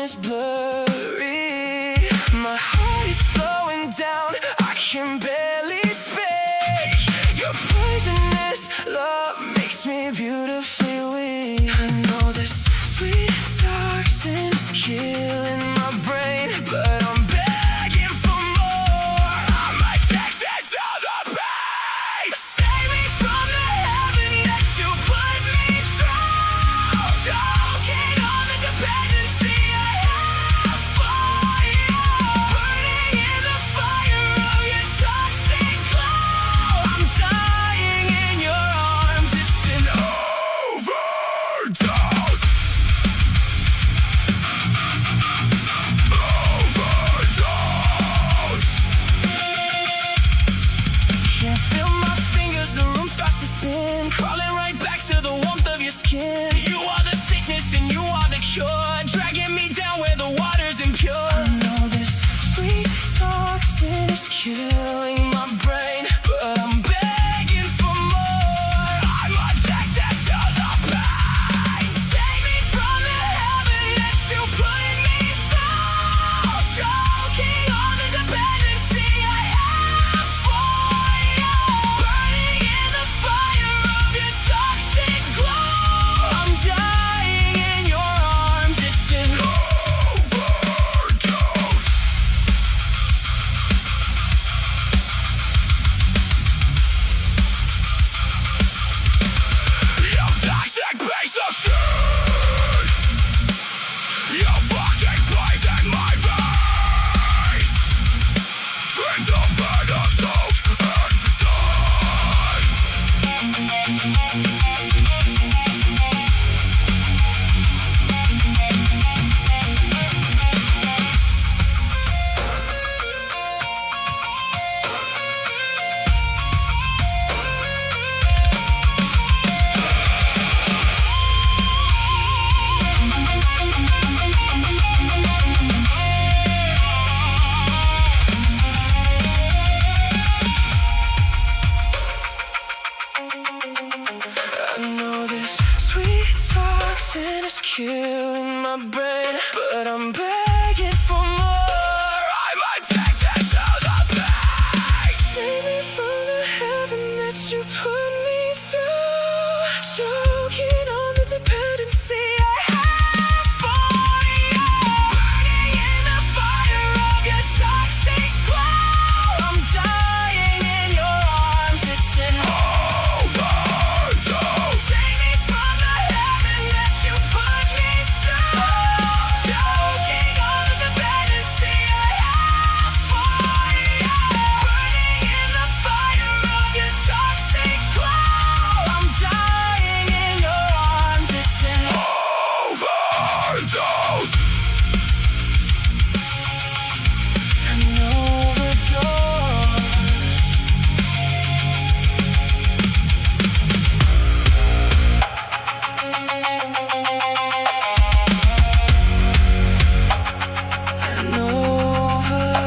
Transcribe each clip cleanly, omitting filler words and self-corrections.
is blurry. My heart is slowing down, I can barely speak. Your poisonous love makes me beautifully weak. I know this sweet toxin is killing my brain, but I'm begging for more. I'm addicted to the pain. Save me from the heaven that you put me through. Choking on the dependency I have for you. Burning in the fire of your toxic glow. I'm dying in your arms, it's an overdose. Can't feel my fingers, the room starts to spin. Crawling right back to the warmth of your skin. You are the sickness and you are the cure, dragging me down where the water's impure. I know this sweet toxin is killing my brain, but I'm begging for more. I'm addicted to the pain. Save me from the heaven that you put me through. Choking on the dependency I have for you. Burning in the fire of your toxic glow. I'm dying in your arms, it's an overdose. You toxic piece of shit. You fucking poison my veins. Drink the venom, soak and die. I know this sweet toxin is killing my brain, but I'm begging for more. I'm addicted to the pain. Save me from the heaven that you put me through. Choking on the dependency I have for you. Burning in the fire of your toxic glow. I'm dying in your arms, it's an overdose. Save me from the heaven that you put me through. Choking on the dependency I have for you. Burning in the fire of your toxic glow. I'm dying in your arms, it's an overdose. An overdose. An overdose.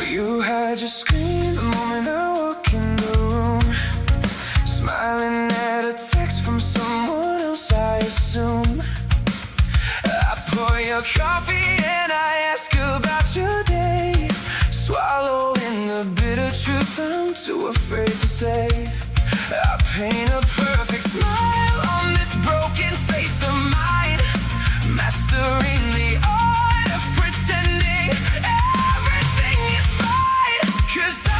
You had your scream the moment I walk in the room. Smiling at a text from someone else, I assume. I pour your coffee and I ask about your day. Swallowing the bitter truth I'm too afraid to say. I paint a perfect smile on this broken face of mine, mastering the art of pretending everything is fine. 'Cause I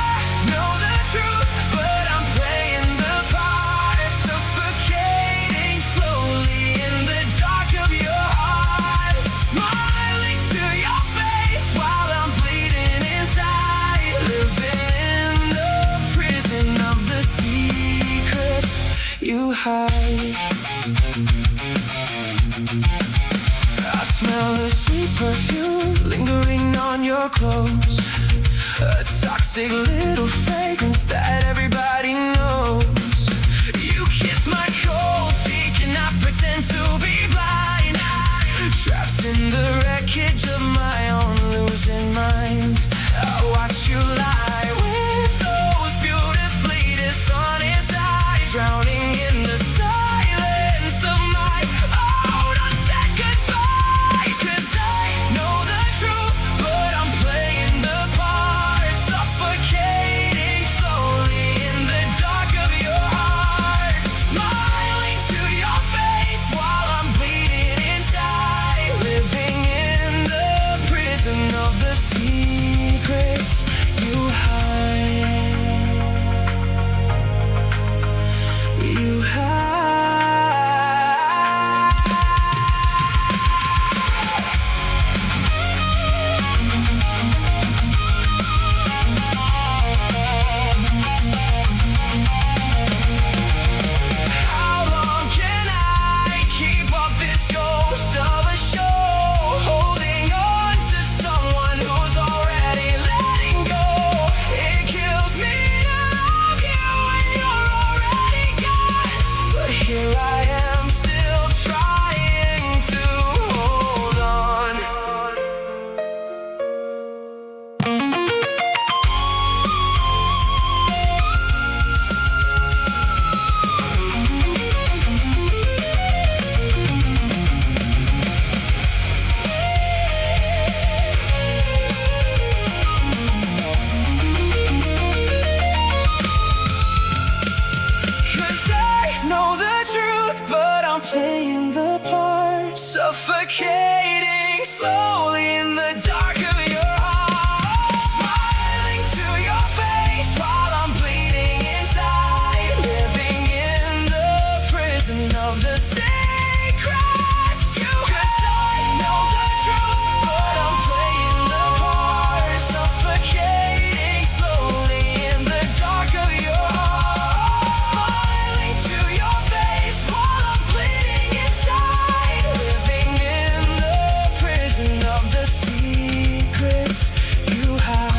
know the truth, but I'm playing the part, suffocating slowly in the dark of your heart. Smiling to your face while I'm bleeding inside, living in the your clothes, a toxic little fragrance that everybody knows. You kiss my cold cheek and I pretend to be blind, trapped in the wreckage of my own losing mind. I watch you lie with those beautifully dishonest eyes, drowning in the silence of my own unsaid goodbyes. 'Cause I know the truth, but I'm playing the part, suffocating slowly in the dark of your heart, smiling to your face while I'm bleeding inside, living in the prison of the secrets you hide. You hide. How long can I keep up this ghost of a show, holding on to someone who's already letting go? It kills me to love you when you're already gone, but here I am still trying to hold on. Cause I know the truth, but I'm playing the part, suffocating slowly in the dark of your heart, smiling to your face while I'm bleeding inside, living in the prison of the secrets you hide. 'Cause I know the truth, but I'm playing the part, suffocating slowly in the dark of your heart, smiling to your face while I'm bleeding inside, living in the prison of the secrets you hide.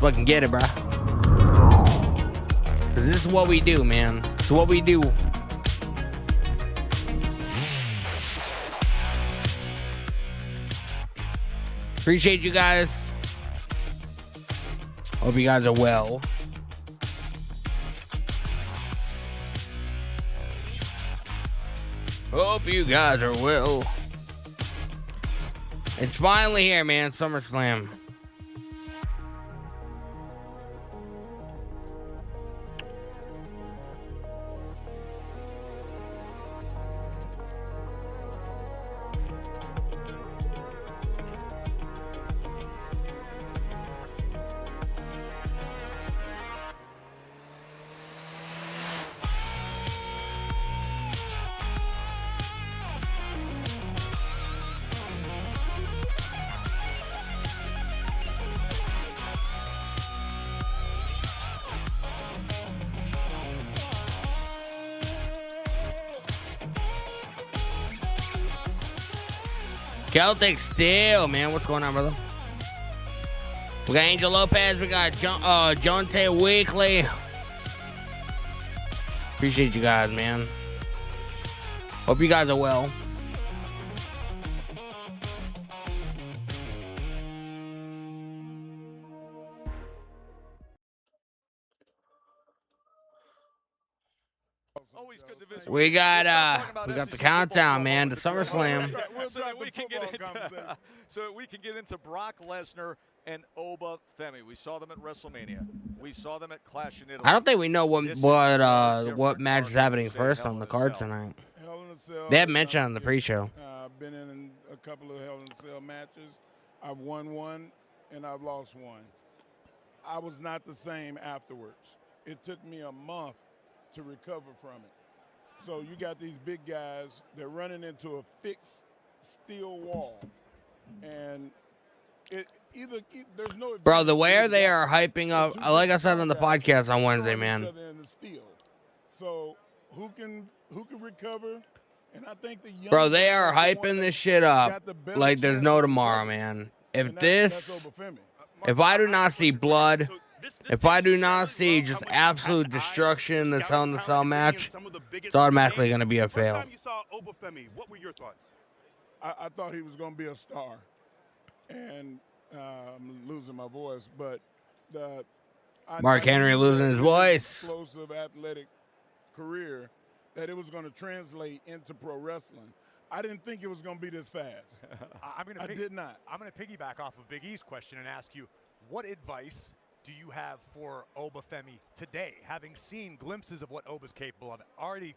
Fucking get it, bruh. Cause this is what we do, man. This is what we do. Appreciate you guys. Hope you guys are well. Hope you guys are well. It's finally here, man. SummerSlam. Celtic Steel, man. What's going on, brother? We got Angel Lopez. We got Jonte Weekly. Appreciate you guys, man. Hope you guys are well. Always good to visit. We got the SEC countdown, football man, to for a moment. SummerSlam. So that we can get into Brock Lesnar and Oba Femi. We saw them at WrestleMania. We saw them at Clash in Italy. I don't think we know This is what different match is market, happening say, first Hell on in the a card Cell. tonight. Hell in a Cell. They have mentioned on the pre-show. I've been in a couple of Hell in a Cell matches. I've won one and I've lost one. I was not the same afterwards. It took me a month to recover from it. So you got these big guys, they're running into a fixed steel wall. And there's no Bro, the way they are hyping up, like I said on the podcast on Wednesday, man. So who can recover? And I think the young Bro, they are guys hyping this shit up like there's no tomorrow, man. If I do not see blood, if I do not see just absolute destruction in this Hell in a Cell match, it's automatically going to be a fail. First time you saw Oba Femi, what were your thoughts? I thought he was going to be a star. And I'm losing my voice, but Mark Henry losing his voice. Explosive athletic career that it was going to translate into pro wrestling. I didn't think it was going to be this fast. I did not. I'm going to piggyback off of Big E's question and ask you, what advice do you have for Oba Femi today, having seen glimpses of what Oba's capable of, already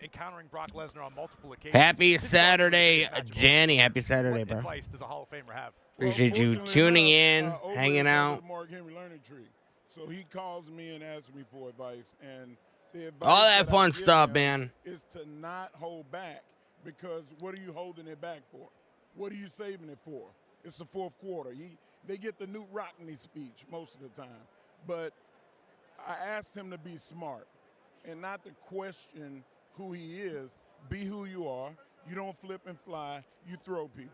encountering Brock Lesnar on multiple occasions? Happy Saturday, Danny. Happy Saturday, bro. What advice does a Hall of Famer have? Appreciate you tuning in, hanging out. Mark Henry Learning Tree. So he calls me and asks me for advice. And the advice All that fun I give stuff, him man. is to not hold back, because what are you holding it back for? What are you saving it for? It's the fourth quarter. They get the Newt Rockney speech most of the time. But I asked him to be smart and not to question who he is. Be who you are. You don't flip and fly. You throw people.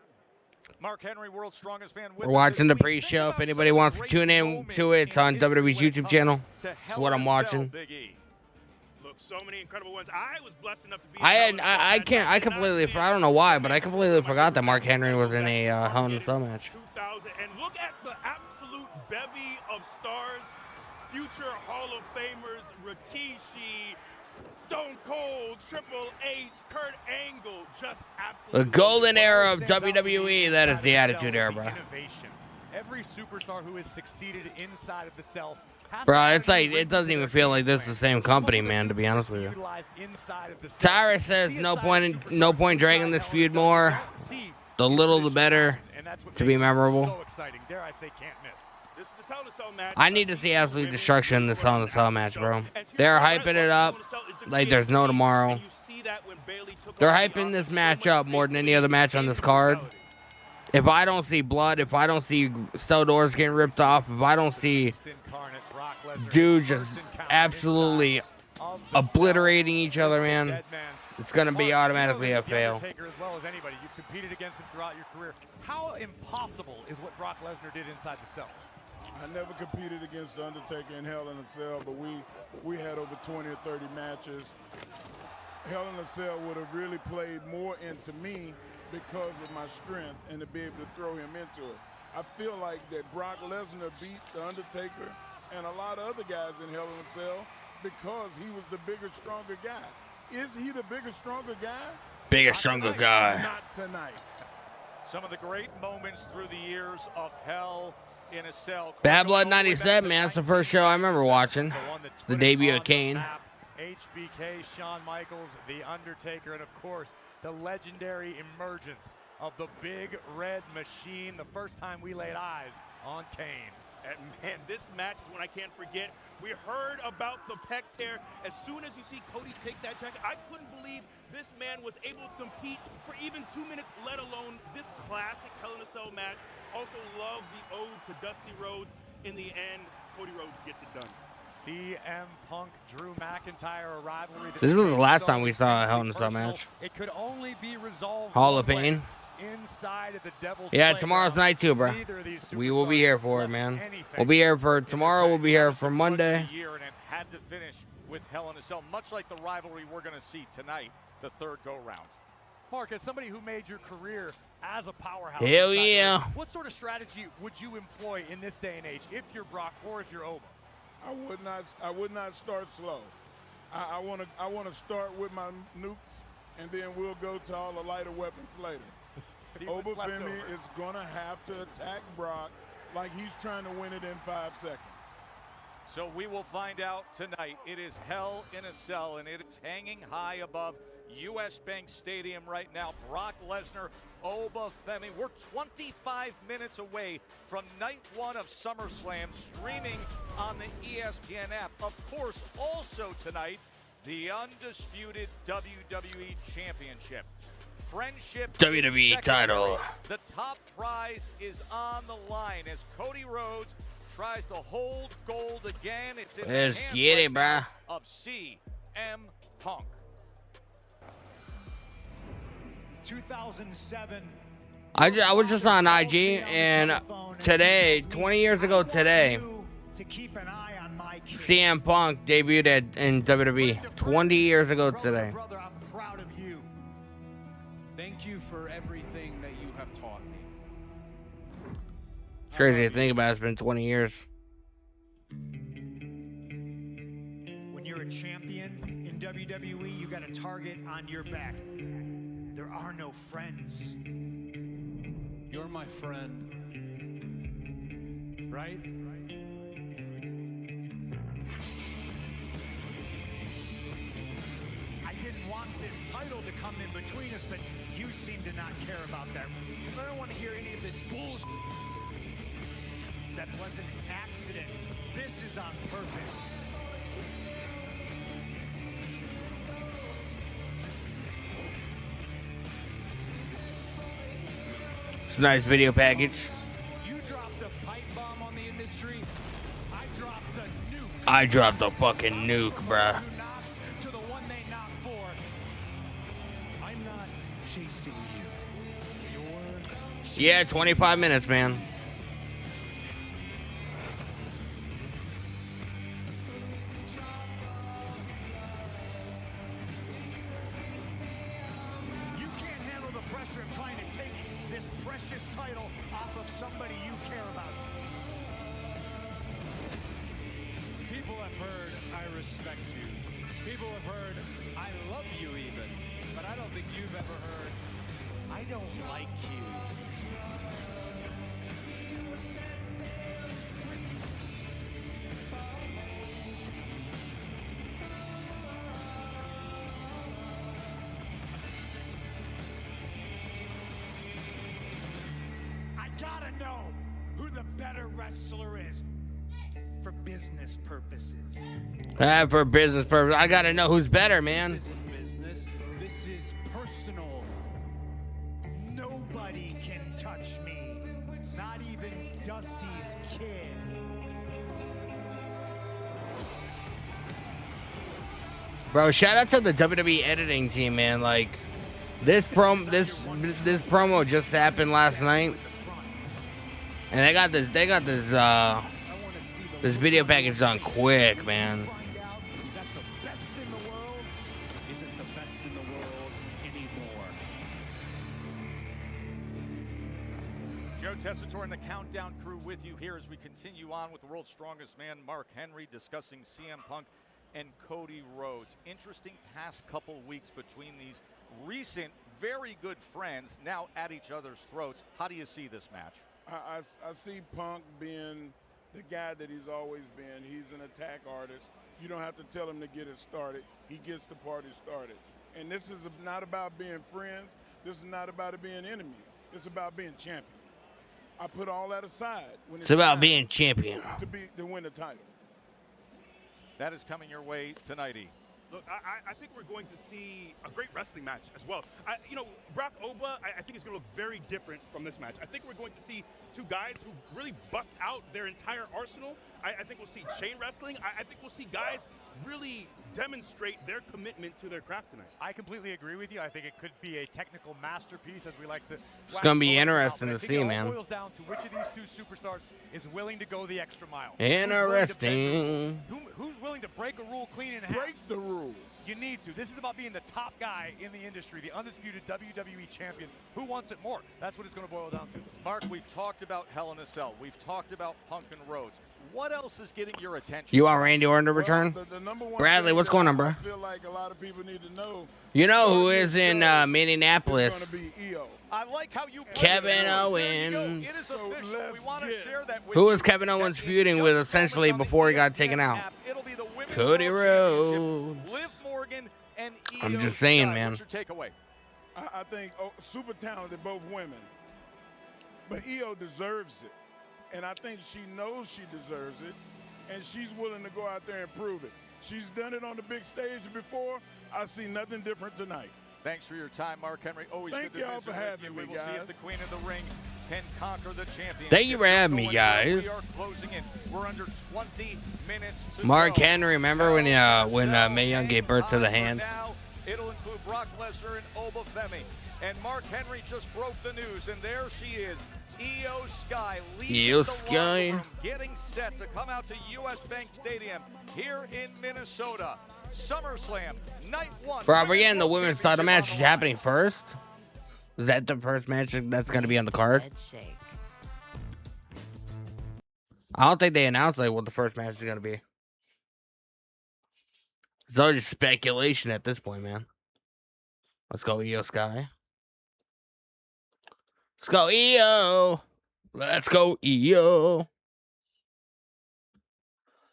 Mark Henry, world's strongest fan. We're watching the pre-show. If anybody wants to tune in to it, it's on WWE's YouTube channel. That's what I'm watching. Look, so many incredible ones. I was blessed enough to be. I don't know why, but I completely forgot that Mark Henry was in a Hell in a Cell match. 2000, and look at the absolute bevy of stars, future Hall of Famers, Rikishi, Stone Cold, Triple H, Kurt Angle, just absolutely. The golden era of WWE, that is the Attitude Era, bro. Every superstar who has succeeded inside of the cell. Bro, it's like, it doesn't even feel like this is the same company, man, to be honest with you. Tyrus says no point dragging this feud more. The little the better to be memorable. So exciting. Dare I say, can't miss. This Hell in a Cell match, I need to see absolute destruction in this Hell in a Cell match, bro. They're hyping it up like there's no tomorrow. They're hyping this match up more than any other match on this card. If I don't see blood, if I don't see cell doors getting ripped off, if I don't see dudes just absolutely obliterating each other, man, it's going to be automatically a fail. As well as anybody. You've competed against him throughout your career. How impossible is what Brock Lesnar did inside the cell? I never competed against The Undertaker in Hell in a Cell, but we had over 20 or 30 matches. Hell in a Cell would have really played more into me because of my strength and to be able to throw him into it. I feel like that Brock Lesnar beat The Undertaker and a lot of other guys in Hell in a Cell because he was the bigger, stronger guy. Is he the bigger, stronger guy? Bigger, stronger guy. Not tonight. Some of the great moments through the years of Hell in a Cell. Bad Blood 97, man. That's the first show I remember watching. It's the debut of Kane. HBK, Shawn Michaels, The Undertaker, and of course, the legendary emergence of the Big Red Machine, the first time we laid eyes on Kane. And man, this match is one I can't forget. We heard about the pec tear. As soon as you see Cody take that jacket, I couldn't believe this man was able to compete for even 2 minutes, let alone this classic Hell in a Cell match. Also love the ode to Dusty Rhodes. In the end, Cody Rhodes gets it done. CM Punk, Drew McIntyre, a rivalry. This was the last time we saw a Hell in a Cell match. It could only be resolved Hall of Pain. Inside of the Devil's Yeah, tomorrow's night too, bro. We will be here for it, man. We'll be here for tomorrow. We'll be here for Monday. And it had to finish with Hell in a Cell, much like the rivalry we're going to see tonight, the third go-round. Mark, as somebody who made your career as a powerhouse, hell yeah, what sort of strategy would you employ in this day and age if you're Brock or if you're Oba? I would not start slow. I want to start with my nukes, and then we'll go to all the lighter weapons later. Oba Femi is going to have to attack Brock like he's trying to win it in 5 seconds. So we will find out tonight. It is Hell in a Cell, and it is hanging high above U.S. Bank Stadium right now. Brock Lesnar, Oba Femi. We're 25 minutes away from night 1 of SummerSlam, streaming on the ESPN app. Of course, also tonight, the undisputed WWE Championship. Friendship WWE title. The top prize is on the line as Cody Rhodes tries to hold gold again. It's in Let's the hands get it, right now bruh. of CM Punk. 2007. I was just on IG, and today, 20 years ago today, To keep an eye on my kid. CM Punk debuted in WWE. 20 years ago today. Brother, I'm proud of you. Thank you for everything that you have taught me. It's crazy to think about. It's been 20 years. When you're a champion in WWE, you got a target on your back. There are no friends. You're my friend. Right? I didn't want this title to come in between us, but you seem to not care about that. I don't want to hear any of this bullshit. That wasn't an accident. This is on purpose. It's a nice video package. You dropped a pipe bomb on the industry. I dropped a nuke. I dropped a fucking nuke, bruh. Who knocks to the one they knock for. I'm not chasing you. You're Yeah, 25 minutes, man. You can't handle the pressure of trying to take this precious title off of somebody you care about. People have heard I respect you. People have heard I love you even. But I don't think you've ever heard I don't like you. I gotta know who the better wrestler is for business purposes. For business purpose, I gotta know who's better, man. This isn't business. This is personal. Nobody can touch me. Not even Dusty's kid. Bro, shout out to the WWE editing team, man. Like, this promo just happened last night, and they got this video package done quick, man. Find out that the best in the world isn't the best in the world anymore. Joe Tessitore and the Countdown crew with you here as we continue on with the world's strongest man, Mark Henry, discussing CM Punk and Cody Rhodes. Interesting past couple weeks between these recent, very good friends now at each other's throats. How do you see this match? I see Punk being the guy that he's always been. He's an attack artist. You don't have to tell him to get it started. He gets the party started. And this is not about being friends. This is not about it being enemies. It's about being champion. I put all that aside when It's about time being champion. to win the title. That is coming your way tonight, E. Look, I think we're going to see a great wrestling match as well. Brock Oba, I think is going to look very different from this match. I think we're going to see two guys who really bust out their entire arsenal. I think we'll see chain wrestling. I think we'll see guys really demonstrate their commitment to their craft tonight. I completely agree with you. I think it could be a technical masterpiece, as we like to. It's gonna be interesting to see, It man. all boils down to which of these two superstars is willing to go the extra mile. Interesting. Who's willing to break a rule clean in half? Break the rules. You need to. This is about being the top guy in the industry, the undisputed WWE champion. Who wants it more? That's what it's going to boil down to. Mark, we've talked about Hell in a Cell. We've talked about Punk and Rhodes. What else is getting your attention? You want Randy Orton to return? The number one Bradley, thing what's that going on, bro? I feel like a lot of people need to know. You know who starting is this in show Minneapolis? is gonna be EO. I like how you Kevin Owens. It is official. We want to share that with Who is you. Kevin Owens That in feuding with just essentially moments on before the he got ESPN taken out? app, it'll be the Women's Cody World Championship. Rhodes. Liv Morgan and Io I'm just saying, Sky. man. What's your takeaway? I think super talented, both women. But EO deserves it. And I think she knows she deserves it. And she's willing to go out there and prove it. She's done it on the big stage before. I see nothing different tonight. Thanks for your time, Mark Henry. Always Thank good to y'all visit for with having you. me, We will see if guys. the Queen of the Ring can conquer the championship. Thank you for having me, Going guys. We are closing in. We're under 20 minutes to Mark go. Henry, remember when Mae Young gave birth to the hand? Now, it'll include Brock Lesnar and Oba Femi. And Mark Henry just broke the news, and there she is, Io Sky, leaving Io the Sky. locker room, getting set to come out to US Bank Stadium here in Minnesota. SummerSlam, night one. Bro, we're getting the World women's title match Championship on the line. happening first. Is that the first match that's going to be on the card? I don't think they announced like what the first match is going to be. It's all just speculation at this point, man. Let's go, Io Sky. Let's go, Io. Let's go, Io.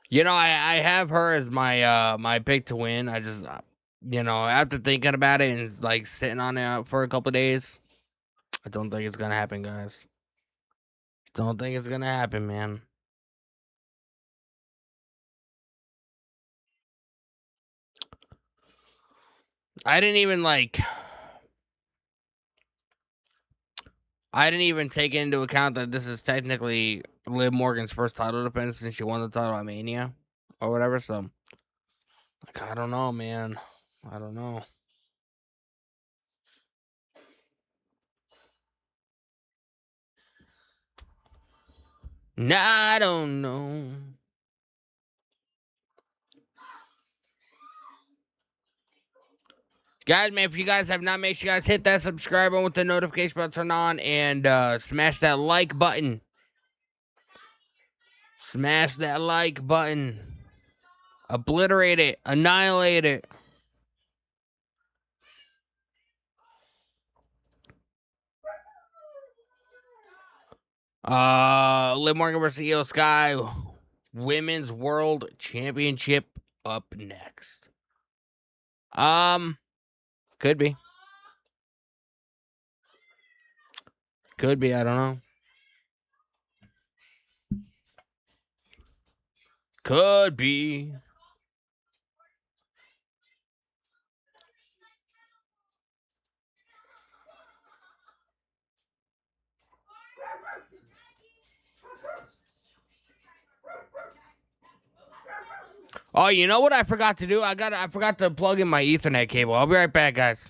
You know, I have her as my my pick to win. I just, you know, after thinking about it and like sitting on it for a couple days, I don't think it's gonna happen, guys. Don't think it's gonna happen, man. I didn't even take into account that this is technically Liv Morgan's first title defense since she won the title at Mania or whatever. So, like, I don't know, man. I don't know. Nah, I don't know. Guys, man, if you guys have not, make sure you guys hit that subscribe button with the notification bell turned on and smash that like button. Smash that like button. Obliterate it. Annihilate it. Liv Morgan versus Io Sky. Women's World Championship up next. Could be. Could be, I don't know. Could be. Oh, you know what I forgot to do? I forgot to plug in my Ethernet cable. I'll be right back, guys.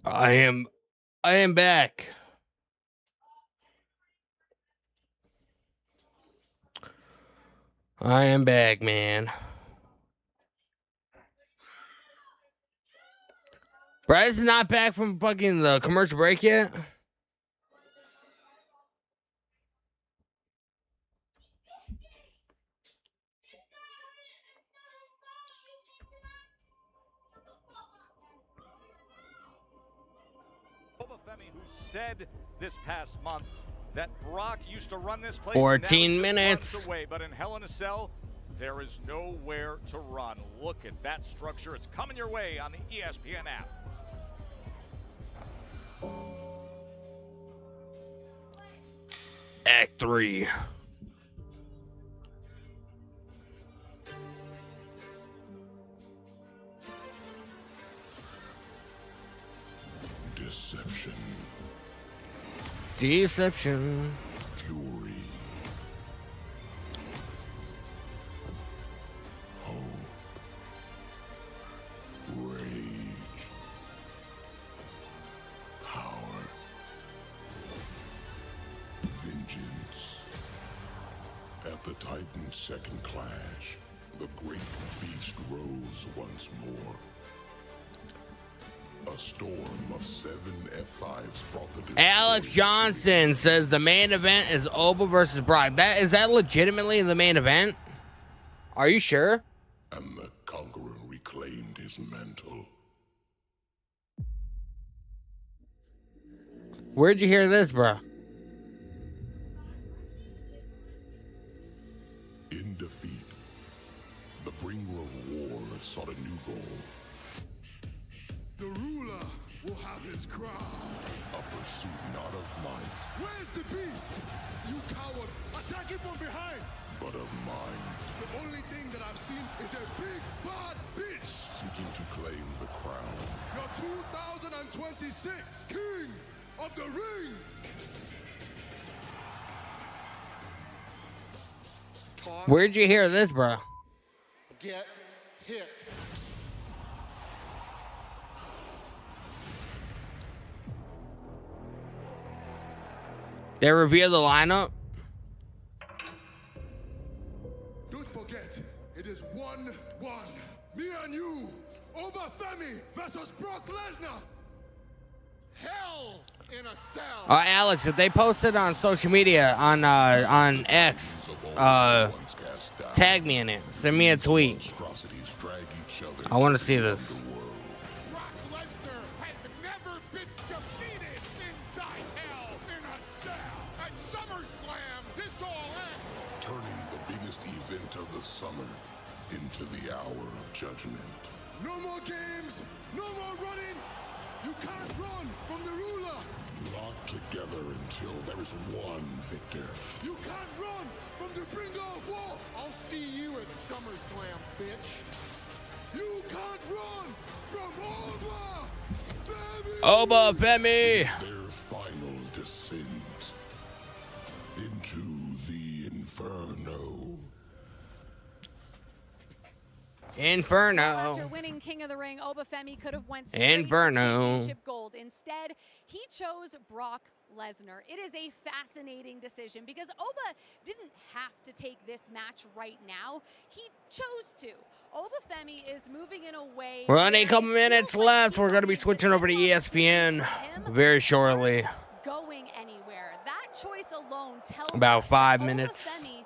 I am back. I am back, man. Bryce is not back from fucking the commercial break yet? Oba Femi, who said this past month that Brock used to run this place 14 and now he just minutes. runs away, but in Hell in a Cell, there is nowhere to run. Look at that structure. It's coming your way on the ESPN app. Act 3. Deception, Deception. fury, hope, rage, power, vengeance. At the Titan's second clash, the great beast rose once more. A storm of 7 F5s brought the Alex Johnson says the main event is Oba versus Brock. Is that legitimately the main event? Are you sure? and the conqueror reclaimed his mantle. Where'd you hear this, bro? In defeat, the bringer of war sought a new goal. The ruler will have his crown. A pursuit not of might, Where's the beast? You coward! Attack him from behind! but of mind, The only thing that I've seen is a big bad bitch! seeking to claim the crown. Your 2026 King of the Ring! Talk, Where'd you hear this, bro? get hit. They revealed the lineup. Don't forget, it is 1-1. Me and you, Oba Femi versus Brock Lesnar. Hell in a cell. Alex, if they posted on social media on X, Once cast down, tag me in it. Send me a tweet. monstrosities drag each other I want to to see the this. underworld. Brock Lesnar has never been defeated inside Hell in a Cell. At SummerSlam, this all ends. Turning the biggest event of the summer into the hour of judgment. No more games, no more running. You can't run from the ruler. Locked together until there is one victor. You can't run from the bringer of war. I'll see you at SummerSlam, bitch. You can't run from Oba Femi. Oba Femi. Their final descent into the Inferno. Inferno. After winning King of the Ring, Oba Femi could have went straight Inferno. for championship gold. Instead, he chose Brock Lesnar. It is a fascinating decision because Oba didn't have to take this match right now. He chose to. Oba Femi is moving in a way. We're only a where couple it minutes feels like left. he We're going to be believes switching that over to Edward's ESPN choices to him very shortly. aren't going anywhere. That choice alone tells About us 5 that minutes. Oba Femi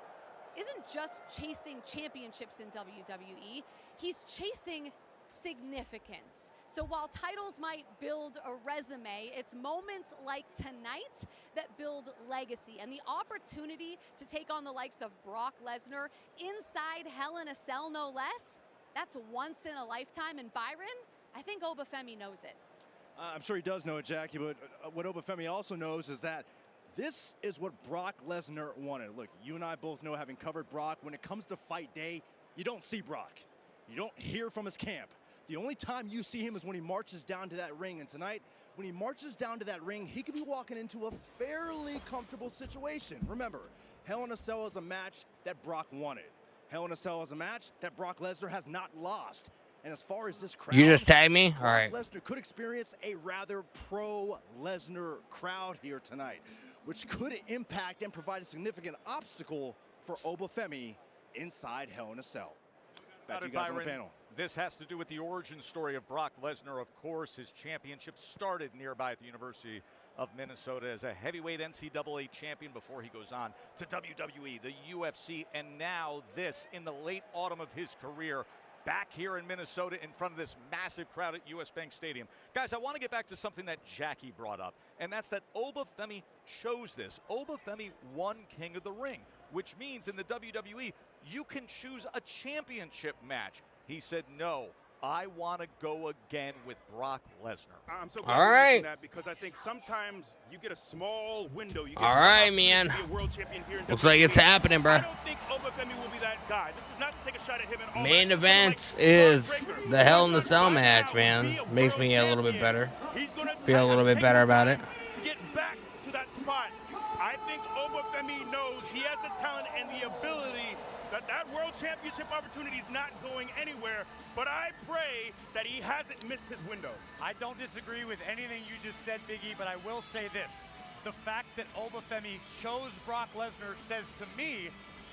isn't just chasing championships in WWE. He's chasing significance. So while titles might build a resume, it's moments like tonight that build legacy. And the opportunity to take on the likes of Brock Lesnar inside Hell in a Cell, no less, that's once in a lifetime. And Byron, I think Oba Femi knows it. I'm sure he does know it, Jackie, but what Oba Femi also knows is that this is what Brock Lesnar wanted. Look, you and I both know, having covered Brock, when it comes to fight day, you don't see Brock. You don't hear from his camp. The only time you see him is when he marches down to that ring. And tonight, when he marches down to that ring, he could be walking into a fairly comfortable situation. Remember, Hell in a Cell is a match that Brock wanted. Hell in a Cell is a match that Brock Lesnar has not lost. And as far as this crowd, You just tagged me? All right. Lesnar could experience a rather pro-Lesnar crowd here tonight, which could impact and provide a significant obstacle for Obafemi inside Hell in a Cell. Back to you guys on the panel. This has to do with the origin story of Brock Lesnar. Of course, his championship started nearby at the University of Minnesota as a heavyweight NCAA champion before he goes on to WWE, the UFC, and now this in the late autumn of his career, back here in Minnesota in front of this massive crowd at US Bank Stadium. Guys, I want to get back to something that Jackie brought up, and that's that Obafemi chose this. Obafemi won King of the Ring, which means in the WWE, you can choose a championship match. He said, no, I want to go again with Brock Lesnar. I'm so glad you mentioned that, because I think sometimes you get a small window. You get All right, man. be a world champion here in Looks like it's happening, bro. I don't think Obafemi will be that guy. This is not to take a shot at him at all. Main event is the Hell in the Cell match, man. Makes me a little bit better. Feel a little bit better about it. To get back to that spot, I think Obafemi knows he has the talent and the ability that world championship opportunity is not going anywhere, but I pray that he hasn't missed his window. I don't disagree with anything you just said, Big E, but I will say this. The fact that Obafemi chose Brock Lesnar says to me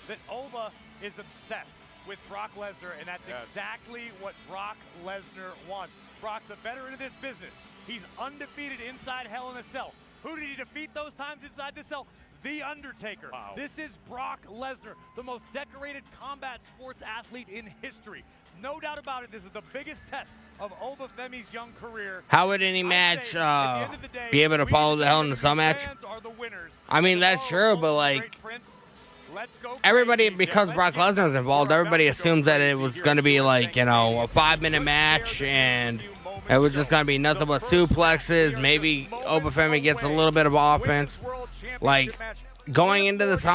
that Oba is obsessed with Brock Lesnar, and that's exactly what Brock Lesnar wants. Brock's a veteran of this business. He's undefeated inside Hell in a Cell. Who did he defeat those times inside the cell? The Undertaker. Wow. This is Brock Lesnar, the most decorated combat sports athlete in history. No doubt about it, this is the biggest test of Obafemi's young career. How would any match be able to follow the Hell in the Cell match? I mean, that's true, but like, everybody, because Brock Lesnar's involved, everybody assumes that it was going to be like, you know, a 5-minute match, and it was just going to be nothing but suplexes. Maybe Obafemi gets a little bit of offense. Like, going into this,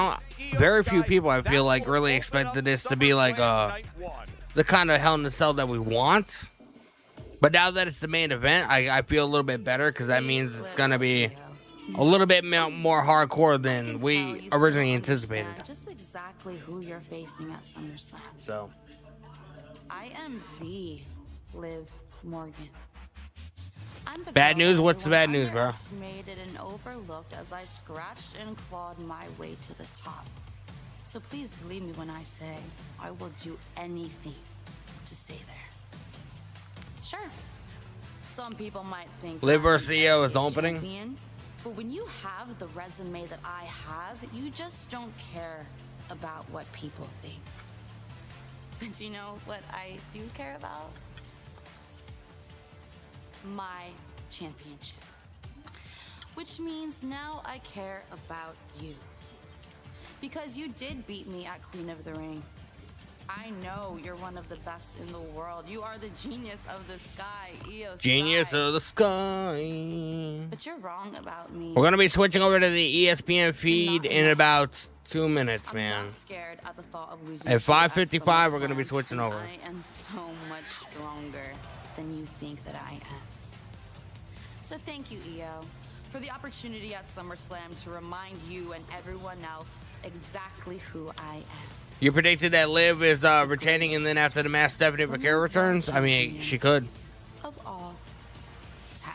very few people, I feel like, really expected this to be like the kind of Hell in the Cell that we want. But now that it's the main event, I feel a little bit better, because that means it's going to be a little bit more hardcore than we originally anticipated. Just exactly who you're facing at SummerSlam. So, I am the Liv Morgan. I'm the bad girl news? What's the bad everyone news, bro? underestimated and overlooked as I scratched and clawed my way to the top. So please believe me when I say I will do anything to stay there. Sure, some people might think Liv I'm versus EO is a opening. champion, but when you have the resume that I have, you just don't care about what people think. But you know what I do care about? My championship. Which means now I care about you. Because you did beat me at Queen of the Ring. I know you're one of the best in the world. You are the genius of the sky, EO Genius Sky. of the sky. But you're wrong about me. We're going to be switching over to the ESPN feed in about 2 minutes, I'm man. not scared at the thought of losing At to you 5:55, we're going to be SummerSlam, switching and over. I am so much stronger than you think that I am. So thank you, EO, for the opportunity at SummerSlam to remind you and everyone else exactly who I am. You predicted that Liv is retaining, and then after the match, Stephanie Vaquero returns? I mean, she could. Of all time.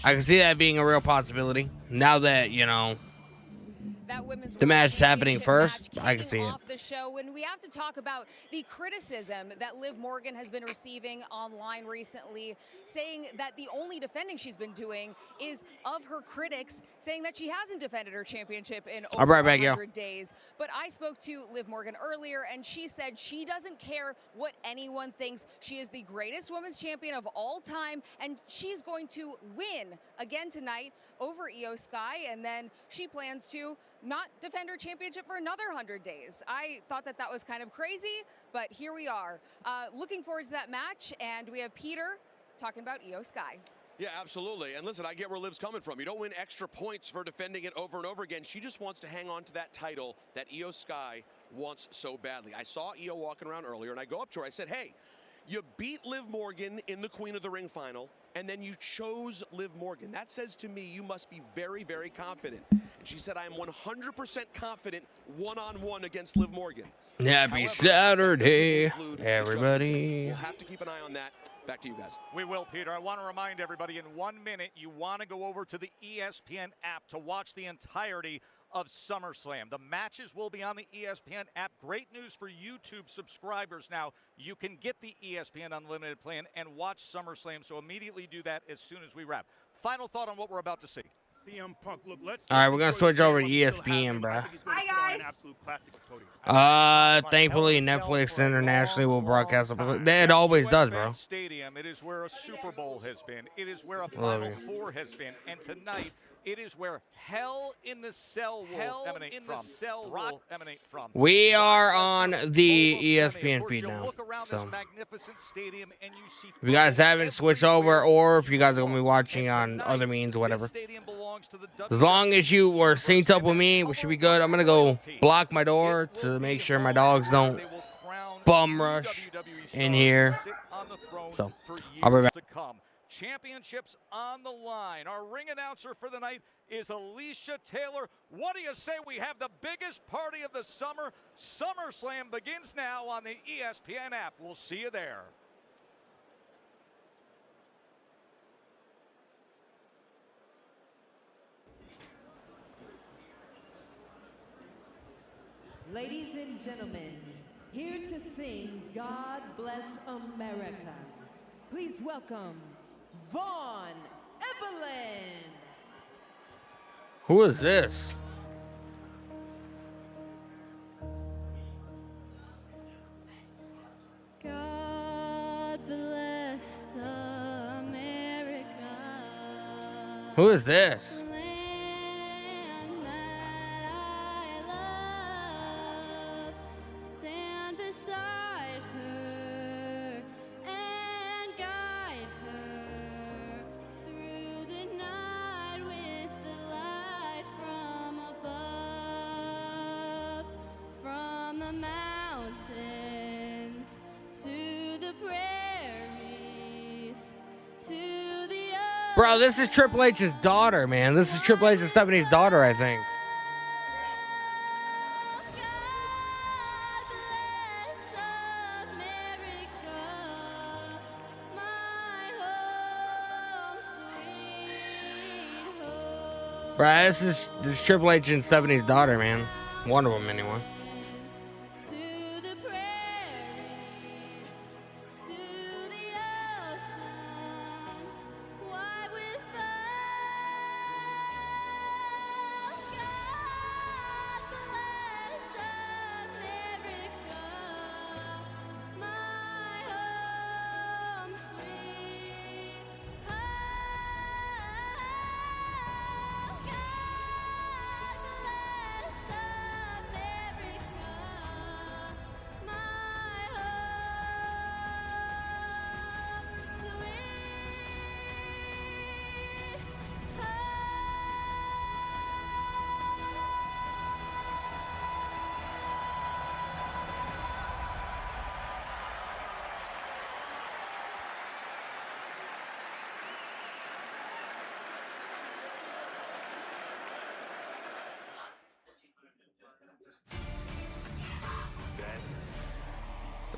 I can see that being a real possibility. Now that, you know, That women's the match is happening championship first, match I can see kicking it. off the show, and we have to talk about the criticism that Liv Morgan has been receiving online recently, saying that the only defending she's been doing is of her critics, saying that she hasn't defended her championship in I'll over be right back, yo. 100 days. But I spoke to Liv Morgan earlier, and she said she doesn't care what anyone thinks. She is the greatest women's champion of all time, and she's going to win again tonight over EO Sky, and then she plans to not defend her championship for another 100 days. I thought that that was kind of crazy, but here we are. Looking forward to that match, and we have Peter talking about EO Sky. Yeah, absolutely. And listen, I get where Liv's coming from. You don't win extra points for defending it over and over again. She just wants to hang on to that title that EO Sky wants so badly. I saw EO walking around earlier, and I go up to her. I said, hey, you beat Liv Morgan in the Queen of the Ring final, and then you chose Liv Morgan. That says to me you must be very, very confident. And she said, I am 100% confident one-on-one against Liv Morgan. Happy However, Saturday, include everybody. We'll have to keep an eye on that. Back to you guys. We will, Peter. I want to remind everybody in 1 minute, you want to go over to the ESPN app to watch the entirety of SummerSlam. The matches will be on the ESPN app. Great news for YouTube subscribers now. You can get the ESPN Unlimited plan and watch SummerSlam, so immediately do that as soon as we wrap. Final thought on what we're about to see. CM Punk, look, let's All right, we're gonna switch over to ESPN, bro. Thankfully, Netflix internationally will broadcast. It always does, bro. Stadium. It is where a Super Bowl has been. It is where a Final Four has been, and tonight it is where Hell in the Cell will emanate from. We are on the ESPN feed now. So if you guys haven't switched over, or if you guys are gonna be watching on other means, whatever, as long as you were synced up with me, we should be good. I'm gonna go block my door to make sure my dogs don't bum rush in here. So I'll be back. Championships on the line. Our ring announcer for the night is Alicia Taylor. What do you say we have the biggest party of the summer? SummerSlam begins now on the ESPN app. We'll see you there. Ladies and gentlemen, here to sing God Bless America. Please welcome Vaughn Evelyn. Who is this? God bless America. Who is this? Stand beside her and guide her through the night with the light from above, from the mountains to the prairies to the Bro, this is Triple H's daughter, man. This is Triple H and Stephanie's daughter, I think. Bro, this is Triple H and Stephanie's daughter, man. One of them, anyway.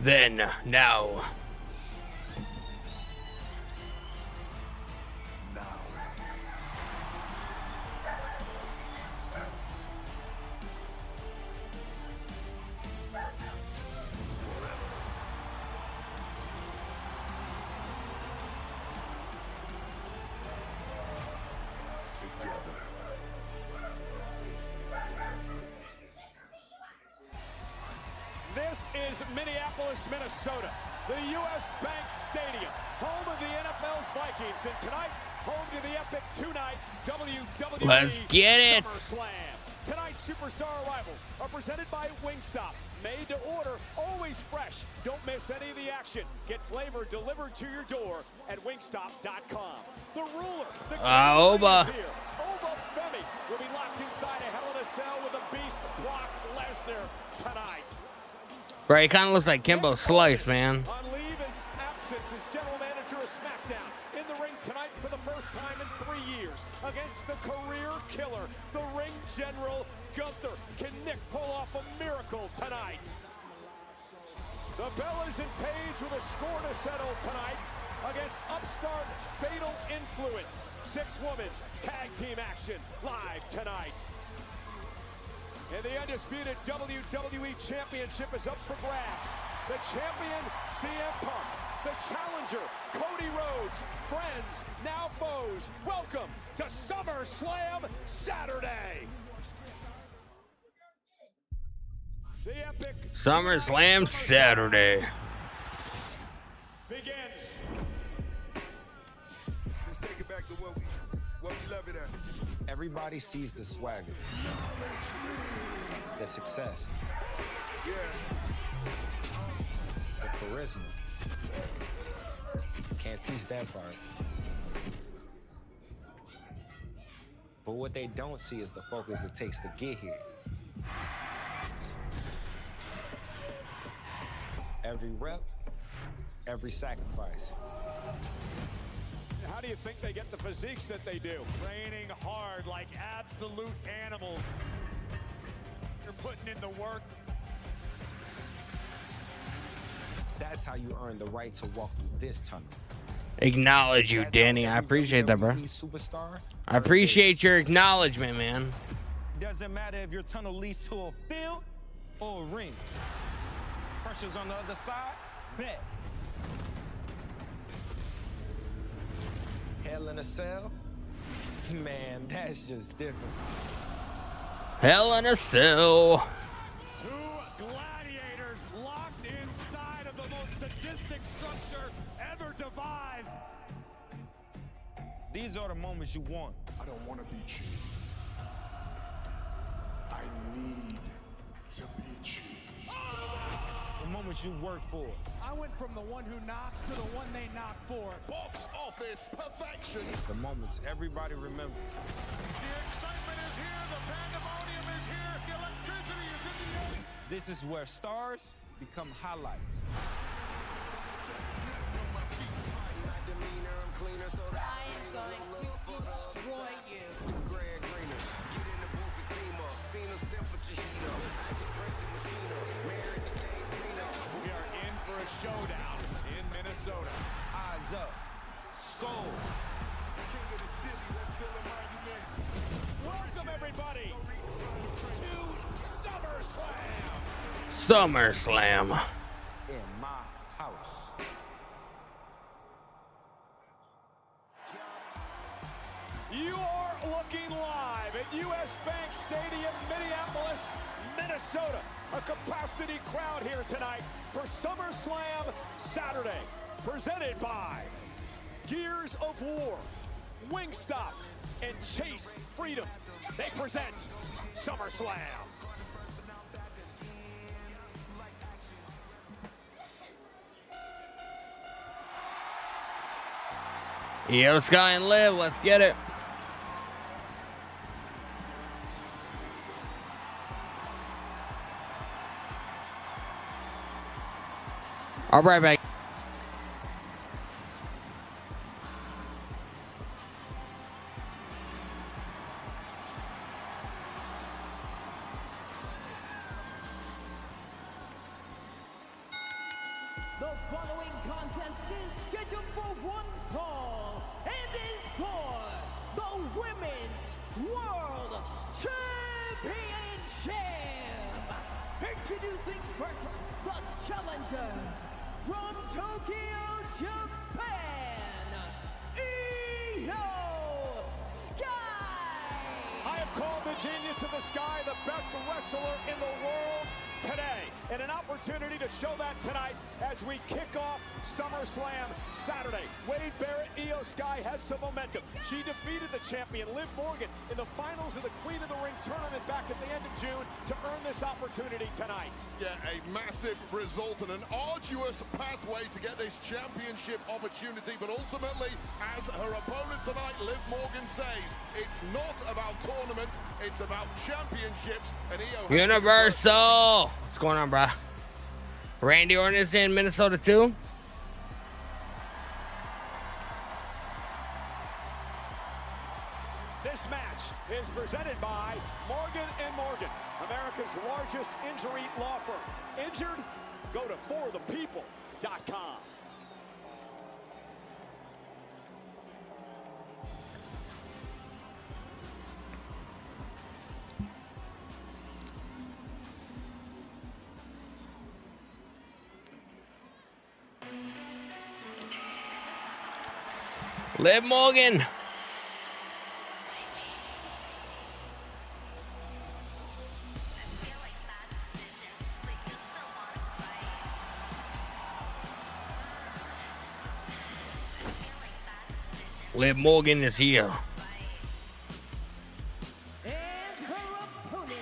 Then, now. This is Minneapolis, Minnesota, the U.S. Bank Stadium, home of the NFL's Vikings, and tonight, home to the epic two-night WWE Let's get it. SummerSlam. Tonight's superstar arrivals are presented by Wingstop. Made to order, always fresh. Don't miss any of the action. Get flavor delivered to your door at wingstop.com. The ruler, the Oba. is here. Oba Femi will be locked inside a Hell in a Cell with the beast Brock Lesnar tonight. Bro, he kind of looks like Kimbo Slice, man. On leave and absence as general manager of SmackDown. In the ring tonight for the first time in 3 years against the career killer, the ring General Gunther. Can Nick pull off a miracle tonight? The Bellas and Paige with a score to settle tonight against upstart Fatal Influence. 6-woman tag team action live tonight. And the undisputed WWE Championship is up for grabs. The champion, CM Punk. The challenger, Cody Rhodes. Friends, now foes. Welcome to SummerSlam Saturday. The epic SummerSlam Saturday. begins. Let's take it back to what we love it at. Everybody sees the swagger, the success, Yeah. the charisma. Can't teach that part. But what they don't see is the focus it takes to get here. Every rep, every sacrifice. How do you think they get the physiques that they do? Training hard like absolute animals. They're putting in the work. That's how you earn the right to walk through this tunnel. Acknowledge you, Danny. I appreciate that, bro. Superstar. I appreciate your acknowledgement, man. Doesn't matter if your tunnel leads to a field or a ring. Pressure's on the other side. Bet. Hell in a Cell? Man, that's just different. Hell in a Cell. Two gladiators locked inside of the most sadistic structure ever devised. These are the moments you want. I don't want to beat you. I need to beat you. The moments you work for. I went from the one who knocks to the one they knock for. Box office perfection. The moments everybody remembers. The excitement is here, the pandemonium is here, the electricity is in the air. This is where stars become highlights. I am going to destroy you. We are in for a showdown in Minnesota. Eyes up. Skull. Welcome everybody to SummerSlam. SummerSlam. In my house. You are looking live at US Bank Stadium, Minneapolis, Minnesota. A capacity crowd here tonight for SummerSlam Saturday. Presented by Gears of War, Wingstop, and Chase Freedom. They present SummerSlam. Io Sky and Liv, let's get it. I'll be right back. The following contest is scheduled for one fall and is for the Women's World Championship. Introducing first the challenger from Tokyo, Japan, Io Sky. I have called the genius of the Sky the best wrestler in the world today, and an opportunity to show that tonight as we kick off SummerSlam Saturday. Wade Barrett, Io Sky has some momentum. She defeated the champion Liv Morgan in the finals of the Queen of the Ring tournament back at the end of June to earn this opportunity tonight. Yeah, a massive result and an arduous pathway to get this championship opportunity, but ultimately, as her opponent tonight, Liv Morgan, says, it's not about tournaments, it's about championships, and Io... Universal. What's going on, bro? Randy Orton is in Minnesota too. This match is presented by Morgan largest injury law firm. Injured? Go to forthepeople.com. Liv Morgan. Liv Morgan is here. And her opponent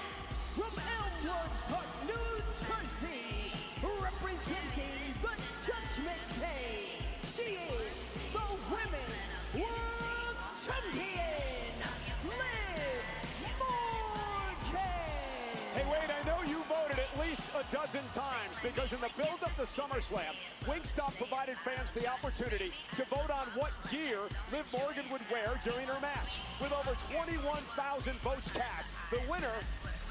from Elmwood Park, New Jersey, representing the Judgment Day, she is the Women's World Champion, Liv Morgan. Hey, Wade, I know you voted at least a dozen times because in the build-up to SummerSlam, Wingstop provided fans the opportunity to vote on what gear Liv Morgan would wear during her match. With over 21,000 votes cast, the winner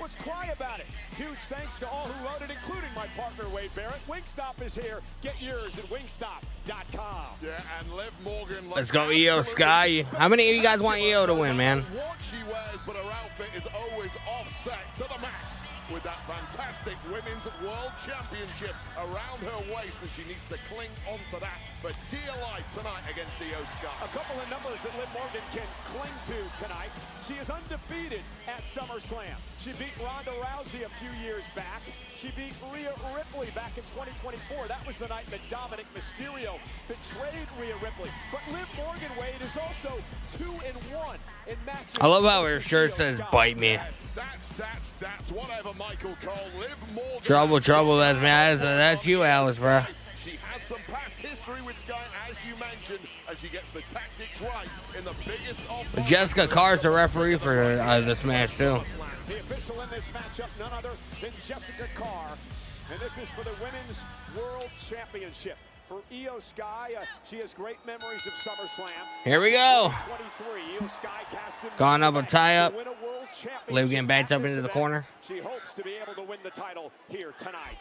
was Cry About It. Huge thanks to all who voted, including my partner, Wade Barrett. Wingstop is here. Get yours at wingstop.com. Yeah, and Liv Morgan. Let's go, Io Sky. How many of you guys want Io to win, man? What she wears, but her outfit is always offset to the max with that fantastic Women's World Championship around her waist, and she needs to cling onto that for dear life tonight against Io Sky. A couple of numbers that Liv Morgan can cling to tonight. She is undefeated at SummerSlam. She beat Ronda Rousey a few years back. She beat Rhea Ripley back in 2024. That was the night that Dominic Mysterio betrayed Rhea Ripley. But Liv Morgan, Wade, is also 2-1 in matches. I love how her shirt says "Bite me." Stats, whatever, Michael Cole. Liv Morgan. Trouble. That's you, Alice, bro. She has some past history with Sky, as you mentioned, and she gets the tactics right in the biggest of. Jessica Carr's the referee for this match too. The official in this matchup, none other than Jessica Carr, and this is for the Women's World Championship. For Io Sky, she has great memories of SummerSlam. Here we go. 23, Io Sky cast in Gone up a tie-up. to win a world championship. Liv getting backed up At this into the event, corner. She hopes to be able to win the title here tonight.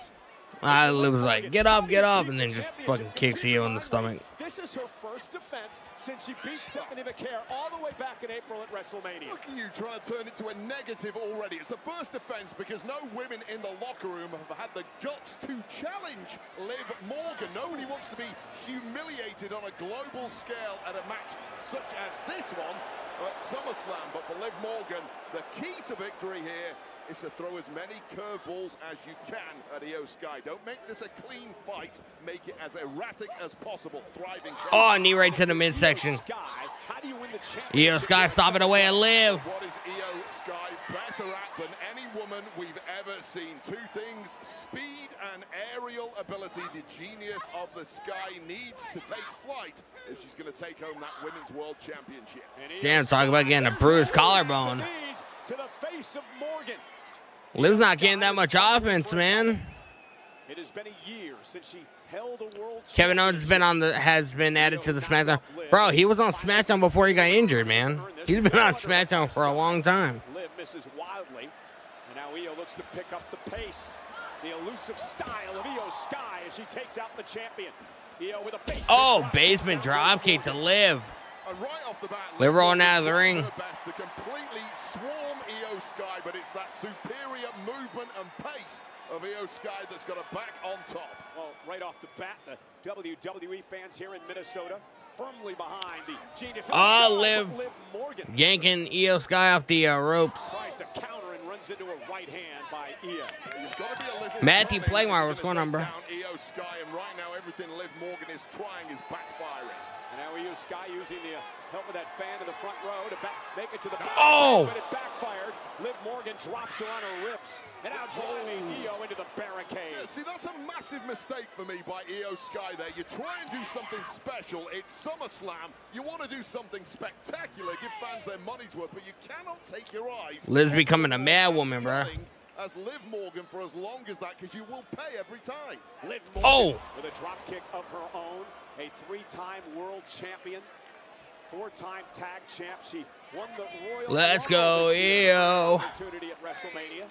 Liv was like, get up, and then just fucking kicks Io in the stomach. This is her first defense since she beat Stephanie McCare all the way back in April at WrestleMania. Look at you trying to turn it to a negative already. It's a first defense because no women in the locker room have had the guts to challenge Liv Morgan. Nobody wants to be humiliated on a global scale at a match such as this one at SummerSlam. But for Liv Morgan, the key to victory here is to throw as many curveballs as you can at Io Sky. Don't make this a clean fight. Make it as erratic as possible. Thriving. Oh, knee right to the midsection. Io Sky stopping away at Liv. What is Io Sky better at than any woman we've ever seen? Two things, speed and aerial ability. The genius of the Sky needs to take flight if she's going to take home that Women's World Championship. Damn, talk about getting a bruised collarbone. To the face of Morgan. Liv's not getting that much offense, man. It has been a year since she held a world. Kevin Owens has been added to the SmackDown. Bro, he was on SmackDown before he got injured, man. He's been on SmackDown for a long time. Liv misses wildly, and now Io looks to pick up the pace. The elusive style of Io Sky as she takes out the champion. Io with a basement. Oh, basement dropkick to Liv. And right off the bat, Liv rolling out of the ring. her best to completely swarm Io Sky, but it's that superior movement and pace of Io Sky that's got her back on top. Well, right off the bat, the WWE fans here in Minnesota firmly behind the genius. Oh, Liv Morgan yanking Io Sky off the ropes. tries to counter and runs into a right hand by Io. You've got to be a little Matthew Playmore, what's going on, bro? down Io Sky, and right now everything Liv Morgan is trying is backfiring. And now Io Sky using the help of that fan in the front row to make it to the back. Oh! But it backfired. Liv Morgan drops her on her ribs. And now driving Io into the barricade. Yeah, see, that's a massive mistake for me by Io Sky there. You try and do something special. It's SummerSlam. You want to do something spectacular, give fans their money's worth, but you cannot take your eyes. Liv's becoming a mad woman, bro. As Liv Morgan for as long as that, because you will pay every time. Liv Morgan Oh! with a drop kick of her own. A three-time world champion. Four-time tag champ. She won the Royal Let's go, Io. opportunity at WrestleMania.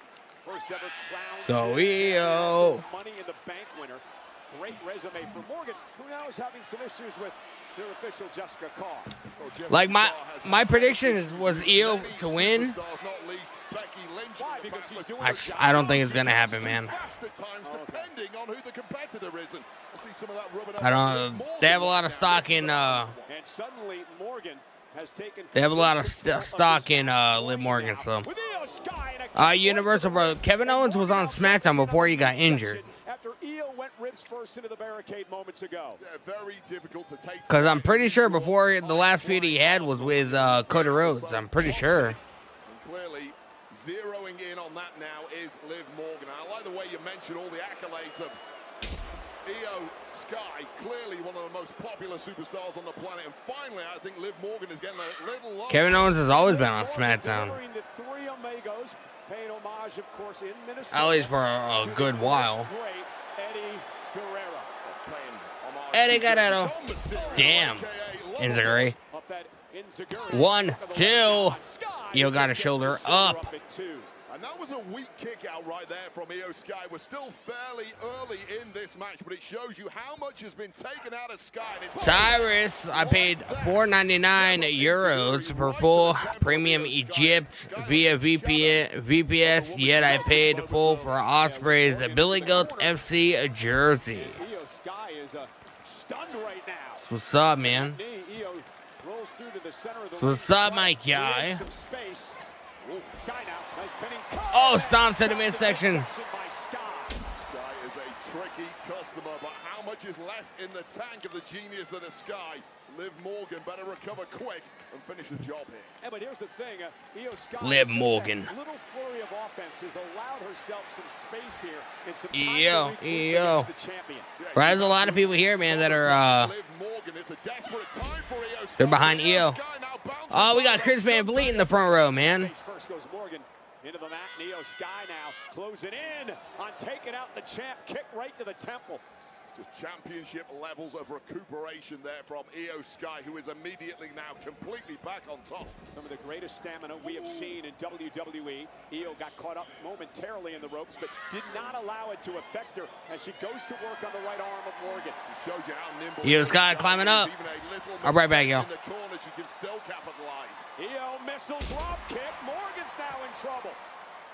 first ever crown. So EO. Money in the bank winner. Great resume for Morgan, who now is having some issues with their official Jessica Carr. Like my prediction was EO to win. Why? Because she's doing I don't think it's gonna happen, man. I don't. They have a lot of stock in. And suddenly Morgan has taken. They have a lot of stock in Liv Morgan. So. Universal Bro. Kevin Owens was on SmackDown before he got injured. After Io went ribs first into the barricade moments ago. Very difficult to take. Because I'm pretty sure before the last feud he had was with Cody Rhodes. I'm pretty sure. And clearly, zeroing in on that now is Liv Morgan. I like the way you mentioned all the accolades of Io Sky, clearly one of the most popular superstars on the planet. And finally, I think Liv Morgan is getting a little low. Kevin Owens has always been on SmackDown. The three Omegos, paying homage, of course, in Minnesota. At least for a good while. Eddie Guerrero. Eddie Guerrero. Damn. Enziguri. 1, 2. Io got his shoulder up. And that was a weak kick out right there from Io Sky. We're still fairly early in this match, but it shows you how much has been taken out of Sky. Cyrus, I paid €4.99 for full premium Egypt via VPS, yet I paid full for Osprey's Billy Goat FC jersey. Io Sky is stunned right now. So what's up, man? Io rolls through to the center of the So what's up, my guy? Some space. Sky now. Nice pinning. Oh, stomps in the midsection. Sky is a tricky customer, but how much is left in the tank of the genius of the Sky? Liv Morgan better recover quick and finish the job here. Yeah, but here's the thing. Io Sky, Liv Morgan. little flurry of offense has allowed herself some space here and some time Io. to regroup against the champion. But there's a lot of people here, man, that are Liv Morgan, it's a desperate time for Io Sky. they're behind Io. Oh, we got Chris Van Vliet in the front row, man. First goes Morgan into the mat. Io Sky now closing in on taking out the champ. Kick right to the temple. Just championship levels of recuperation there from Io Sky, who is immediately now completely back on top. Some of the greatest stamina we have seen in WWE. Io got caught up momentarily in the ropes, but did not allow it to affect her as she goes to work on the right arm of Morgan. Shows you how nimble Io Sky climbing up. I'll right back, yo. in the corner, she can still capitalize. Io missile drop kick. Morgan's now in trouble.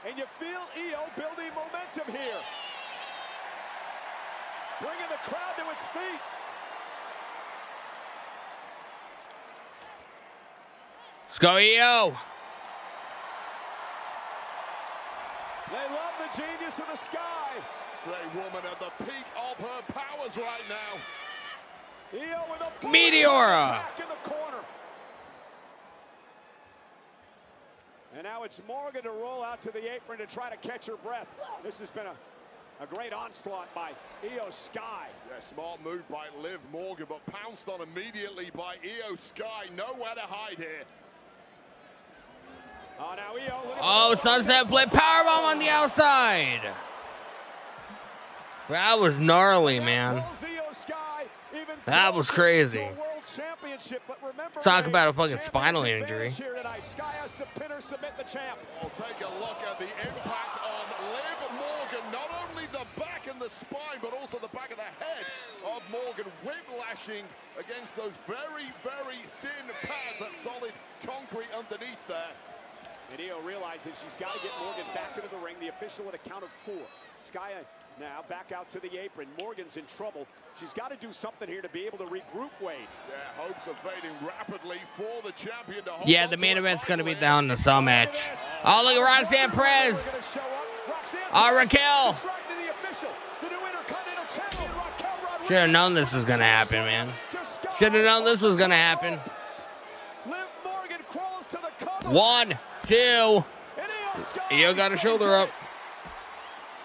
And you feel Io building momentum here. Bringing the crowd to its feet. Let's go, Io. They love the genius of the Sky. It's a woman at the peak of her powers right now. Io with a Meteora. attack in the corner. And now it's Morgan to roll out to the apron to try to catch her breath. This has been a great onslaught by Io Sky. Yeah, smart move by Liv Morgan, but pounced on immediately by Io Sky. Nowhere to hide here. Oh, now Io. Oh, sunset flip powerbomb on the outside. That was gnarly, man. That was crazy. Talk about a fucking spinal injury. Sky has to pin or submit the champ. We'll take a look at the impact on Liv Morgan. Not only the back and the spine, but also the back of the head of Morgan, whiplashing against those very, very thin pads, that solid concrete underneath there. And Io realizes she's got to get Morgan back into the ring. The official at a count of 4. Sky now back out to the apron. Morgan's in trouble. She's got to do something here to be able to regroup Wade. Yeah, hopes are fading rapidly for the champion to hold Yeah, the main event's going to be down in the Cell match. Oh, look at Roxanne Perez. Oh, Raquel. Should have known this was going to happen, man. Should have known this was going to happen. 1, 2. Io got a shoulder up.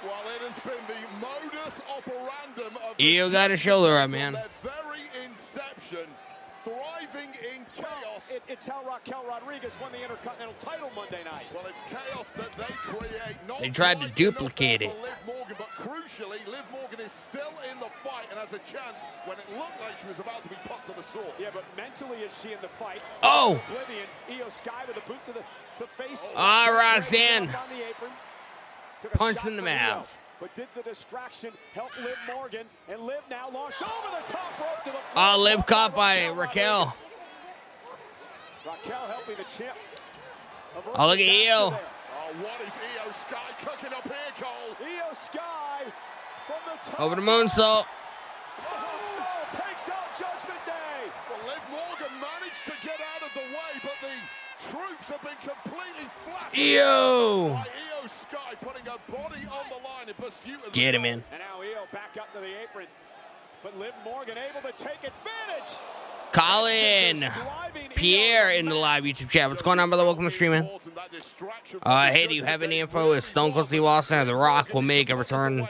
Well, it has been the modus operandum of Io got a shoulder up, man. their very inception, thriving in chaos. It's how Raquel Rodriguez won the Intercontinental title Monday night. Well, it's chaos that they create. Not They tried to quite duplicate enough it. for Liv Morgan, but crucially, Liv Morgan is still in the fight and has a chance when it looked like she was about to be put to the sword. Yeah, but mentally is she in the fight? Took a Punch shot in the from Io, mouth. but did the distraction help Liv Morgan? And Liv now launched over the top rope to the floor. Oh, Liv caught by Raquel. Raquel helping the champ. Oh, look at Io. Oh, what is Io Sky cooking up here, Cole? Io Sky from the top. Over the moonsault. Moonsault takes out Judgment Day. Well, Liv Morgan managed to get out of the way, but the troops have been completely flat. Io. By Io Sky putting her body on the line in pursuit of Get him in. And now Io back up to the apron. But Liv Morgan able to take advantage. Colin Pierre in the live YouTube chat. What's going on, brother? Welcome to stream, man. Hey, do you have any info if Stone Cold Steve Austin or The Rock will make a return?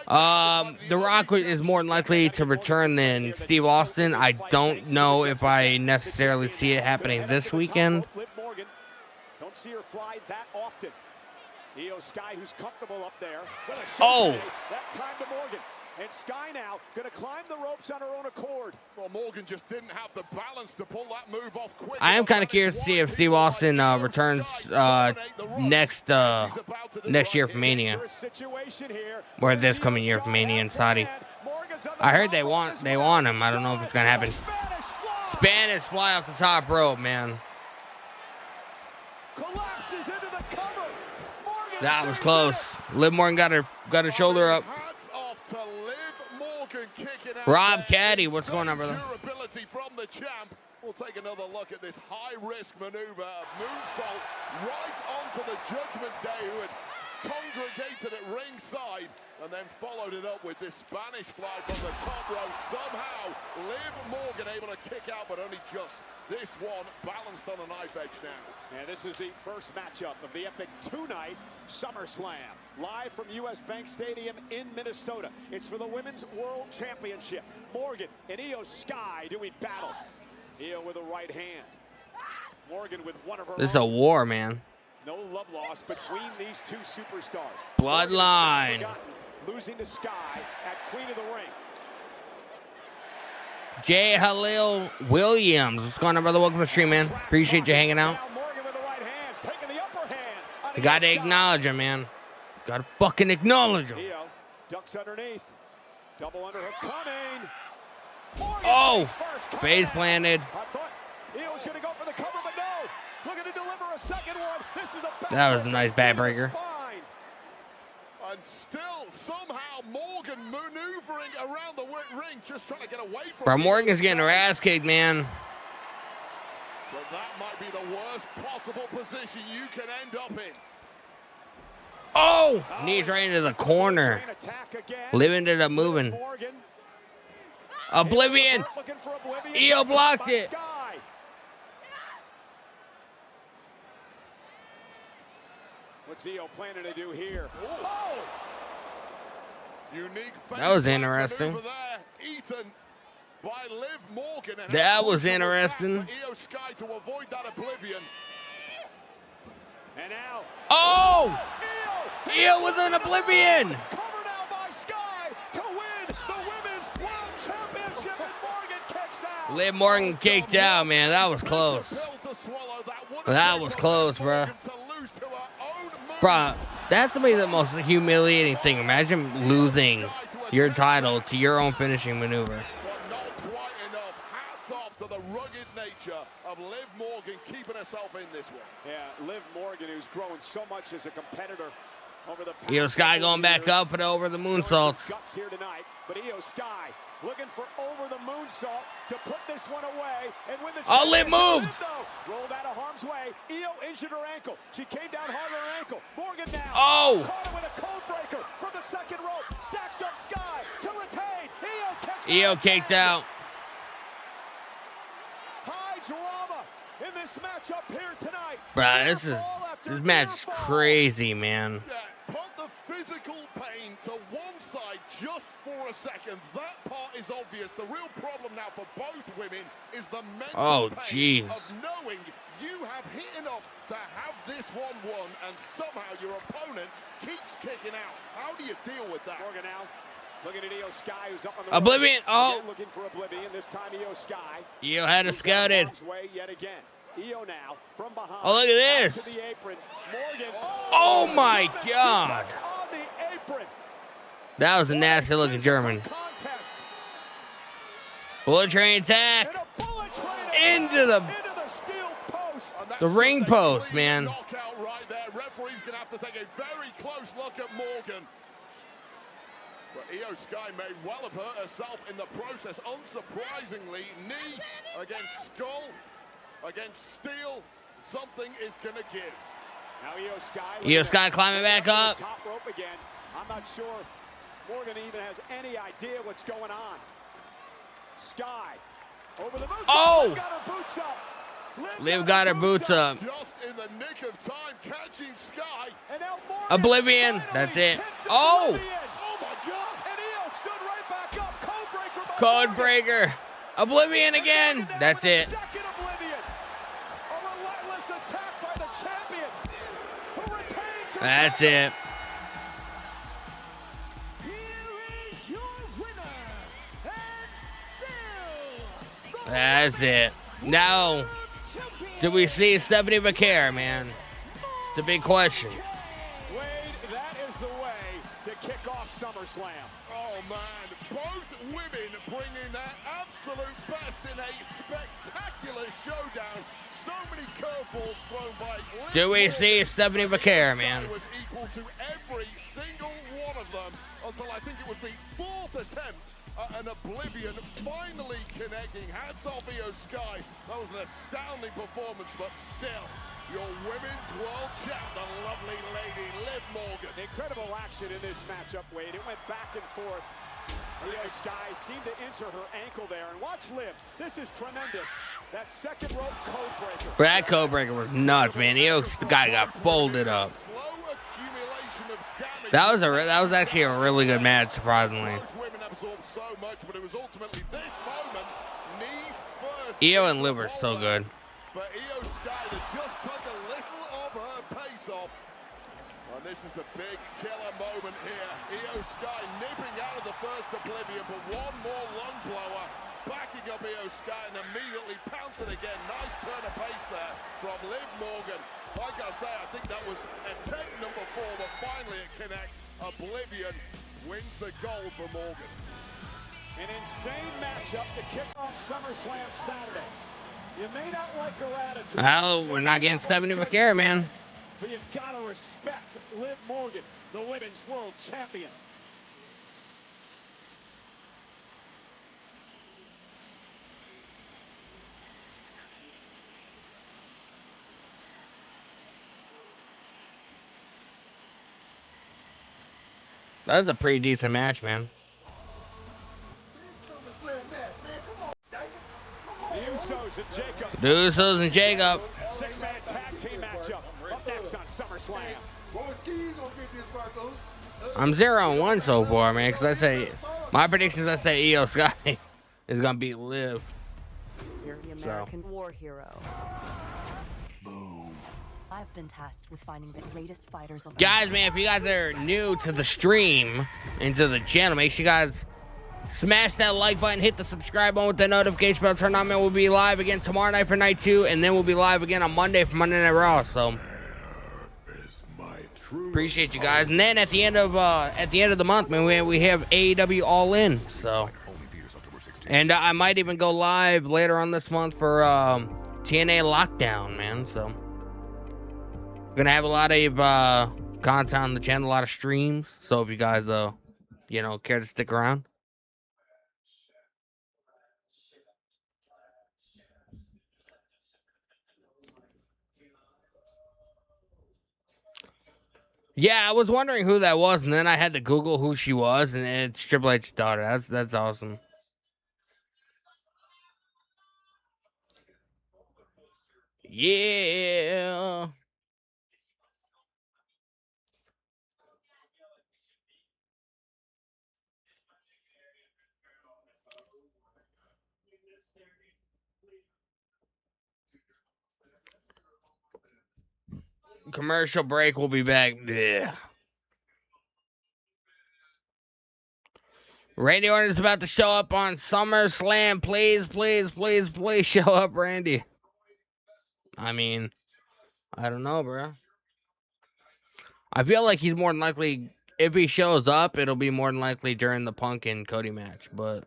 The Rock is more than likely to return than Steve Austin. I don't know if I necessarily see it happening this weekend. Liv Morgan, don't see her fly that often. Io Sky, who's comfortable up there. Oh. That time to Morgan. And Sky now going to climb the ropes on her own accord. Well, Morgan just didn't have the balance to pull that move off quick. I am kind of curious to see if Steve Austin returns next year for Mania, or this coming year for Mania in Saudi. I heard they want him. I don't know if it's gonna happen. Spanish fly off the top rope, man. Collapses into the cover. That was close. Liv Morgan got her shoulder up. To Liv Morgan kicking out. Rob Caddy, what's going on, brother? Durability from the champ. We'll take another look at this high-risk maneuver. Moonsault right onto the Judgment Day, who had congregated at ringside, and then followed it up with this Spanish fly from the top rope. Somehow, Liv Morgan able to kick out, but only just. This one balanced on a knife edge now. And this is the first matchup of the epic two-night SummerSlam, live from US Bank Stadium in Minnesota. It's for the Women's World Championship. Morgan and Io Sky doing battle. Io with a right hand. Morgan with one of her This is a war, man. No love lost between these two superstars. Bloodline. Losing to Sky at Queen of the Ring. Jay Halil Williams. What's going on, brother? Welcome to the stream, man. Appreciate you hanging out. Morgan with the right hands, taking the upper hand. You gotta acknowledge him, man. Gotta fucking acknowledge him. Io ducks underneath. Double underhook coming. Morgan Oh, first, base planted. I thought Io was going to go for the cover, but no. Looking to deliver a second one. This is a That was a nice backbreaker. And still, somehow, Morgan maneuvering around the ring, just trying to get away from Bro, Morgan's getting her ass kicked, man. But that might be the worst possible position you can end up in. Oh, knees right into the corner. Liv ended up moving. Oblivion. Io blocked it. What's Io planning to do here? Unique That was interesting. Eaten by Liv Morgan. And That was interesting. Io Sky to avoid that oblivion. And now. Oh! Io with an oblivion. Covered out by Sky to win the Women's World Championship, and Morgan kicks out. Liv Morgan kicked out, man. That was close. That was close, bro. Bro, that's to me the most humiliating thing. Imagine losing your title to your own finishing maneuver. But not quite enough. Hats off to the rugged nature of Liv Morgan keeping herself in this one. Yeah, Liv Morgan, who's grown so much as a competitor over the past Io Sky going back up and over the moonsaults. guts here tonight, but Io Sky looking for over the moonsault to put this one away and win the Oh, Liv championship. moves. Rolled out of harm's way. Io injured her ankle. She came down hard on her ankle. Morgan now. Oh. Caught her with a code breaker from the second rope. Stacks up Sky to retain. Io kicks Io kicked out. High drama in this matchup here tonight. Bro, this match is crazy, man. Put the physical pain to one side just for a second. That part is obvious. The real problem now for both women is the mental pain of knowing you have hit enough to have this one won, and somehow your opponent keeps kicking out. How do you deal with that? Morgan now looking at Io Sky, who's up on the Oblivion. rope. Oh. Again looking for Oblivion. This time Io Sky. Io had it scouted. Way yet again. Io now from behind. Oh, look at this. To the apron. Morgan. Oh my God. Suplex That was a nasty looking German. Bullet train attack into the ring post, man. Knockout right there. Referee's going to have to take a very close look at Morgan. But Io Sky may well have hurt herself in the process. Unsurprisingly, knee against skull, against steel. Something is going to give. Now Io Sky climbing back up. Top rope again. I'm not sure Morgan even has any idea what's going on. Sky over the boots. Oh! Liv got her boots up. Liv got her boots up. Just in the nick of time, catching Sky. And now Morgan Oblivion. That's it. Oh! Oh my God! And Io stood right back up. Codebreaker. Code breaker. Oblivion again. That's it. Second Oblivion. A relentless attack by the champion, who retains her. That's it. That's it. Now, do we see Stephanie McCare, man? It's the big question. Wade, that is the way to kick off SummerSlam. Oh man, both women bringing their absolute best in a spectacular showdown. So many curveballs thrown by Liv. Do we see Stephanie McCare, man? Was equal to every single one of them until I think it was the fourth attempt at an Oblivion finally connecting. Hats off Io Sky. That was an astounding performance, but still, your women's world champ, the lovely lady Liv Morgan. Incredible action in this matchup, Wade. It went back and forth. Io Sky seemed to injure her ankle there. And watch Liv. This is tremendous. That second rope code breaker. That code breaker was nuts, man. Io Sky got folded up. Slow accumulation of damage. That was actually a really good match, surprisingly. Both women absorbed so much, but it was ultimately this moment, knees first. Io and Liv are so good. For Io Sky that just took a little of her pace off. And this is the big killer moment here. Io Sky nipping out of the first Oblivion, but one more lung blower. Backing up Io Sky and immediately pouncing again. Nice turn of pace there from Liv Morgan. Like I say, I think that was attempt number 4, but finally it connects. Oblivion wins the gold for Morgan. An insane matchup to kick off SummerSlam Saturday. You may not like her attitude. Well, we're not getting Stephanie McCare, man. But you've got to respect Liv Morgan, the women's world champion. That was a pretty decent match, man. The Usos and Jacob. The Usos and Jacob. 6-man tag team matchup. Up next on SummerSlam. I'm 0-1 so far, man, because I say, my predictions, I say Io Sky is going to beat Liv. You're the American war hero. I've been tasked with finding the greatest fighters on Guys, man, if you guys are new to the stream and to the channel, make sure you guys smash that like button, hit the subscribe button with the notification bell turn on, man. We'll be live again tomorrow night for night 2, and then we'll be live again on Monday for Monday Night Raw. So appreciate you guys. And then at the end of the month, man, we have AEW All In. So, and I might even go live later on this month for TNA Lockdown, man. So gonna have a lot of content on the channel, a lot of streams. So if you guys care to stick around. Yeah, I was wondering who that was, and then I had to Google who she was, and it's Triple H's daughter. That's awesome. Yeah. Commercial break. We'll be back. Yeah. Randy Orton is about to show up on SummerSlam. Please, please, please, please show up, Randy. I mean, I don't know, bro. I feel like he's more than likely if he shows up, it'll be more than likely during the Punk and Cody match. But,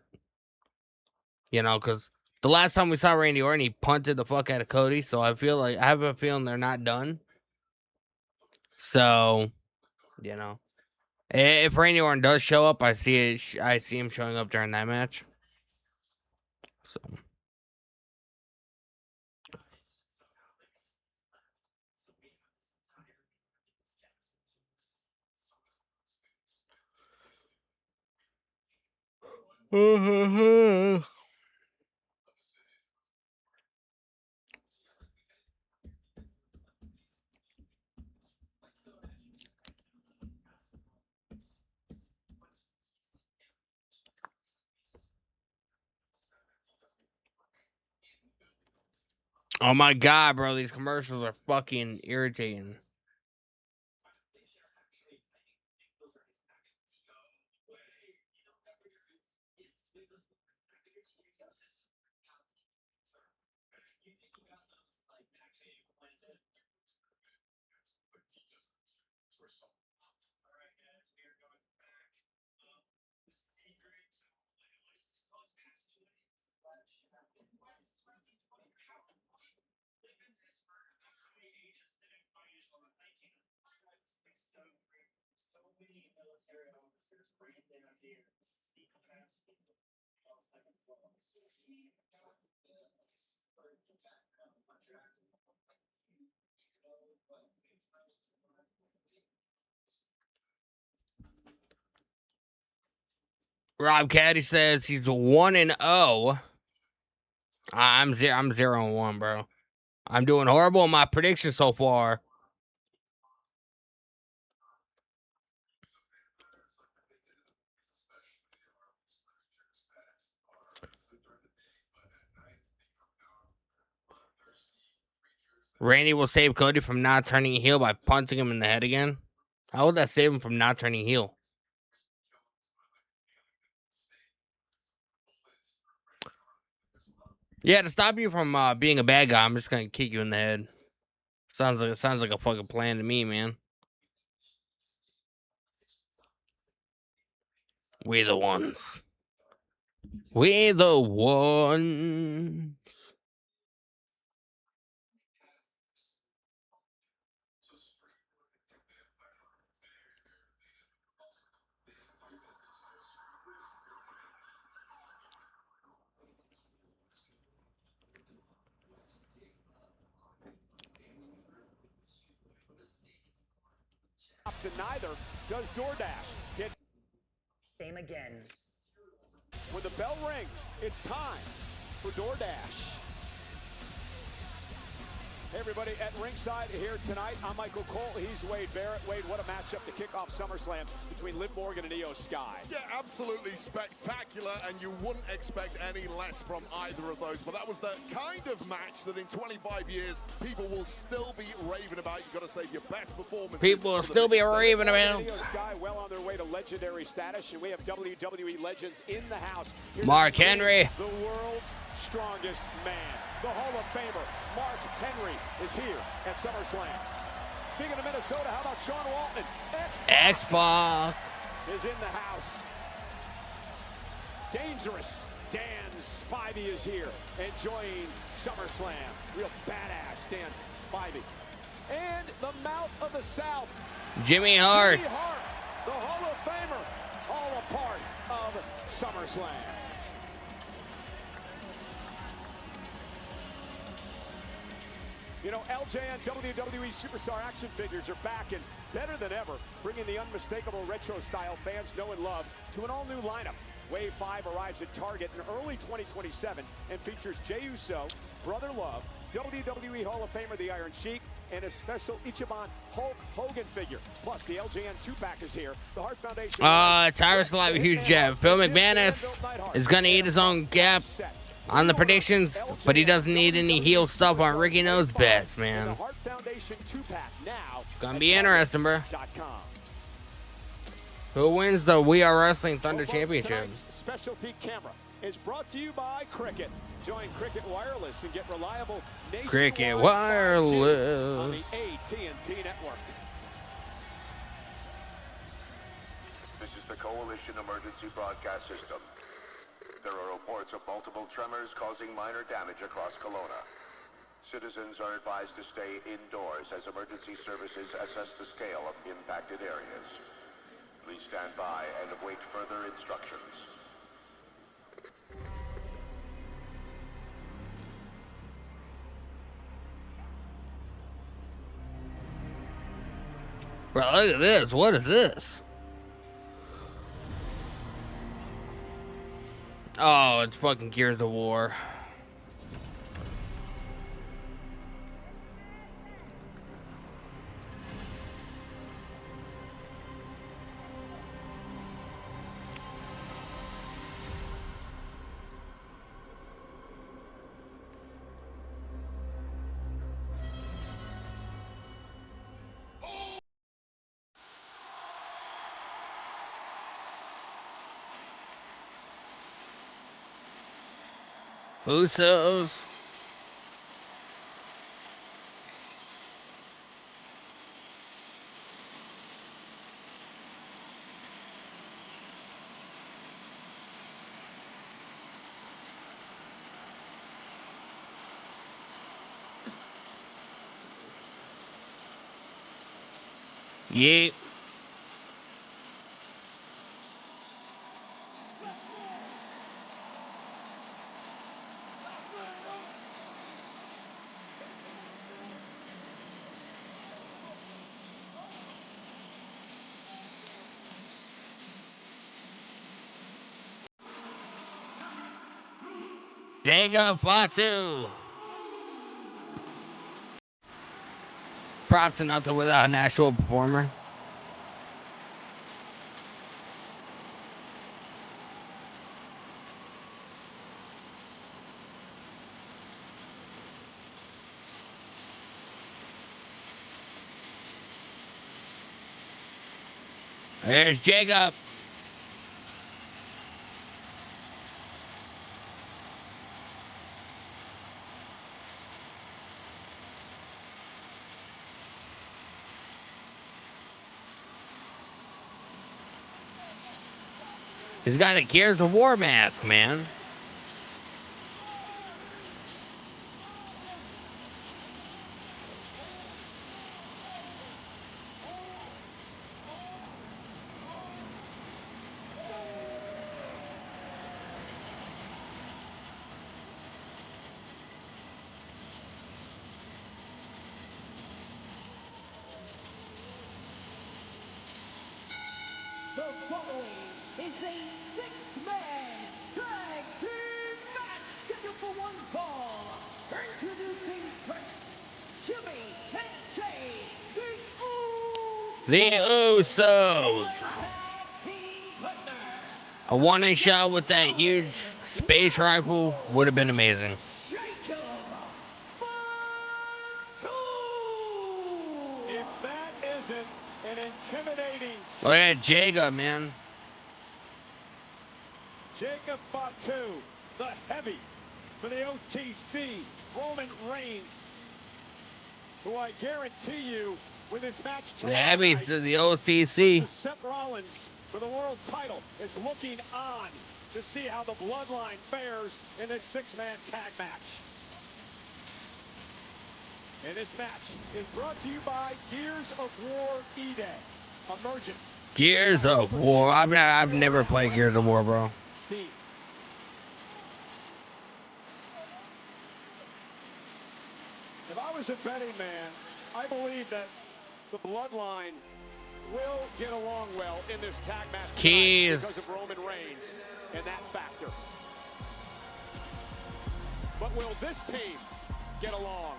you know, because the last time we saw Randy Orton, he punted the fuck out of Cody. So I have a feeling they're not done. So, you know, if Randy Orton does show up, I see him showing up during that match. So. Oh my god, bro, these commercials are fucking irritating. Rob Caddy says he's 1-0. I'm 0-1, bro. I'm doing horrible in my predictions so far. Randy will save Cody from not turning heel by punching him in the head again. How would that save him from not turning heel? Yeah, to stop you from being a bad guy, I'm just gonna kick you in the head. Sounds like a fucking plan to me, man. We the ones. We the ones. And neither does DoorDash. Same again. When the bell rings, it's time for DoorDash. Hey everybody at ringside here tonight. I'm Michael Cole. He's Wade Barrett. Wade, what a matchup to kick off SummerSlam between Liv Morgan and Io Sky. Yeah, absolutely spectacular, and you wouldn't expect any less from either of those. But that was the kind of match that in 25 years, people will still be raving about. You've got to save your best performance. People will still be raving about. Io Sky well on their way to legendary status, and we have WWE legends in the house. Here's Mark Henry. The world's strongest man. The Hall of Famer, Mark Henry, is here at SummerSlam. Speaking of Minnesota, how about Sean Waltman? X-Pac is in the house. Dangerous Dan Spivey is here, enjoying SummerSlam. Real badass Dan Spivey. And the mouth of the South, Jimmy Hart. Jimmy Hart, the Hall of Famer, all a part of SummerSlam. You know, LJN WWE Superstar action figures are back and better than ever, bringing the unmistakable retro-style fans know and love to an all-new lineup. Wave 5 arrives at Target in early 2027 and features Jey Uso, Brother Love, WWE Hall of Famer The Iron Sheik, and a special Ichiban Hulk Hogan figure. Plus, the LJN 2-pack is here. The Hart Foundation... Tyrus Alive, a huge jab. Phil McManus is going to eat his own gap on the predictions, but he doesn't need any heel stuff on Ricky Knows Best, man. It's gonna be interesting, bro. Who wins the We Are Wrestling Thunder Championship? Specialty camera is brought to you by Cricket. Join Cricket Wireless and get reliable Cricket Wireless on the AT&T network. This is the Coalition Emergency Broadcast System. There are reports of multiple tremors causing minor damage across Kelowna. Citizens are advised to stay indoors as emergency services assess the scale of impacted areas. Please stand by and await further instructions. Bro, look at this. What is this? Oh, it's fucking Gears of War. Usos. Yeet. Jacob Fatu. Props to nothing without an actual performer. There's Jacob. He's got a Gears of War mask, man. The following is a six-man tag team match scheduled for one fall. Introducing first, Jimmy and Jay, The Usos. A warning shot with that huge space rifle would have been amazing. If that isn't an intimidating Look at Jacob, man. Jacob Fatu, the heavy for the OTC, Roman Reigns, who I guarantee you, with his match The heavy to the OTC. Seth Rollins for the world title is looking on to see how the bloodline fares in this six-man tag match. And this match is brought to you by Gears of War E-Day. Emergence. Gears of War. I've never played Gears of War, bro. Steve. If I was a betting man, I believe that the bloodline will get along well in this tag match Keys. because of Roman Reigns and that factor. But will this team get along?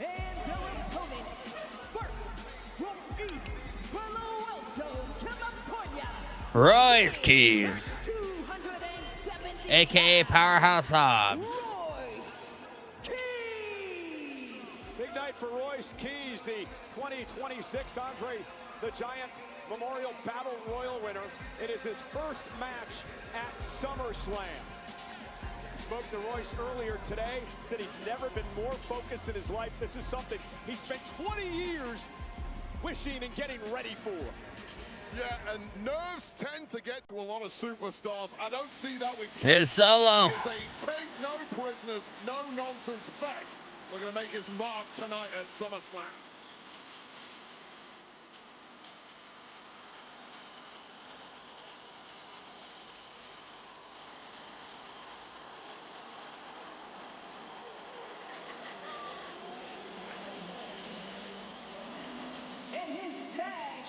And their opponents, first, from East Palo Alto, California, Royce Keys. AKA Powerhouse Hobbs. Big night for Royce Keys, the 2026 Andre the Giant Memorial Battle Royal winner. It is his first match at SummerSlam. Spoke to Royce earlier today, said he's never been more focused in his life. This is something he spent 20 years wishing and getting ready for. Yeah, and nerves tend to get to a lot of superstars. I don't see that with Here's Solo. It's a take no prisoners, no nonsense bet. We're going to make his mark tonight at SummerSlam.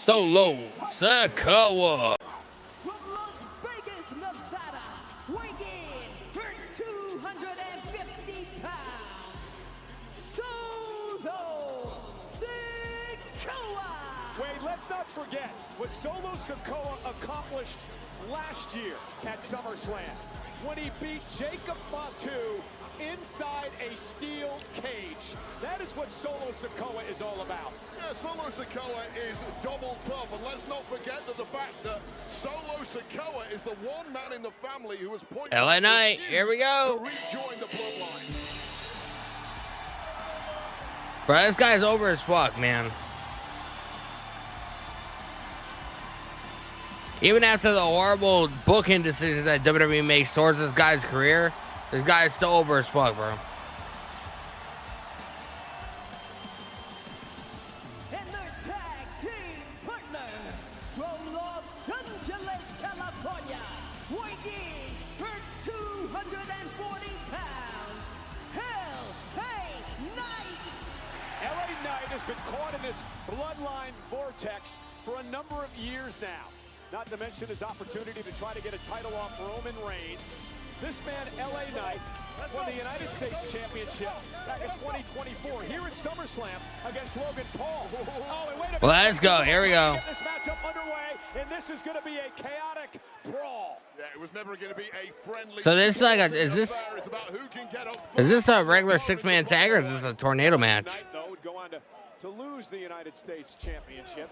Solo Sikoa. From Las Vegas, Nevada, weighing in for 250 pounds, Solo Sikoa. Wade, let's not forget what Solo Sikoa accomplished last year at SummerSlam when he beat Jacob Fatu inside a steel cage. That is what Solo Sikoa is all about. Yeah, Solo Sikoa is double tough, and let's not forget that the fact that Solo Sikoa is the one man in the family who has pointed LA Knight, here we go. to rejoin the bloodline. Bro, this guy's over as fuck, man. Even after the horrible booking decisions that WWE makes towards this guy's career, this guy is still over as fuck, bro. And their tag team partner from Los Angeles, California, weighing in for 240 pounds, LA Knight. LA Knight has been caught in this bloodline vortex for a number of years now. Not to mention his opportunity to try to get a title off Roman Reigns. This man, LA Knight, won the United States Championship back in 2024 here at SummerSlam against Logan Paul. Oh, and wait a minute. Let's go. Here we go. Get this matchup underway, and this is going to be a chaotic brawl. Yeah, it was never going to be a friendly. So this is like a, is this a regular six-man tag or is this a tornado match? Knight, though, would go on to lose the United States Championship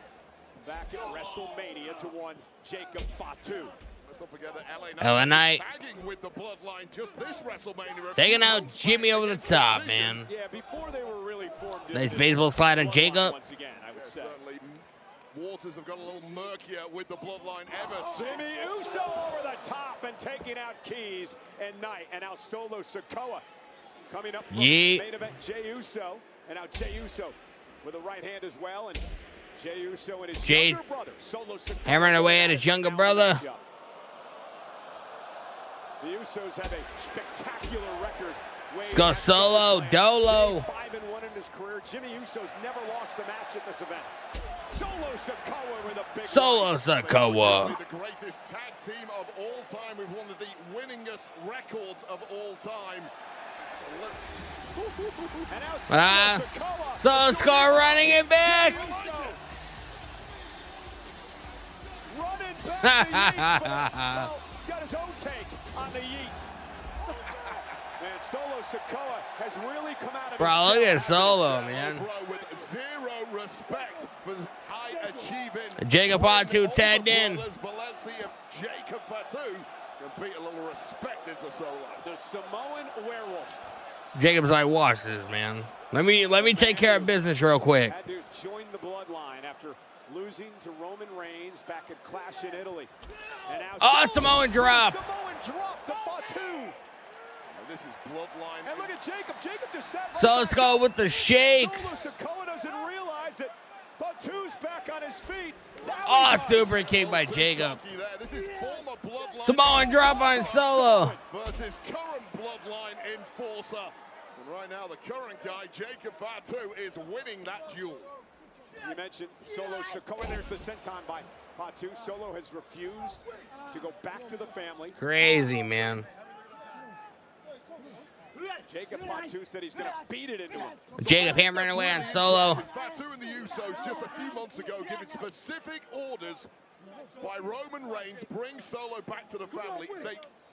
back at WrestleMania to one Jacob Fatu. Let's not forget that LA Knight tagging with the bloodline just this WrestleMania. taking out Jimmy over the top, man. Yeah, before they were really formed. Nice baseball slide on Jacob. Once again, I would say. Certainly, waters have got a little murkier with the bloodline ever since. Jimmy Uso over the top and taking out Keys and Knight, and now Solo Sikoa coming up from Yeet. main event. Jey Uso, and now Jey Uso with a right hand as well, and Jey Uso and his Jade younger brother, Solo Sikoa, hammering away at his younger brother. The Usos have a spectacular record. Let's go Solo Dolo. 5-1 in his career. Jimmy Uso's never lost a match at this event. Solo Sikoa with a big Solo Sikoa. The greatest tag team of all time with one of the winningest records of all time. Solo Sikoa running it back. Running back. Got his own take on the yeet. And Solo Sikoa has really come out of Bro, look at Solo, man. Bro, with zero respect for high achieving. Jacob Fatu tagged in. But let's see if Jacob Fatu can beat a little respect into Solo. The Samoan werewolf. Jacob's like, watch this, man. Let me take care of business real quick. Had to join the bloodline after losing to Roman Reigns back at Clash in Italy. And now Samoan drop. Samoan drop to Fatu. This is bloodline. And look at Jacob. Jacob just sat right So let's go with the shakes. Solo Sikoa doesn't realize that Fatu's back on his feet. Super kick by Jacob. This is former bloodline. Samoan drop on Solo. Versus current bloodline enforcer. And right now, the current guy, Jacob Fatu, is winning that duel. You mentioned Solo Sikoa. There's the senton by Fatu. Solo has refused to go back to the family. Crazy, man. Jacob Fatu said he's going to beat it into him. Jacob hammering away on Solo. Fatu and the Usos just a few months ago given specific orders by Roman Reigns, bring Solo back to the family.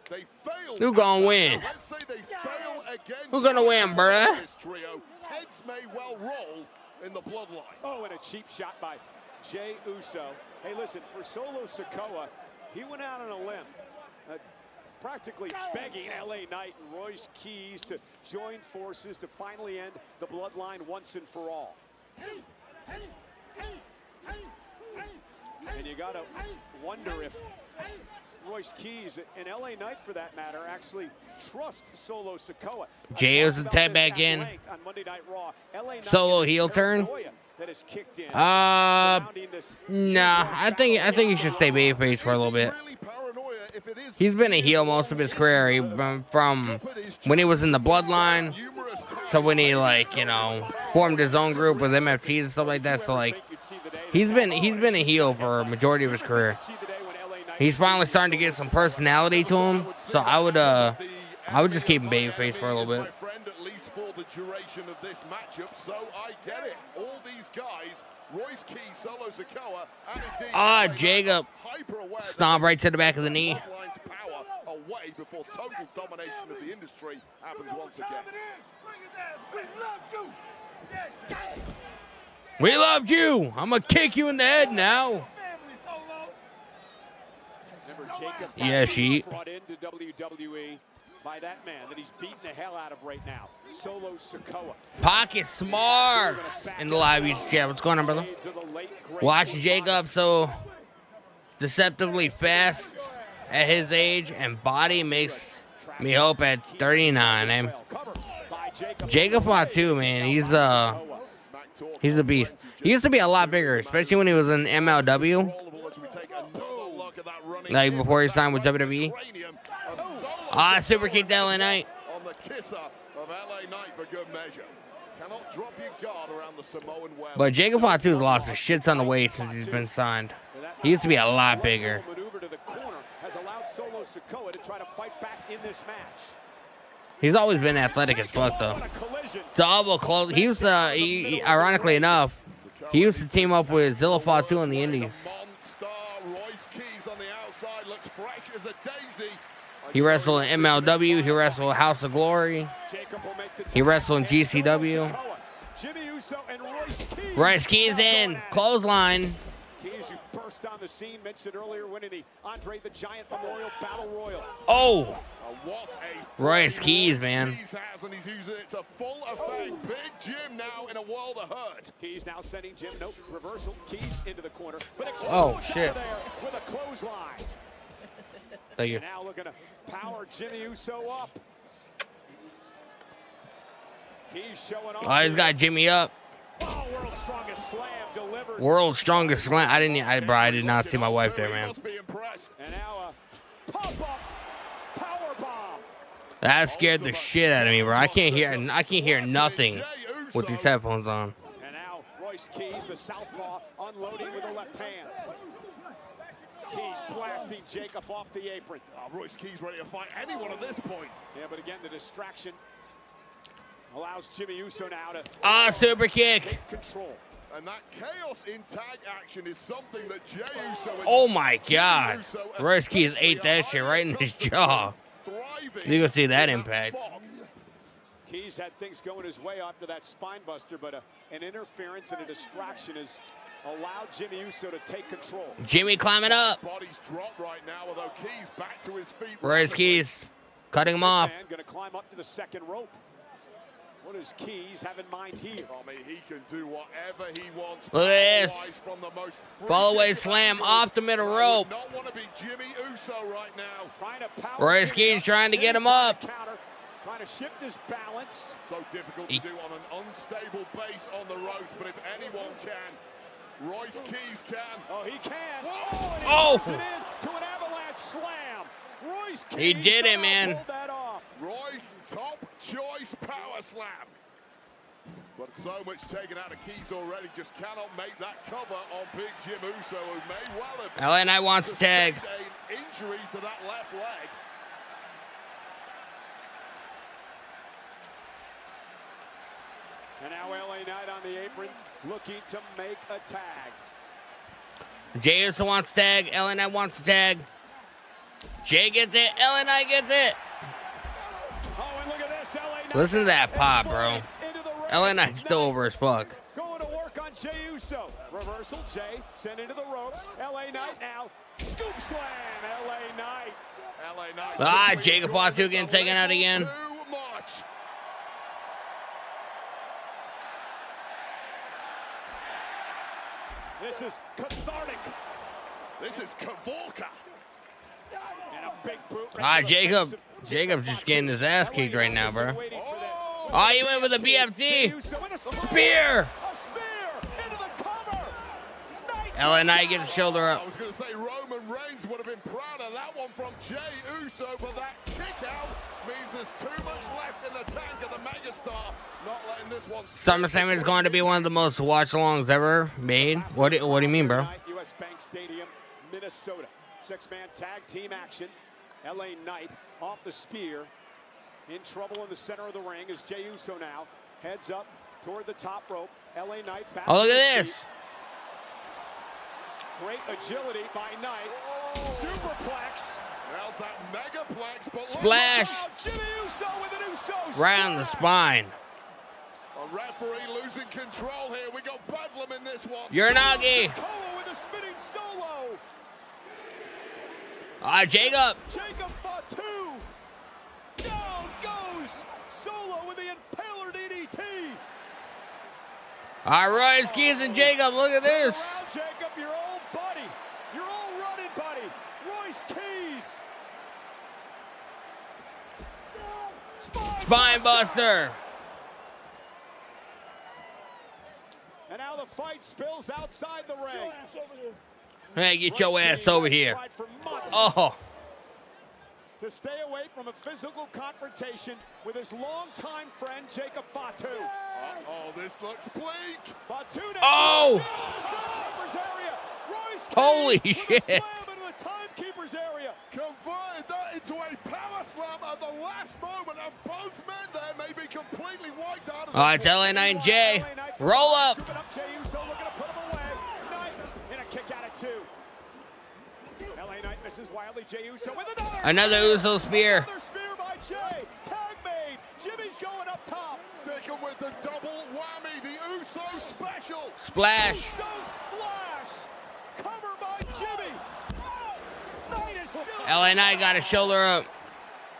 They failed. Who gonna win? Let's say they fail again. Who's gonna win, bruh? This trio. Heads may well roll in the bloodline. Oh, and a cheap shot by Jey Uso. Hey, listen, for Solo Sikoa, he went out on a limb, practically begging LA Knight and Royce Keys to join forces to finally end the bloodline once and for all. And you got to wonder if Royce Keys and LA Knight, for that matter, actually trust Solo Sikoa. Jey Uso tap back in. Solo heel turn. Nah, I think he should stay babyface for a little bit. He's been a heel most of his career, from when he was in the Bloodline, so when he, like, you know, formed his own group with MFTs and stuff like that. So, like, he's been a heel for a majority of his career. He's finally starting to get some personality to him, so I would just keep him babyface for a little bit. For the duration of this matchup, so I get it. All these guys, Royce Keys, Solo Sikoa, and indeed Jacob stomp right to the back of the knee. Power away before total domination of the industry happens once again. We loved you. I'm gonna kick you in the head now. Yeah, she. Brought into WWE by that man that he's beating the hell out of right now, Solo Sikoa. Pocket Smarts in the live YouTube chat. What's going on, brother? Watch Jacob so deceptively fast at his age, and body makes me hope at 39. Jacob Fatu, man, he's a beast. He used to be a lot bigger, especially when he was in MLW. Like before he signed with WWE. Super kick to LA Knight. On the kisser of LA Knight for good measure. Cannot drop your guard around the Samoan web. But Jacob Fatu's lost a shit ton of weight since he's been signed. He used to be a lot bigger. Maneuver to the corner has allowed Solo Sikoa to try to fight back in this match. He's always been athletic as fuck, though. Double close. He used to, ironically enough, he used to team up with Zilla Fatu in the Indies. Royce Keys on the outside looks fresh as a daisy. He wrestled in MLW. He wrestled House of Glory. He wrestled in GCW. Royce Keys in. Clothesline. Keys, who burst on the scene, mentioned earlier, winning the Andre the Giant Memorial Battle Royal. Oh. Royce Keys, man. Keys has, and he's using it to full effect. Big Jim now in a world of hurt. Keys now sending Jim, nope, reversal. Keys into the corner. But oh, shit. There with a clothesline. Thank you. Now looking to power Jimmy Uso up. Keys showing off. Oh, he's got Jimmy up. Oh, world's strongest slam delivered. World's strongest slam. I did not see my wife there, man. And now a pop-up power bomb. That scared the shit out of me, bro. I can't hear nothing with these headphones on. And now Royce Keys, the southpaw, unloading with the left hand. Keys blasting Jacob off the apron. Royce Keys ready to fight anyone at this point. Yeah, but again, the distraction allows Jimmy Uso now to super kick. take control. And that chaos in tag action is something that Jey Uso. Oh my God. Royce Keys ate that shit right in his jaw. You can see that impact. Keys had things going his way after that spine buster, but an interference and a distraction has allowed Jimmy Uso to take control. Jimmy climbing up. Bodies drop right now, although Keys back to his feet. Royce Keys cutting him off. Going to climb up to the second rope. What does Keys have in mind here? I mean, he can do whatever he wants. Look at this. Fall away slam off the middle rope. Not want to be Jimmy Uso right now. Royce Keys trying to get him up. Trying to shift his balance. So difficult to do on an unstable base on the ropes, but if anyone can, Royce Keys can. Oh, he can. Whoa, and he it in to an avalanche slam. Royce Keys he did it, man. That off. Royce, top choice power slam. But so much taken out of Keys already, just cannot make that cover on Big Jim Uso, who may well have LA Knight wants to tag. Injury to that left leg. And now LA Knight on the apron, looking to make a tag. Jey Uso wants to tag. LA Knight wants to tag. Jay gets it. LA Knight gets it. Oh, and look at this, LA Knight. Listen to that pop, bro. LA Knight's still over as fuck. Going to work on Jey Uso. Reversal, Jay sent into the ropes. LA Knight now. Scoop slam, LA Knight. LA Knight. Jacob Fatu getting taken out again. Too much. This is cathartic. This is Kavorka. And a big boot. Jacob's just getting his ass kicked right now, bro. Oh, he went with a BFT. Spear. LA Knight gets the shoulder I up. was going to say Roman Reigns would have been proud of that one from Jey Uso, but that kick out means there's too much left in the tank of the megastar. Not letting this one. SummerSlam is going to be one of the most watch-alongs ever made. What do you mean, bro? US Bank Stadium, Minnesota. Six-man tag team action. LA Knight off the spear. In trouble in the center of the ring is Jey Uso now. Heads up toward the top rope. LA Knight back. Oh, look to at his this. feet. Great agility by Knight. Superplex. Now's that megaplex, but Splash. Jimmy Uso with an Uso Right on the spine. A referee losing control here. We got Bedlam in this one. Uranagi. Sikoa with a spinning solo. Jacob. Jacob Fatu. Down goes Solo with the Impaler DDT. Royce Keys and Jacob. Look at this. Around, Jacob, your old buddy. Your old running buddy. Royce Keys. Spine buster. And now the fight spills outside the ring. Hey, get your ass over here. Oh. To stay away from a physical confrontation with his longtime friend, Jacob Fatu. Oh, this looks bleak. Fatu now. Oh. Timekeeper's area. Royce Keys Holy with a shit. slam into the timekeeper's area. Converted that into a power slam at the last moment, and both men there may be completely wiped out of It's LA Knight and Jay. Roll up. Scooping up Jey Uso, looking to put him away. Knight in a kick out of two. LA Knight misses wildly. Jey Uso with Another Uso spear. Another spear by Jay. Tag made. Jimmy's going up top. Sticking with the double whammy, the Uso special. Splash. Uso splash. Cover by Jimmy. Knight is still. LA Knight got his shoulder up.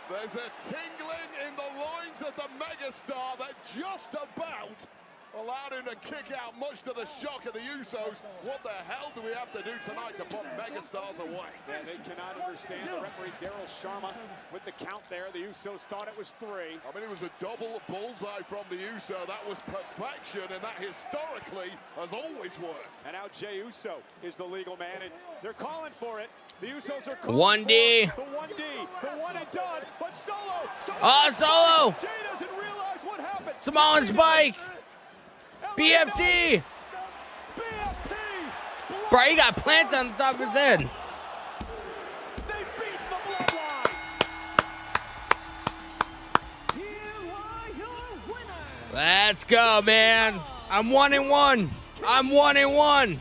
There's a tingling in the loins of the megastar that just about allowed him to kick out, much to the shock of the Usos. What the hell do we have to do tonight to put megastars away? Yeah, they cannot understand the referee Daryl Sharma with the count there. The Usos thought it was 3. I mean, it was a double bullseye from the Uso. That was perfection, and that historically has always worked. And now Jey Uso is the legal man, and they're calling for it. The Usos are calling 1D. for the 1D, the one and done, but Solo. Solo. Jey doesn't realize what happened. Samoan Spike. BFT. BFT. Bro, he got plants on the top of his head. They beat the bloodline. Let's go, man. I'm 1-1. I'm 1-1.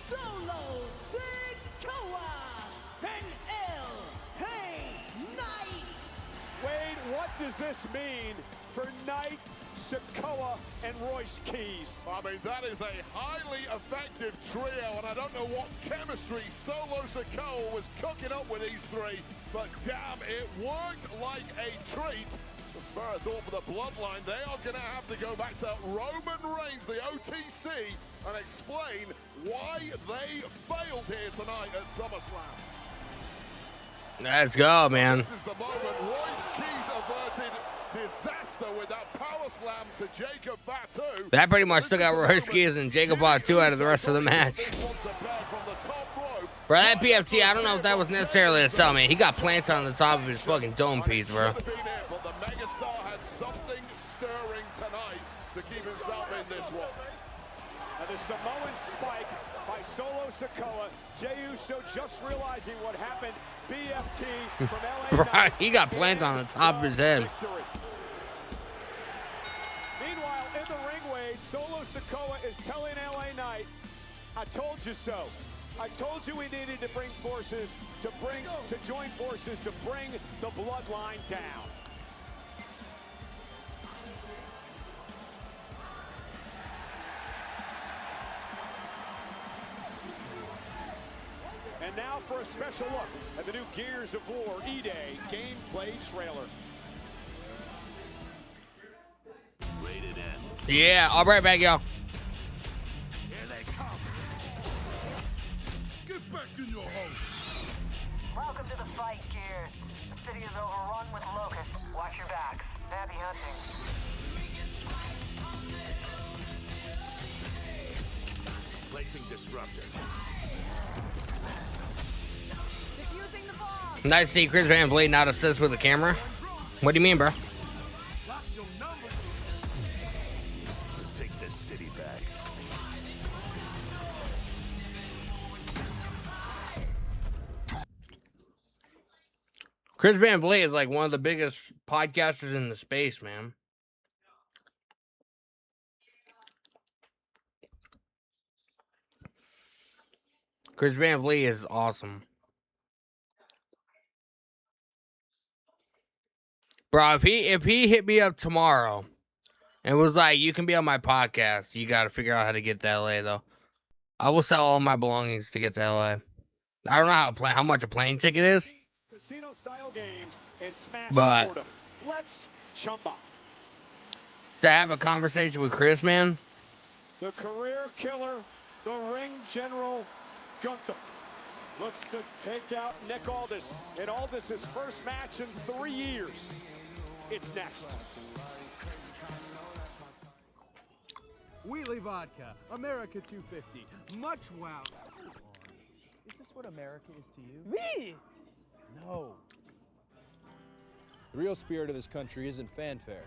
Wade, what does this mean for Knight, Sikoa, and Royce Keys? I mean, that is a highly effective trio, and I don't know what chemistry Solo Sikoa was cooking up with these three, but damn, it worked like a treat. The spur of thought for the bloodline, they are going to have to go back to Roman Reigns, the OTC, and explain why they failed here tonight at SummerSlam. Let's go, man. This is the moment. Royce Keys averted disaster with that power slam to Jacob Fatu. That pretty much took out Royce Keys and Jacob Fatu out of the rest of the match. Bro, that PFT, I don't know if that was necessarily a sell, man. He got plants on the top of his fucking dome piece, bro. But the megastar had something stirring tonight to keep himself in this one. And the Samoan spike by Solo Sikoa. Jey Uso just realizing what happened. BFT from LA. Bro, he got plants on the top of his head. Victory. Meanwhile, in the ring, Wade, Solo Sikoa is telling LA Knight, I told you so. I told you we needed to bring forces, to join forces to bring the bloodline down. And now for a special look at the new Gears of War E-Day gameplay trailer. Yeah, I'll be right back, y'all. city is overrun with locusts. Watch your backs. Happy hunting. Placing disruptor. Defusing the bomb. Nice to see Chris Van Vliet not obsessed with the camera. What do you mean, bro? Let's take this city back. Chris Van Vliet is like one of the biggest podcasters in the space, man. Chris Van Vliet is awesome. Bro, if he hit me up tomorrow and was like, you can be on my podcast, you got to figure out how to get to LA, though. I will sell all my belongings to get to LA. I don't know how much a plane ticket is. Casino style game and smash But boredom. Let's chumba. to have a conversation with Chris, man. The career killer, the ring general, Gunther, looks to take out Nick Aldis. And Aldis' first match in 3 years. It's next. Wheatley Vodka, America 250. Much wow. Is this what America is to you? Me? No. The real spirit of this country isn't fanfare.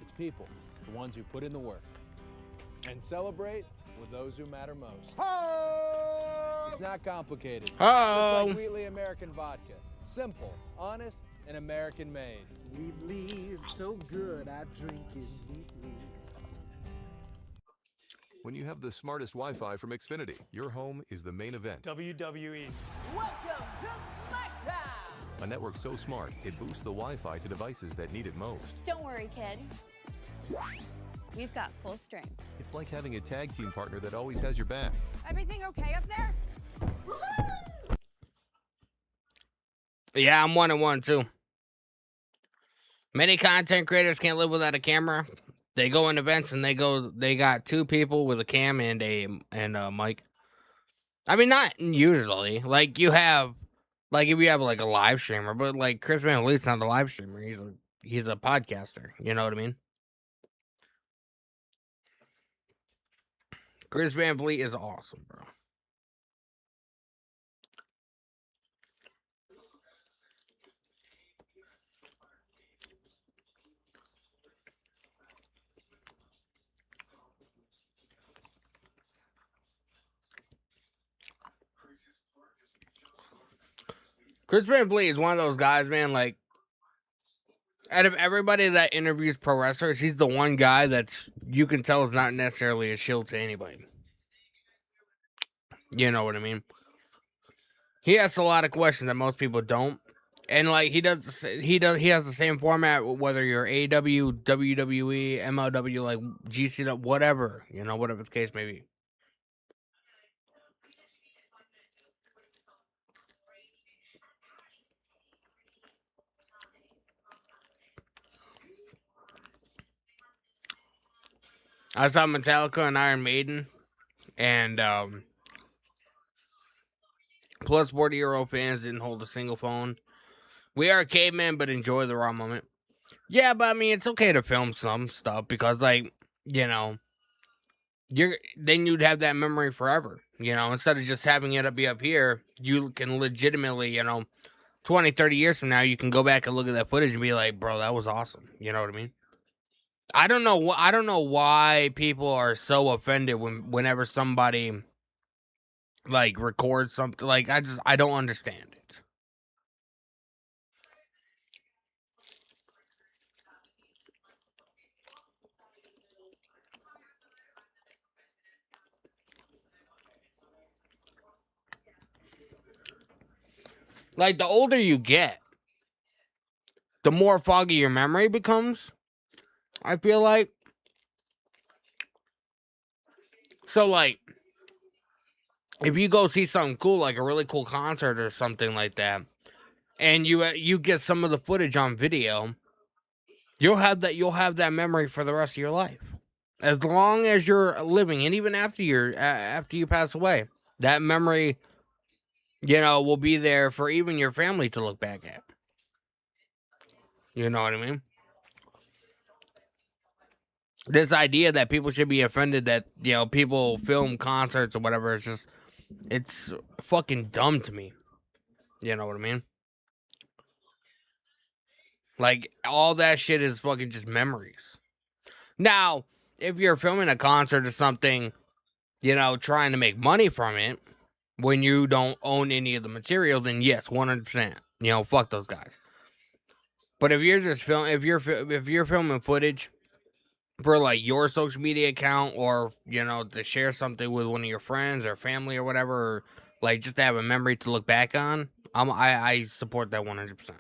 It's people, the ones who put in the work. And celebrate with those who matter most. It's not complicated. Just like Wheatley American Vodka. Simple, honest, and American made. Wheatley is so good, I drink it neatly. When you have the smartest Wi-Fi from Xfinity, your home is the main event. WWE. Welcome to SmackDown! A network so smart, it boosts the Wi-Fi to devices that need it most. Don't worry, kid. We've got full strength. It's like having a tag team partner that always has your back. Everything okay up there? Yeah, I'm 1-1 too. Many content creators can't live without a camera. They go in events and they got two people with a cam and a mic. I mean, not usually. Like you have, like if you have like a live streamer, but like Chris Van Vliet's not a live streamer. He's a podcaster. You know what I mean? Chris Van Vliet is awesome, bro. Chris Van Vliet is one of those guys, man, like, out of everybody that interviews pro wrestlers, he's the one guy that's, you can tell is not necessarily a shield to anybody. You know what I mean? He asks a lot of questions that most people don't. And, like, he has the same format, whether you're AW, WWE, MLW, like, GCW, whatever, you know, whatever the case may be. I saw Metallica and Iron Maiden, and plus 40-year-old fans didn't hold a single phone. We are cavemen, but enjoy the raw moment. Yeah, but I mean, it's okay to film some stuff because, like, you know, then you'd have that memory forever. You know, instead of just having it be up here, you can legitimately, you know, 20, 30 years from now, you can go back and look at that footage and be like, bro, that was awesome. You know what I mean? I don't know why people are so offended whenever somebody like records something. Like I don't understand it. Like the older you get, the more foggy your memory becomes. I feel like. So, like, if you go see something cool, like a really cool concert or something like that, and you get some of the footage on video, you'll have that memory for the rest of your life, as long as you're living, and even after you pass away, that memory, you know, will be there for even your family to look back at. You know what I mean? This idea that people should be offended that, you know, people film concerts or whatever, it's fucking dumb to me. You know what I mean? Like, all that shit is fucking just memories. Now, if you're filming a concert or something, you know, trying to make money from it, when you don't own any of the material, then yes, 100%. You know, fuck those guys. But if you're just if you're filming footage for like your social media account, or you know, to share something with one of your friends or family or whatever, or like just to have a memory to look back on, I support that 100%.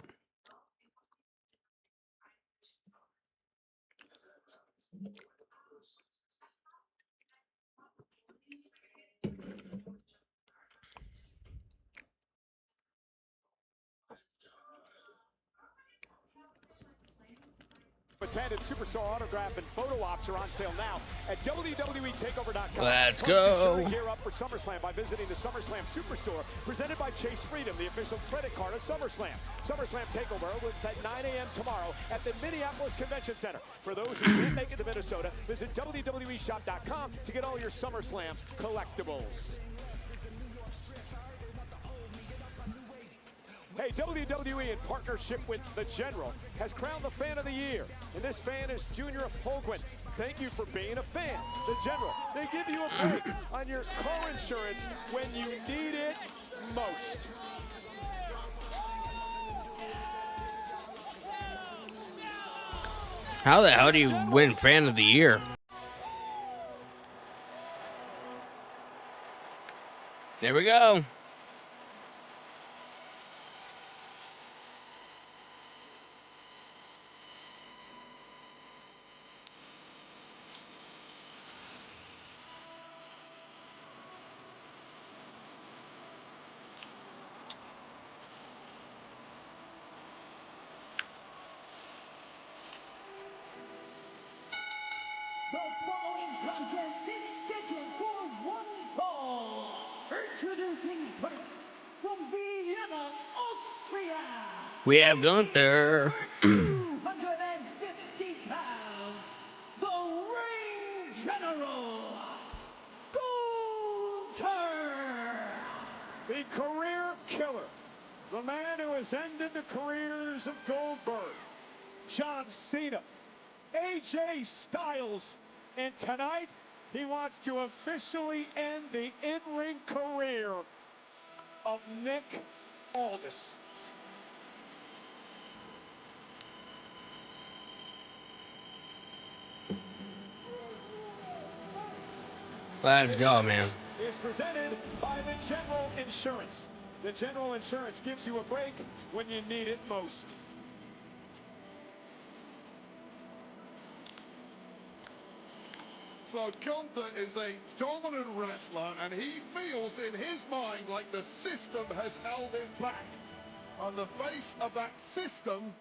Attended Superstar autograph and photo ops are on sale now at WWETakeover.com. Let's Plus, go. be sure to gear up for SummerSlam by visiting the SummerSlam Superstore, presented by Chase Freedom, the official credit card of SummerSlam. SummerSlam Takeover opens at 9 a.m. tomorrow at the Minneapolis Convention Center. For those who can't make it to Minnesota, visit WWEshop.com to get all your SummerSlam collectibles. Hey, WWE, in partnership with The General, has crowned the Fan of the Year. And this fan is Junior Holguin. Thank you for being a fan. The General, they give you a break on your car insurance when you need it most. How the hell do you win Fan of the Year? There we go. The following contest is scheduled for one fall. Introducing first, from Vienna, Austria. We have Gunther. 250 pounds, the Ring General, Gunther. The career killer, the man who has ended the careers of Goldberg, John Cena, AJ Styles, and tonight he wants to officially end the in-ring career of Nick Aldis. Let's go, man. Is presented by the General Insurance. The General Insurance gives you a break when you need it most. So Gunther is a dominant wrestler, and he feels in his mind like the system has held him back. On the face of that system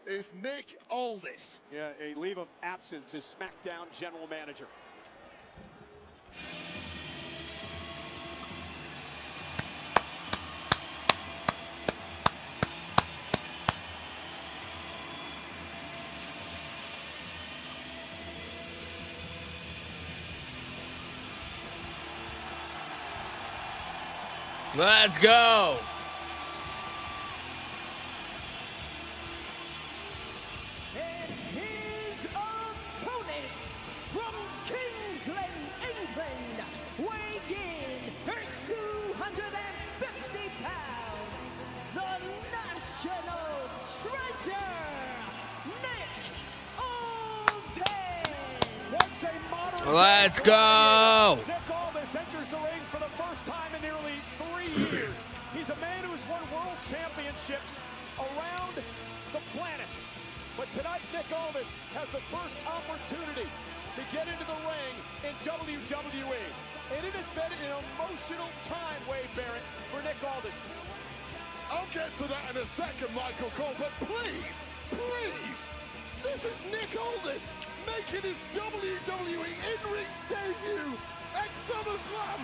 is Nick Aldis. Yeah, a leave of absence as SmackDown General Manager. Let's go. And his opponent from Kingsland, England, weighing in at 250 pounds, the National Treasure, Nick Aldis. Let's go. Nick Aldis enters the ring for the first time in nearly 3 years. He's a man who has won world championships around the planet. But tonight, Nick Aldis has the first opportunity to get into the ring in WWE. And it has been an emotional time, Wade Barrett, for Nick Aldis. I'll get to that in a second, Michael Cole, but please, this is Nick Aldis making his WWE in-ring debut at SummerSlam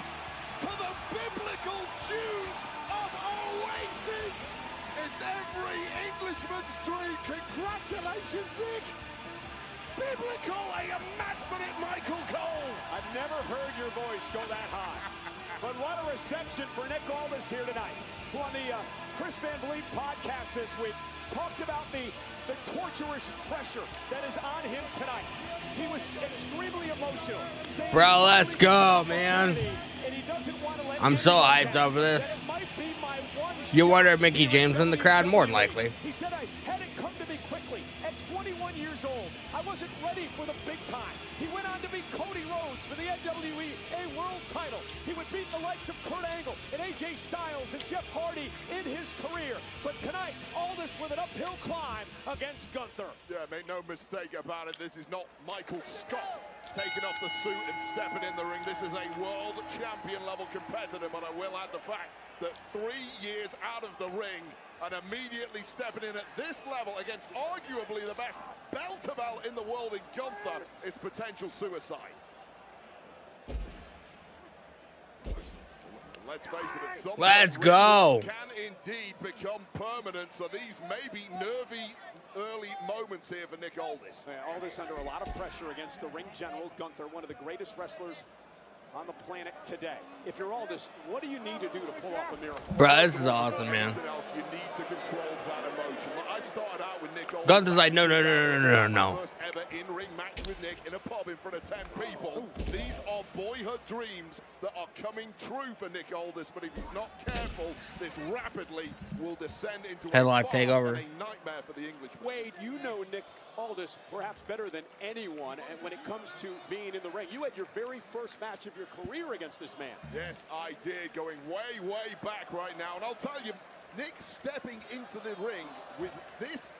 to the biblical tunes of Oasis It's every Englishman's dream. Congratulations, Nick. Biblical, are you mad for it, Michael Cole? I've never heard your voice go that high. But what a reception for Nick Aldis here tonight, who on the Chris Van Vliet podcast this week talked about the torturous pressure that is on him tonight. He was extremely emotional. Bro, let's go, man. I'm so hyped over this. You wonder if Mickey James in the crowd? More than likely. He said, I had it come to me quickly. At 21 years old, I wasn't ready for the big time. He went on to beat Cody Rhodes for the NWA World title. He would beat the likes of Kurt Angle and AJ Styles and Jeff Hardy in his career. But tonight, Aldis with an uphill climb against Gunther. Yeah, make no mistake about it. This is not Michael Scott taking off the suit and stepping in the ring. This is a world champion level competitor, but I will add the fact that 3 years out of the ring and immediately stepping in at this level against arguably the best belt-to-belt in the world in Gunther is potential suicide. Let's face it, at some Let's point, go. can indeed become permanent, so these may be nervy early moments here for Nick Aldis. Yeah, Aldis under a lot of pressure against the ring general, Gunther, one of the greatest wrestlers on the planet today. If you're Aldis, what do you need to do to pull off a miracle? Bro, this is awesome, man. You need to control that emotion. I started out with Nick Aldis. Gunther's like, no. First ever in-ring match with Nick in a pub in front of 10 people. These are boyhood dreams that are coming true for Nick Aldis, but if he's not careful, this rapidly will descend into Headlock a takeover. and a nightmare for the Englishman. Wade, you know Nick Aldis perhaps better than anyone, and when it comes to being in the ring, you had your very first match of your career against this man. Yes, I did, going way, way back right now. And I'll tell you, Nick stepping into the ring with this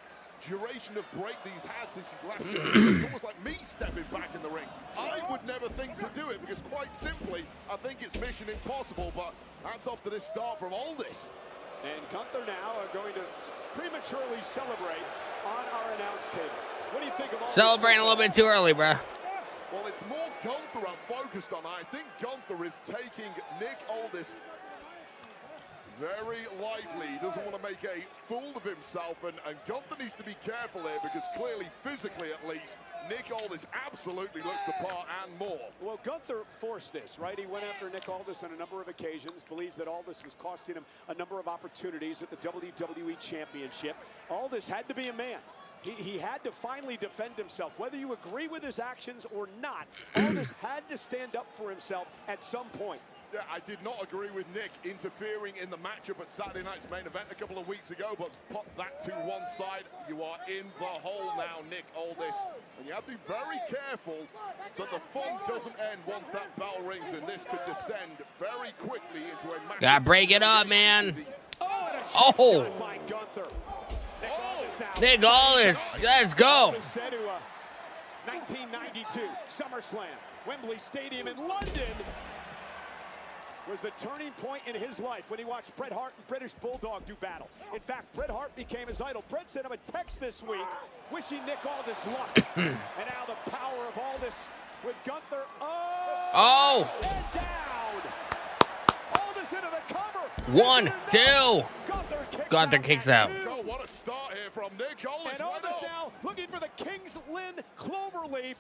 duration of break that he's had since his last year, it's almost like me stepping back in the ring. I would never think to do it because quite simply, I think it's mission impossible, but hats off to this start from Aldis. And Gunther now are going to prematurely celebrate on our announce table. What do you think of all Celebrating a little bit too early, bro. Well, it's more Gunther I'm focused on. I think Gunther is taking Nick Aldis very lightly. He doesn't want to make a fool of himself, and Gunther needs to be careful here because clearly, physically at least, Nick Aldis absolutely looks the part and more. Well, Gunther forced this, right? He went after Nick Aldis on a number of occasions, believes that Aldis was costing him a number of opportunities at the WWE Championship. Aldis had to be a man. He had to finally defend himself. Whether you agree with his actions or not, Aldis had to stand up for himself at some point. Yeah, I did not agree with Nick interfering in the matchup at Saturday night's main event a couple of weeks ago, but put that to one side. You are in the hole now, Nick Aldis. And you have to be very careful that the fun doesn't end once that bell rings, and this could descend very quickly into a match. Gotta break it up, man. Oh! By Gunther. Nick Aldis, let's go. 1992 SummerSlam, Wembley Stadium in London, was the turning point in his life when he watched Bret Hart and British Bulldog do battle. In fact, Bret Hart became his idol. Bret sent him a text this week wishing Nick Aldis luck. And now the power of Aldis with Gunther. Oh! And down. Aldis into the cover. 1, 2. Gunther kicks out. Oh, what a start here from Nick Aldis. And Aldis now looking for the King's Lynn Cloverleaf.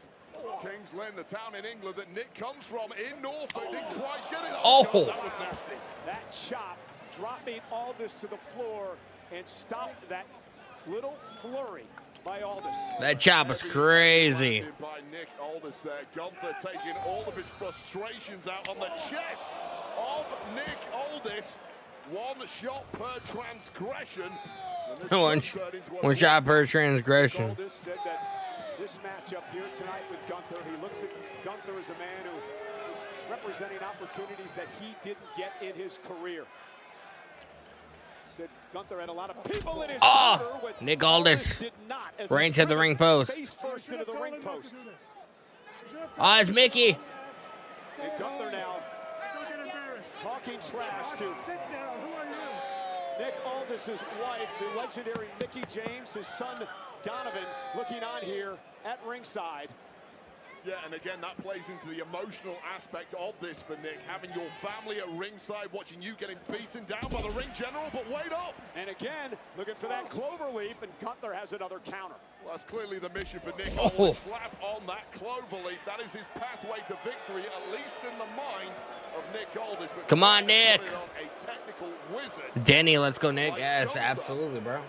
King's Lynn, the town in England that Nick comes from in Norfolk. Didn't quite get it. Oh. God, that was nasty. That chop dropping Aldis to the floor and stopped that little flurry by Aldis. That chop was crazy. By Nick Aldis there. Gunther taking all of his frustrations out on the chest of Nick Aldis. One shot per transgression. One shot per transgression. Aldis said that this matchup here tonight with Gunther, he looks at Gunther as a man who is representing opportunities that he didn't get in his career. Said Gunther had a lot of people in his corner. Nick Aldis right into the ring post. Face first into the ring post. Oh, it's Mickey. And Gunther now talking trash to Nick Aldis' wife, the legendary Mickey James, his son Donovan, looking on here at ringside. Yeah, and again, that plays into the emotional aspect of this for Nick. Having your family at ringside, watching you getting beaten down by the ring general, but wait up! And again, looking for that cloverleaf, and Gunther has another counter. Well, that's clearly the mission for Nick Aldis. Slap on that cloverleaf. That is his pathway to victory, at least in the mind of Nick Aldis. Come on, Nick. A technical wizard. Danny, let's go, Nick. Yes, absolutely, bro.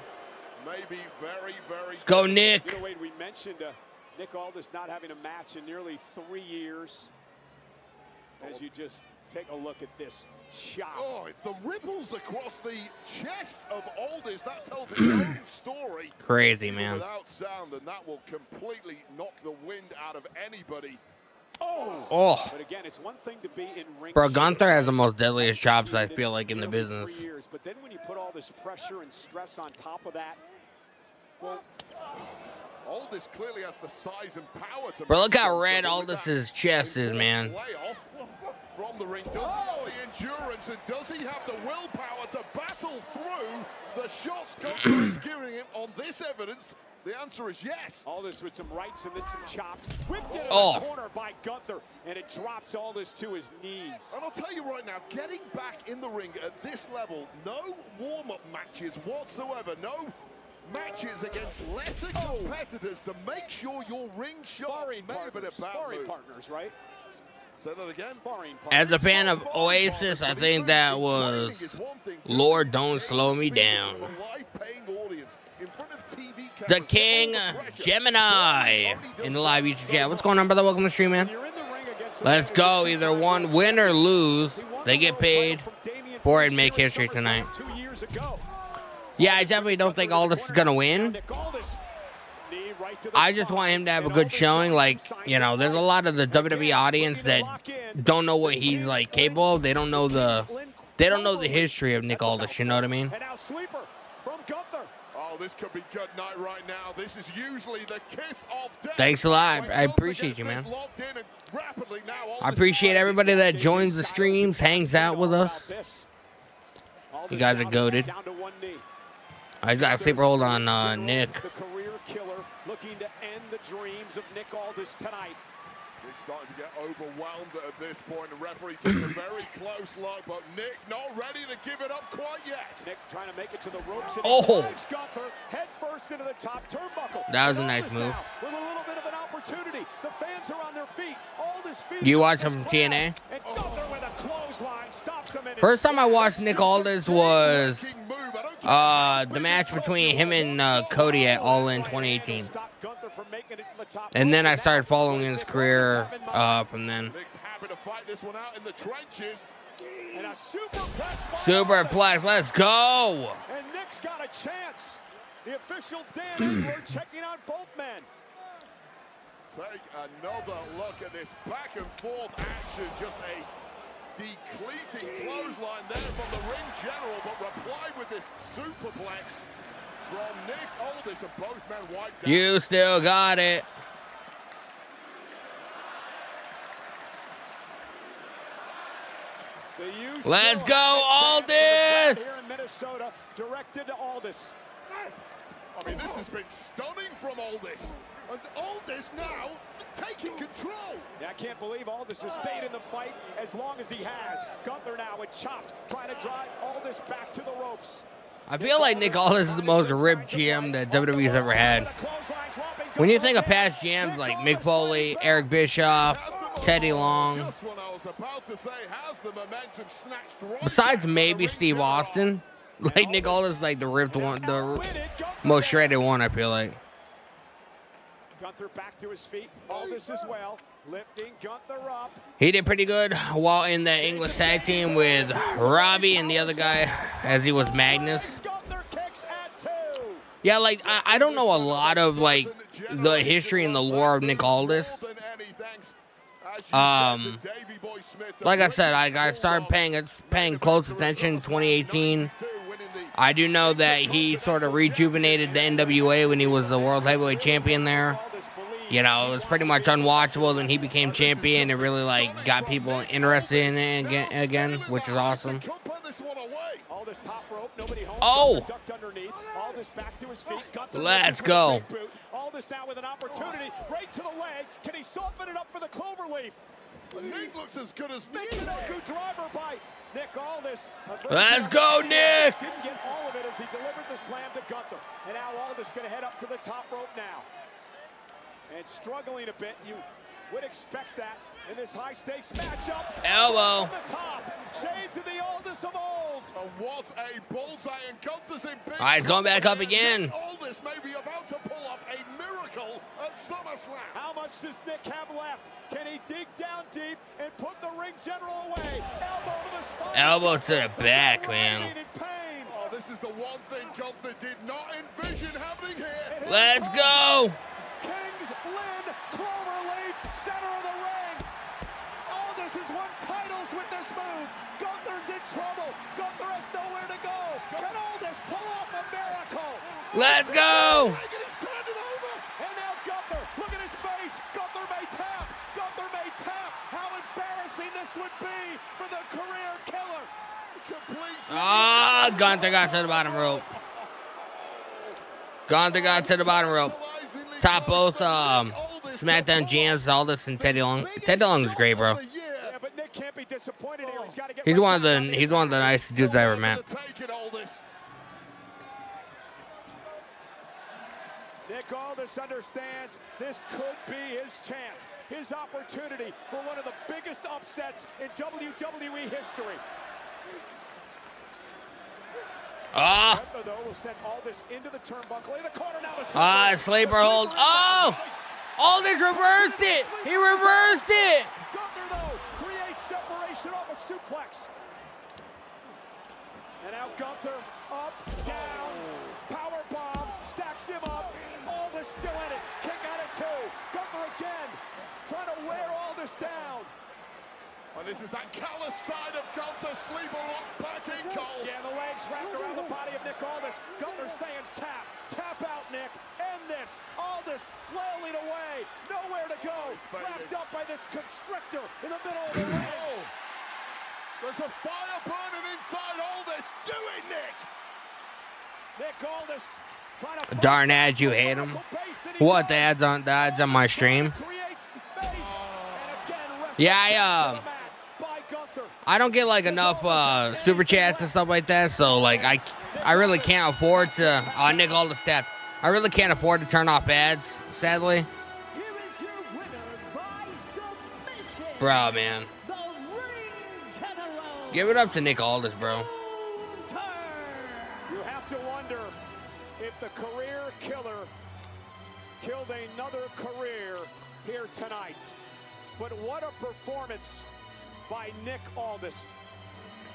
Maybe very, very. Let's go, Nick. You know, Wade, we mentioned Nick Aldis not having a match in nearly 3 years. As you just take a look at this shot. Oh, it's the ripples across the chest of Aldis. That tells its own story. Crazy, man. Without sound, and that will completely knock the wind out of anybody. Oh. But again, it's one thing to be in ring. Bro, Gunther has the most deadliest chops, I feel like, in the business. But then when you put all this pressure and stress on top of that, well, Aldis clearly has the size and power to. Bro, look how red Aldis's chest is, man. From the ring, does he have the endurance and does he have the willpower to battle through the shots Gunther is giving him on this evidence? The answer is yes. Aldis with some rights and then some chops. Whipped into the corner by Gunther, and it drops Aldis to his knees. And I'll tell you right now, getting back in the ring at this level, no warm-up matches whatsoever, no matches against lesser competitors to make sure your ring shot may have been a bad move. Partners, right? Say that again. As a fan of Oasis, I think that was Lord Don't Slow Me Down. The King Gemini in the live YouTube chat. What's going on, brother? Welcome to the stream, man. Let's go. Either one, win or lose, they get paid for it and make history tonight. Yeah, I definitely don't think Aldis is going to win. I just want him to have a good showing. Like, you know, there's a lot of the WWE audience that don't know what he's like capable of. They don't know the history of Nick Aldis, you know what I mean? And now sleeper from Gunther. Oh, this could be good night right now. This is usually the kiss of death. Thanks a lot. I appreciate you, man. I appreciate everybody that joins the streams, hangs out with us. You guys are goated. I just got a sleeper hold on Nick. The career killer looking to end the dreams of Nick Aldis tonight. It's starting to get overwhelmed at this point. The referee taking a very close look, but Nick not ready to give it up quite yet. Nick trying to make it to the ropes. And Gunther head first into the top turnbuckle. That was a nice move. With a little bit of an opportunity. The fans are on their feet. Aldis feet. You watch him from TNA? And Gunther with a clothesline stops him in. First time I watched Nick Aldis was the match between him and Cody at All In 2018. And then I started following his career from then. Nick's happy to fight this one out in the trenches. And a superplex. Superplex, let's go. And Nick's got a chance. The official Dan Edward checking on both men. Take another look at this back and forth action. Just a decleating clothesline there from the ring general, but replied with this superplex from Nick Aldis, and both men wiped down. You still got it. Let's go, Aldis! Here in Minnesota, directed to Aldis. I mean, this has been stunning from Aldis. And Aldis now taking control. Yeah, I can't believe Aldis has stayed in the fight as long as he has. Gunther now with chops, trying to drive Aldis back to the ropes. I feel like Nick Aldis is the most ripped GM that WWE's ever had. When you think of past GMs like Mick Foley, Eric Bischoff, Teddy Long, besides maybe Steve Austin, like Nick Aldis is like the ripped one, the most shredded one, I feel like. Gunther back to his feet, Aldis as well, lifting Gunther up. He did pretty good while in the English tag team with Robbie and the other guy, as he was Magnus. Yeah, like, I don't know a lot of, like, the history and the lore of Nick Aldis. Like I said, I started paying close attention in 2018. I do know that he sort of rejuvenated the NWA when he was the World Heavyweight Champion there. You know, it was pretty much unwatchable. Then he became champion. It really, like, got people interested in it again, which is awesome. Oh! back to his feet. Gunther Let's misses with a go. big boot. Aldis now with an opportunity, right to the leg. Can he soften it up for the cloverleaf? Nick looks as good as Nick. Michinoku driver by Nick Aldis. Let's go, Nick! Didn't get all of it as he delivered the slam to Gunther. And now Aldis going to head up to the top rope now. And struggling a bit, you would expect that in this high-stakes matchup. Elbow. From the top, shades of the Aldis of old. And what a bullseye, and Gunther's in big All right, he's going back up trouble again. here. Aldis may be about to pull off a miracle at SummerSlam. How much does Nick have left? Can he dig down deep and put the ring general away? Elbow to the spine. Elbow to the back, man. Oh, this is the one thing Gunther did not envision happening here. Let's go. King's Lynn Cloverleaf, center of the ring. Aldis has won titles with this move. Gunther's in trouble. Gunther has nowhere to go. Can Aldis pull off a miracle? Let's go. And now Gunther, look at his face. Gunther may tap. Gunther may tap. How embarrassing this would be for the career killer. Ah, Gunther got to the bottom rope. Gunther got to the bottom rope. Top both SmackDown GMs, Aldis and Teddy Long. Teddy Long is great, bro. Yeah, but Nick can't be disappointed here. He's got to get He's one of the nicest dudes I ever met. Nick Aldis understands this could be his chance, his opportunity for one of the biggest upsets in WWE history. Ah. Gunther, though, will send Aldis into the turnbuckle in the corner now. Ah, sleeper hold. Oh! Aldis reversed it. He reversed it. Gunther, though, creates separation off a suplex. And now Gunther up, down, power bomb, stacks him up. Aldis still in it. Kick out at two. Gunther again, trying to wear Aldis down. And this is that callous side of Gunther, sleeper lock back in Cole. Yeah, the legs wrapped around the body of Nick Aldis. Gunther saying tap, tap out Nick, end this. Aldis flailing away, nowhere to go. Wrapped up by this constrictor in the middle of the ring. There's a fire burning inside Aldis. Do it, Nick! Nick Aldis trying to Darn ads, you hate him. What, the ads on my stream? Yeah, I don't get like enough super chats and stuff like that, so like I really can't afford to. Oh, Nick Aldis tapped. I really can't afford to turn off ads, sadly. Bro, man. Give it up to Nick Aldis, bro. You have to wonder if the career killer killed another career here tonight. But what a performance by Nick Aldis.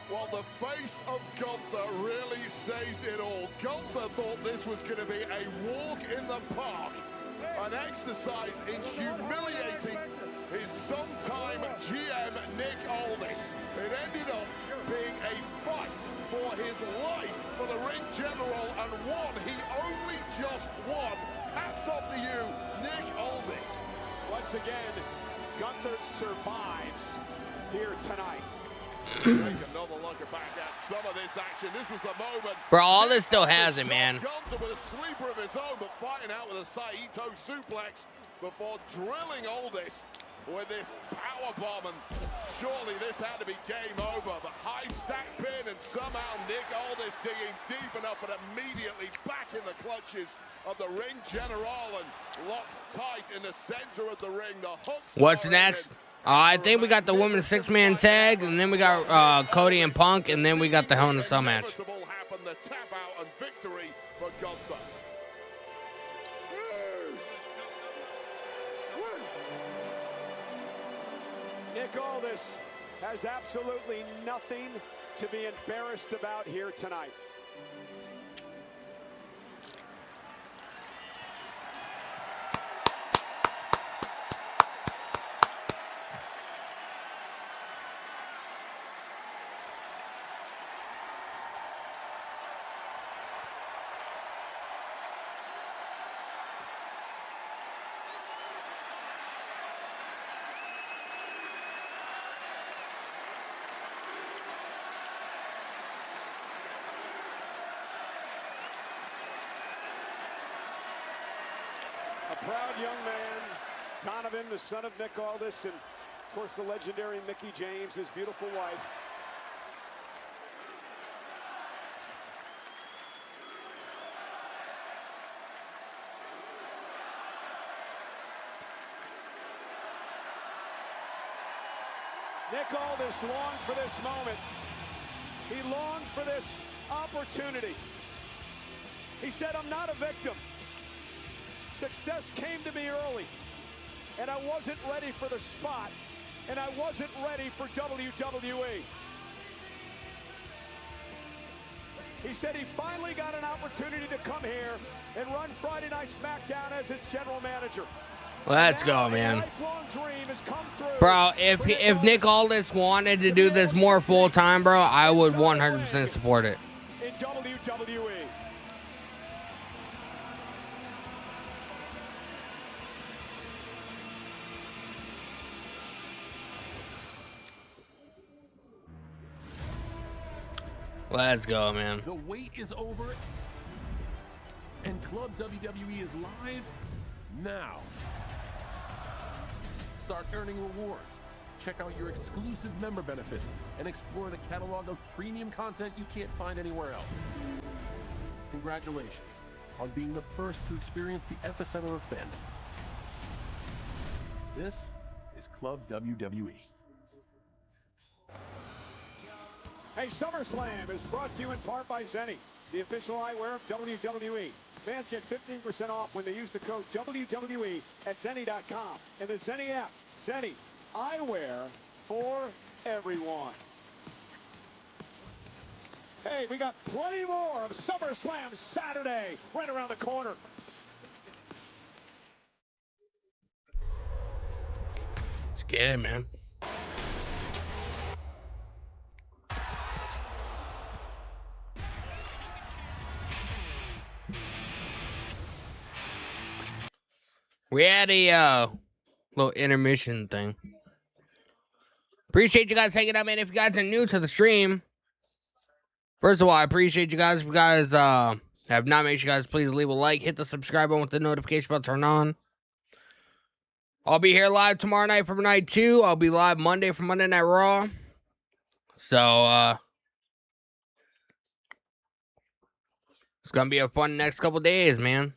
Well, the face of Gunther really says it all. Gunther thought this was going to be a walk in the park, an exercise in humiliating his sometime GM, Nick Aldis. It ended up being a fight for his life for the ring general, and one he only just won. Hats off to you, Nick Aldis. Once again, Gunther survives here tonight. Take another look back at some of this action. This was the moment. Bro, Aldis still has it, man. Gunther with a sleeper of his own, but fighting out with a Saito suplex before drilling Aldis with this power bomb, and surely this had to be game over. But high stack pin, and somehow Nick Aldis digging deep enough, but immediately back in the clutches of the ring general and locked tight in the center of the ring. The hooks. What's next? I think we got the women's 6-man tag, and then we got Cody and Punk, and then we got the Hell in a Cell match. Happened, the tap out and victory for Gunther. Nick Aldis has absolutely nothing to be embarrassed about here tonight. proud young man, Donovan, the son of Nick Aldis, and of course the legendary Mickie James, his beautiful wife. Nick Aldis longed for this moment. He longed for this opportunity. He said, I'm not a victim. Success came to me early, and I wasn't ready for the spot, and I wasn't ready for WWE. He said he finally got an opportunity to come here and run Friday Night SmackDown as its general manager. Let's go, man. Bro, if Nick Aldis wanted to do this more full-time, bro, I would 100% support it. In WWE. Let's go, man. The wait is over, and Club WWE is live now. Start earning rewards, check out your exclusive member benefits, and explore the catalog of premium content you can't find anywhere else. Congratulations on being the first to experience the epicenter of fandom. This is Club WWE. Hey, SummerSlam is brought to you in part by Zenni, the official eyewear of WWE. Fans get 15% off when they use the code WWE at Zenni.com. And the Zenni app, Zenni, eyewear for everyone. Hey, we got plenty more of SummerSlam Saturday right around the corner. Let's get it, man. We had a little intermission thing. Appreciate you guys hanging out, man. If you guys are new to the stream, first of all, I appreciate you guys. If you guys have not, make sure you guys please leave a like, hit the subscribe button with the notification bell turned on. I'll be here live tomorrow night for night 2. I'll be live Monday for Monday Night Raw. So it's gonna be a fun next couple days, man.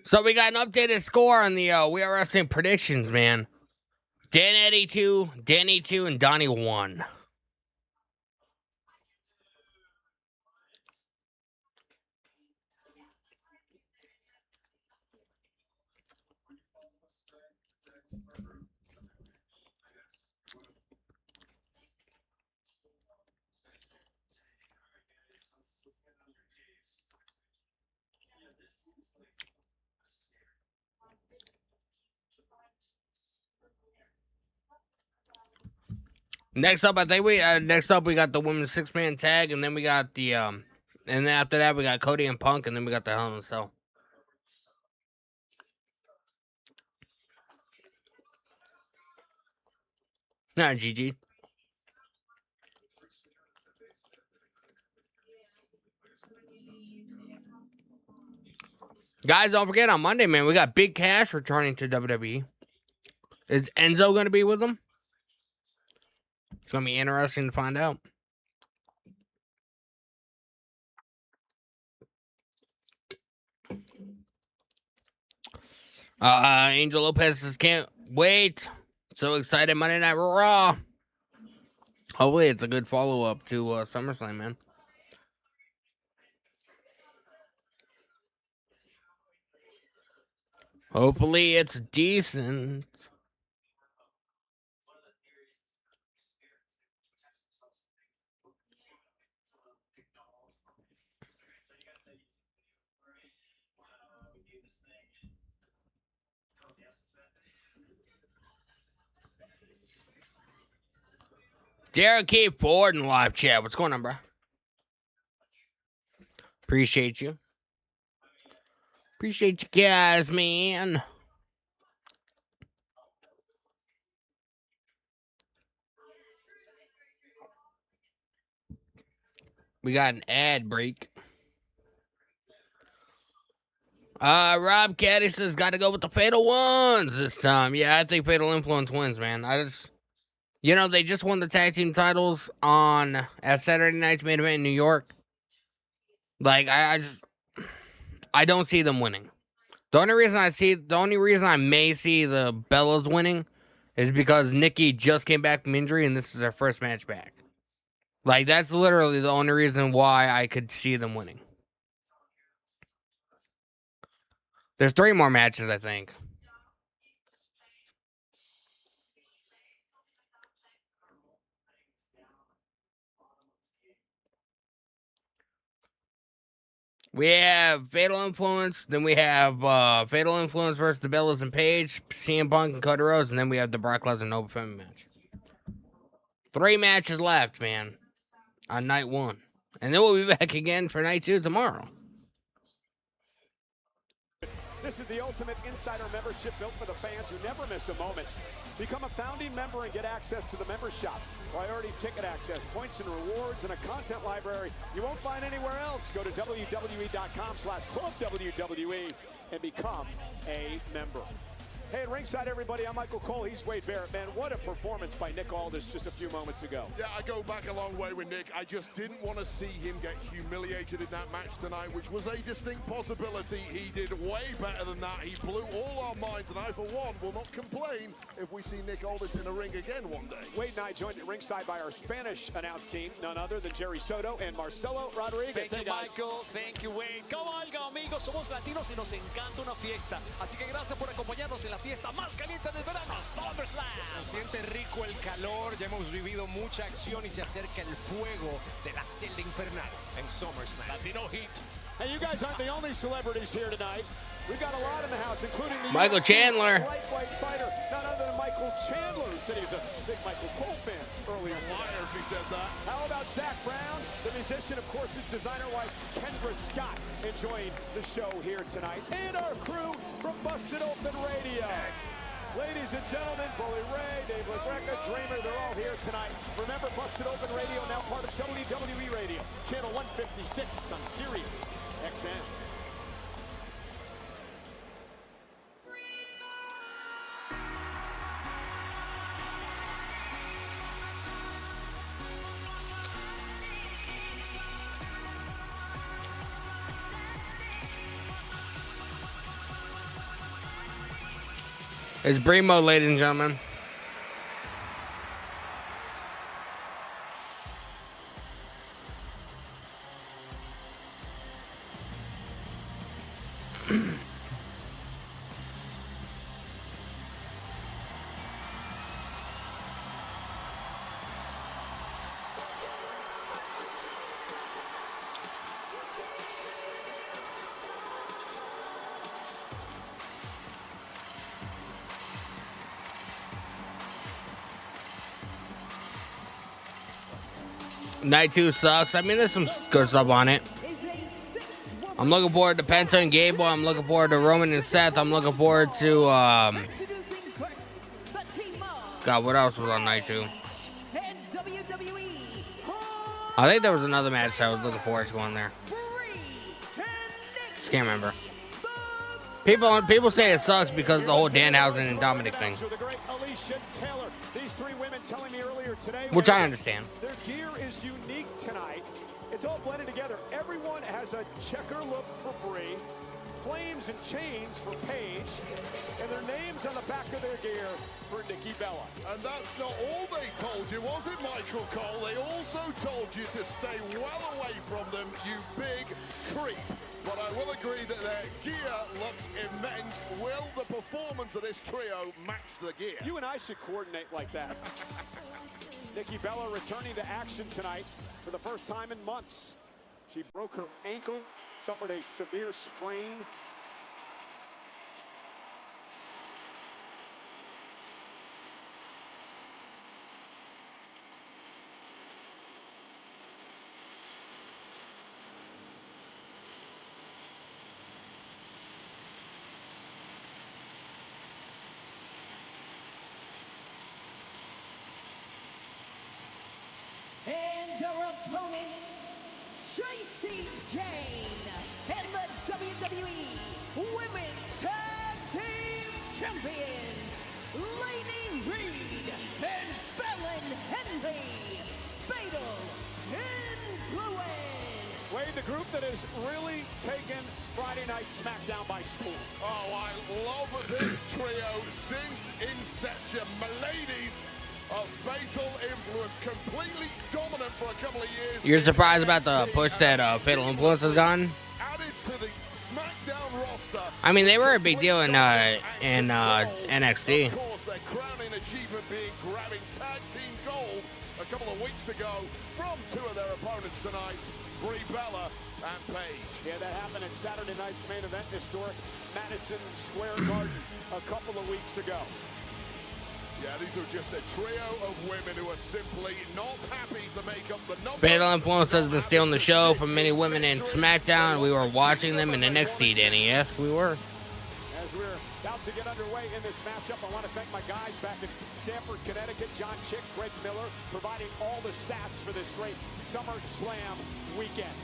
So we got an updated score on the We Are Wrestling predictions, man. Dan Eddie 2, Danny 2, and Donnie 1. Next up, I think we got the women's 6-man tag, and then we got the and then after that we got Cody and Punk, and then we got the Hell in a Cell. Nah, GG. Guys, don't forget on Monday, man, we got Big Cash returning to WWE. Is Enzo going to be with them? It's going to be interesting to find out. Angel Lopez says, can't wait. So excited. Monday Night Raw. Hopefully it's a good follow-up to SummerSlam, man. Hopefully it's decent. Derek K. Ford in live chat. What's going on, bro? Appreciate you. Appreciate you guys, man. We got an ad break. Rob Caddy says got to go with the Fatal Ones this time. Yeah, I think Fatal Influence wins, man. They just won the tag team titles at Saturday night's main event in New York. Like, I don't see them winning. The only reason I may see the Bellas winning is because Nikki just came back from injury and this is her first match back. Like, that's literally the only reason why I could see them winning. There's 3 more matches, I think. We have Fatal Influence, then we have Fatal Influence versus the Bellas and Paige, CM Punk and Cody Rhodes, and then we have the Brock Lesnar and Open FEMI match. 3 matches left, man, on night 1. And then we'll be back again for night 2 tomorrow. This is the ultimate insider membership built for the fans who never miss a moment. Become a founding member and get access to the member shop, priority ticket access, points and rewards, and a content library you won't find anywhere else. Go to WWE.com/clubWWE and become a member. Hey, at ringside, everybody, I'm Michael Cole. He's Wade Barrett. Man, what a performance by Nick Aldis just a few moments ago. Yeah, I go back a long way with Nick. I just didn't want to see him get humiliated in that match tonight, which was a distinct possibility. He did way better than that. He blew all our minds, and I, for one, will not complain if we see Nick Aldis in the ring again one day. Wade and I joined at ringside by our Spanish announce team, none other than Jerry Soto and Marcelo Rodriguez. Thank you, Michael. Thank you, Wade. Cabalga, amigos. Somos latinos y nos encanta una fiesta. Así que gracias por acompañarnos en la fiesta más caliente del verano, SummerSlam. Se siente rico el calor, ya hemos vivido mucha acción y se acerca el fuego de la celda infernal en SummerSlam. Latino Heat. Hey, you guys aren't the only celebrities here tonight. We've got a lot in the house, including the Michael Chandler. lightweight fighter, none other than Michael Chandler, who said he's a big Michael Cole fan earlier. Liar if he said that. How about Zach Brown, the musician, of course, his designer wife, Kendra Scott, enjoying the show here tonight. And our crew from Busted Open Radio. Ladies and gentlemen, Bully Ray, Dave LaGreca, Dreamer, they're all here tonight. Remember, Busted Open Radio, now part of WWE Radio, channel 156 on Sirius XM. It's Bremo, ladies and gentlemen. Night 2 sucks. I mean, there's some good stuff on it. I'm looking forward to Penta and Gable. I'm looking forward to Roman and Seth. I'm looking forward to, God, what else was on night 2? I think there was another match I was looking forward to on there. Just can't remember. People say it sucks because of the whole Danhausen and Dominic thing. Which I understand. Their gear is unique tonight. It's all blended together. Everyone has a checker look for Brie, flames and chains for Paige, and their names on the back of their gear for Nikki Bella. And that's not all they told you, was it, Michael Cole? They also told you to stay well away from them, you big creep. But I will agree that their gear looks immense. Will the performance of this trio match the gear? You and I should coordinate like that. Nikki Bella returning to action tonight for the first time in months. She broke her ankle, suffered a severe sprain. J.C. Jane, and the WWE Women's Tag Team Champions, Lady Reed and Fallon Henley. Fatal Influence. Wade, the group that has really taken Friday Night SmackDown by storm. Oh, I love this trio since inception. Miladies of Fatal Influence, completely dominant for a couple of years. You're surprised about the push that Fatal Influence has gotten? Added to the SmackDown roster. I mean, they were a big deal in NXT. Of course, their crowning achievement being grabbing tag team gold a couple of weeks ago from two of their opponents tonight, Brie Bella and Paige. Yeah, that happened at Saturday night's main event, historic Madison Square Garden a couple of weeks ago. Yeah, these are just a trio of women who are simply not happy to make up the numbers. Fatal Influence has been stealing the show from many women in SmackDown. We were watching them in NXT, Danny. Yes, we were. As we're about to get underway in this matchup, I want to thank my guys back in Stamford, Connecticut, John Chick, Greg Miller, providing all the stats for this great SummerSlam weekend.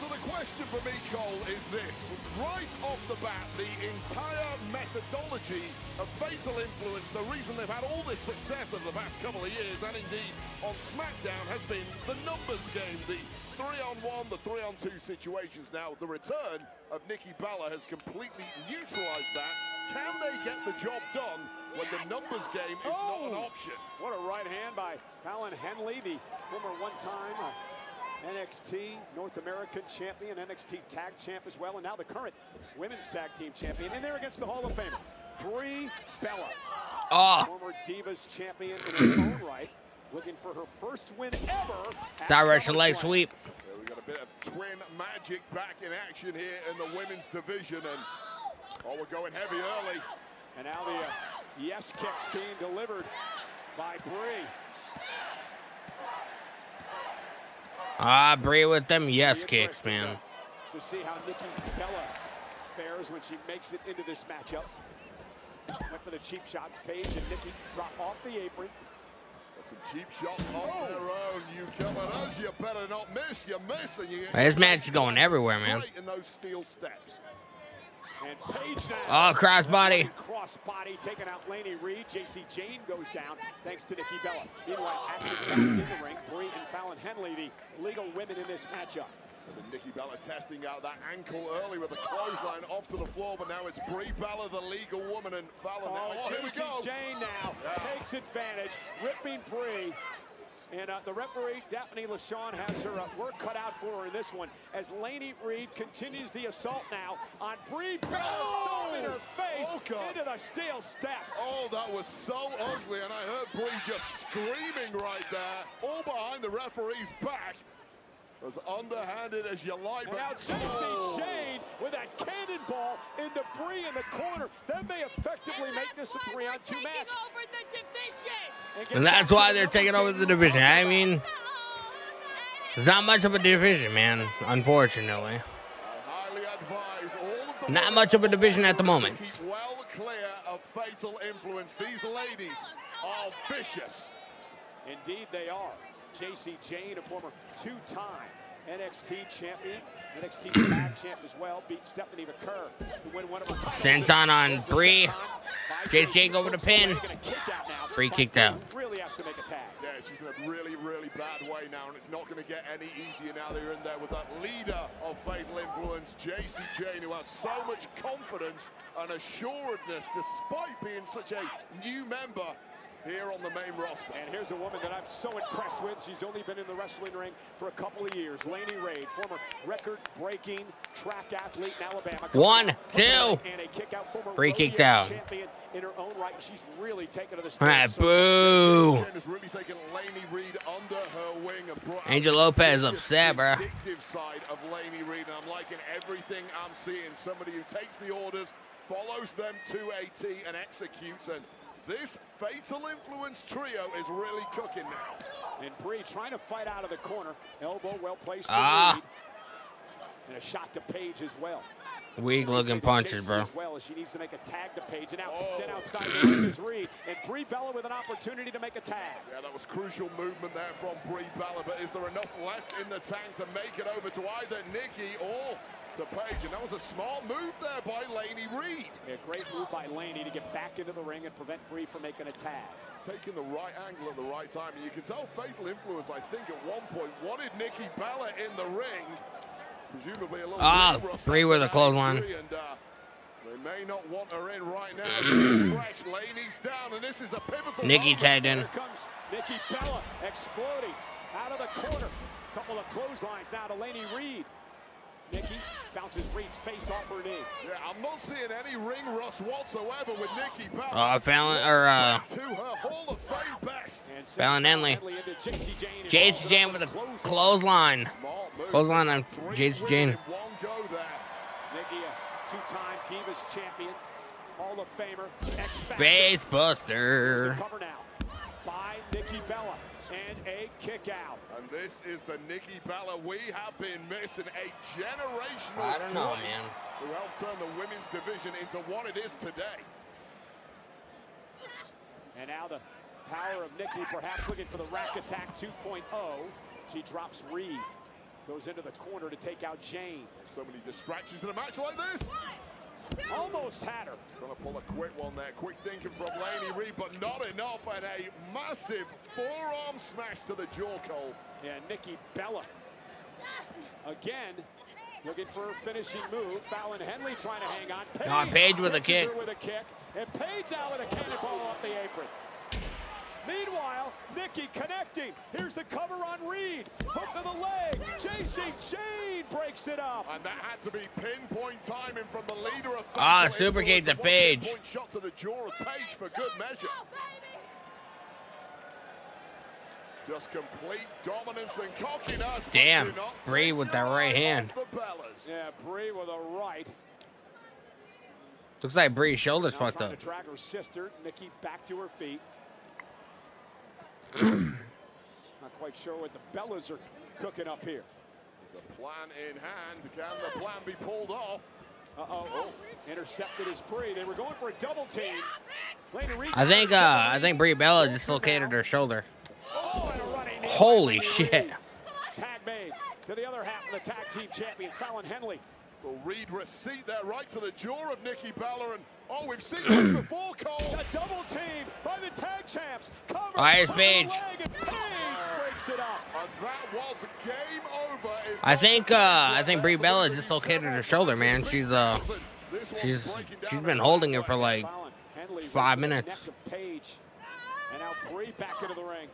So the question for me, Cole, is this. Right off the bat, the entire methodology of Fatal Influence, the reason they've had all this success over the past couple of years, and indeed on SmackDown, has been the numbers game, the 3-on-1, the 3-on-2 situations. Now, the return of Nikki Bella has completely neutralized that. Can they get the job done when the numbers game is not an option? What a right hand by Fallon Henley, the former one-time NXT North American champion, NXT tag champ as well, and now the current women's tag team champion. In there against the Hall of Famer, Brie Bella. Former Divas champion in her own right, looking for her first win ever. Side Russian leg sweep. Yeah, we got a bit of twin magic back in action here in the women's division, and we're going heavy early. And now the yes kicks being delivered by Brie. Brie with them yes kicks, man. To see how Nikki Bella fares when she makes it into this matchup. Went for the cheap shots. Paige and Nikki drop off the apron. Some cheap shots on their own. You come at us, you better not miss. You miss, and you This match is going everywhere, man. straight in those steel steps. And Paige now. Oh, crossbody. Crossbody taking out Laney Reed. J.C. Jane goes down thanks to Nikki Bella. Meanwhile, action back in the ring. Brie and Fallon Henley, the legal women in this matchup. And Nikki Bella testing out that ankle early with a clothesline off to the floor, but now it's Brie Bella, the legal woman, and Fallon. Oh, here we J.C. go. Jane now takes advantage, ripping Brie. And the referee, Daphne LaShawn, has her work cut out for her in this one as Laney Reed continues the assault now on Brie Bella, stomping her face into the steel steps. Oh, that was so ugly, and I heard Brie just screaming right there, all behind the referee's back. As underhanded as you like. And now J.C. Jane with that cannonball into Brie in the corner. That may effectively make this a 3-on-2 match. And that's why they're taking over the division. I mean, it's not much of a division, man, unfortunately. Highly advised. All of the Not much of a division at the moment. Keep well clear of Fatal Influence. These ladies are vicious. Indeed they are. J.C. Jane, a former two-time NXT champion, NXT tag champ as well, beat Stephanie McCurr to win one of her titles. Senton on Brie. J.C. Jane over the pin. Brie kicked out. Really has to make a tag. Yeah, she's in a really, really bad way now, and it's not going to get any easier now they're in there with that leader of Fatal Influence, J.C. Jane, who has so much confidence and assuredness despite being such a new member here on the main roster. And here's a woman that I'm so impressed with. She's only been in the wrestling ring for a couple of years. Laney Reed, former record-breaking track athlete in Alabama. 1, 2. And a kick out, former Brie kicked out. champion in her own right. She's really taken to the All right, stage. boo. Has really taken Laney Reed under her wing and brought Angel Lopez upset, bro. the addictive side of Laney Reed, and I'm liking everything I'm seeing. Somebody who takes the orders, follows them to a T, and executes. And this Fatal Influence trio is really cooking now. And Brie trying to fight out of the corner. Elbow well placed. And a shot to Paige as well. Weak looking punches, bro. As well as she needs to make a tag to Paige. And now sent outside the ring is Reed. And Brie Bella with an opportunity to make a tag. Yeah, that was crucial movement there from Brie Bella. But is there enough left in the tank to make it over to either Nikki or to Paige? And that was a smart move there by Laney Reed. Yeah, great move by Laney to get back into the ring and prevent Brie from making a tag. Taking the right angle at the right time. And you can tell Fatal Influence, I think, at one point wanted Nikki Bella in the ring. Presumably a little Brie with a clothesline. And, they may not want her in right now. She's fresh. Laney's down, and this is a pivotal. Nikki tagged in. Here comes Nikki Bella exploding out of the corner. Couple of clotheslines now to Laney Reed. Nikki bounces Reed's face off her knee. Yeah, I'm not seeing any ring rust whatsoever with Nikki Bella. Fallon, or to her Hall of Fame best. Fallon Henley. JC Jane with a clothesline. Clothesline on JC Jane. Nikki, a two-time Divas champion, Hall of Famer, X-Factor. Face buster. Cover now by Nikki Bella. And a kick out. And this is the Nikki Bella we have been missing. A generational I don't know, man. who helped turn the women's division into what it is today. And now the power of Nikki, perhaps looking for the rack attack 2.0. She drops Reed. Goes into the corner to take out Jane. So many distractions in a match like this. Almost had her. Trying to pull a quick one there. Quick thinking from Laney Reed, but not enough. And a massive forearm smash to the jaw, Cole. Yeah, Nikki Bella. Again, looking for a finishing move. Fallon Henley trying to hang on. Paige with a kick. With a kick. And Paige now with a cannonball off the apron. Meanwhile, Nikki connecting. Here's the cover on Reed. Hook to the leg. JC Jane breaks it up. And that had to be pinpoint timing from the leader of super kick to Paige. Pinpoint shot to the jaw of Paige for good measure. Just complete dominance and cockiness. Damn, Brie with that right hand. Yeah, Brie with a right. Looks like Brie's shoulder's Now fucked trying up. to drag her sister, Nikki, back to her feet. Not quite sure what the Bellas are cooking up here. There's a plan in hand. Can the plan be pulled off? Uh-oh. Intercepted is Brie. They were going for a double team. I think Brie Bella dislocated her shoulder. Oh, and a running knee. Holy shit. Tag made to the other half of the tag team champions, Fallon Henley. Well, Reed receipt there right to the jaw of Nikki Bella, and oh, we've seen this before, Cole. A double team by the tag champs. Cover. Here's Paige. And Paige breaks it up. And that was game over. I think Brie Bella dislocated her shoulder, man. She's been holding it for like 5 minutes. Paige. And now Brie back into the ring.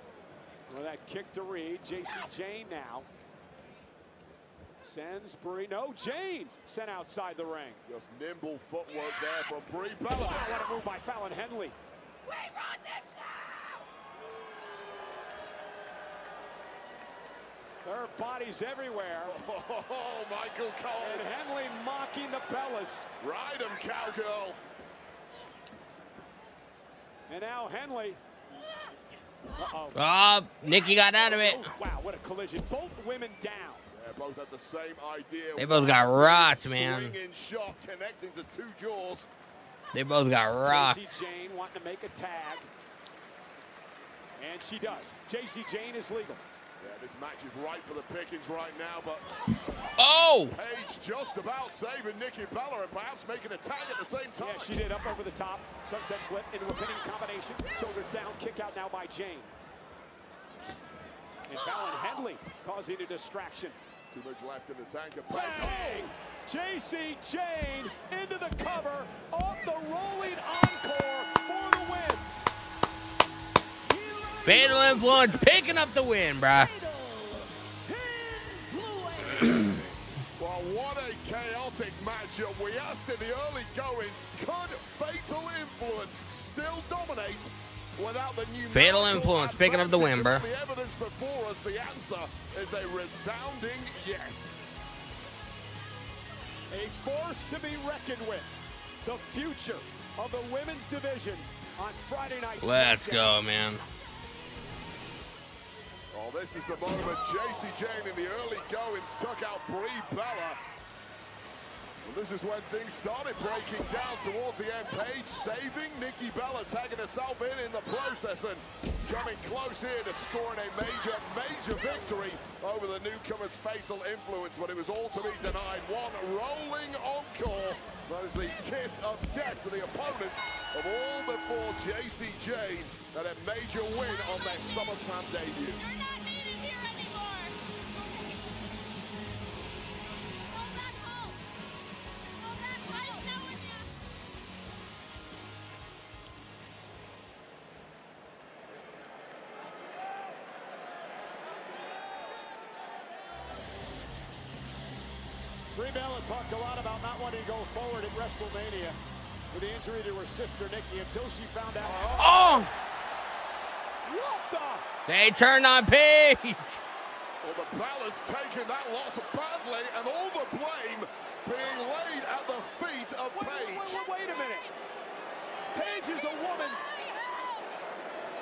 With that kick to Reed. JC Jane now. Sends Brie. No, Jane sent outside the ring. Just nimble footwork there from Brie Bella. Oh, what a move by Fallon Henley. There are bodies everywhere. Oh, Michael Cole. And Henley mocking the Bellas. Ride him, cowgirl. And now Henley. Nikki got out of it. Oh, wow, what a collision. Both women down. They're both had the same idea. They both got rocked, man. Swinging shot connecting to two jaws. They both got rocked. JC Jane wanting to make a tag. And she does. JC Jane is legal. Yeah, this match is ripe for the pickings right now, but Paige just about saving Nikki Bella and perhaps making a tag at the same time. Yeah, she did. Up over the top. Sunset flip into a pinning combination. Shoulders down. Kick out now by Jane. And Fallon Henley causing a distraction. Too much left in the tank. Bang! JC Jane into the cover. Off the rolling encore for the win. Fatal Influence picking up the win, bruh. Well, what a chaotic matchup. We asked in the early goings, could Fatal Influence still dominate without the new Fatal Influence picking up the win, bruh. The evidence before us, the answer is a resounding yes. A force to be reckoned with. The future of the women's division on Friday night. Let's go, man. Oh, this is the moment. JC Jane in the early goings took out Brie Bella. This is when things started breaking down towards the end. Paige saving Nikki Bella, tagging herself in the process and coming close here to scoring a major victory over the newcomer's fatal influence, but it was all to be denied. One rolling encore. That is the kiss of death to the opponents of all before JC Jane and a major win on their SummerSlam debut. Brie Bella talked a lot about not wanting to go forward at WrestleMania with the injury to her sister Nikki until she found out. Oh! What the? They turned on Paige. Well, the Bella's taken that loss badly, and all the blame being laid at the feet of Paige. Wait a minute. Paige is the woman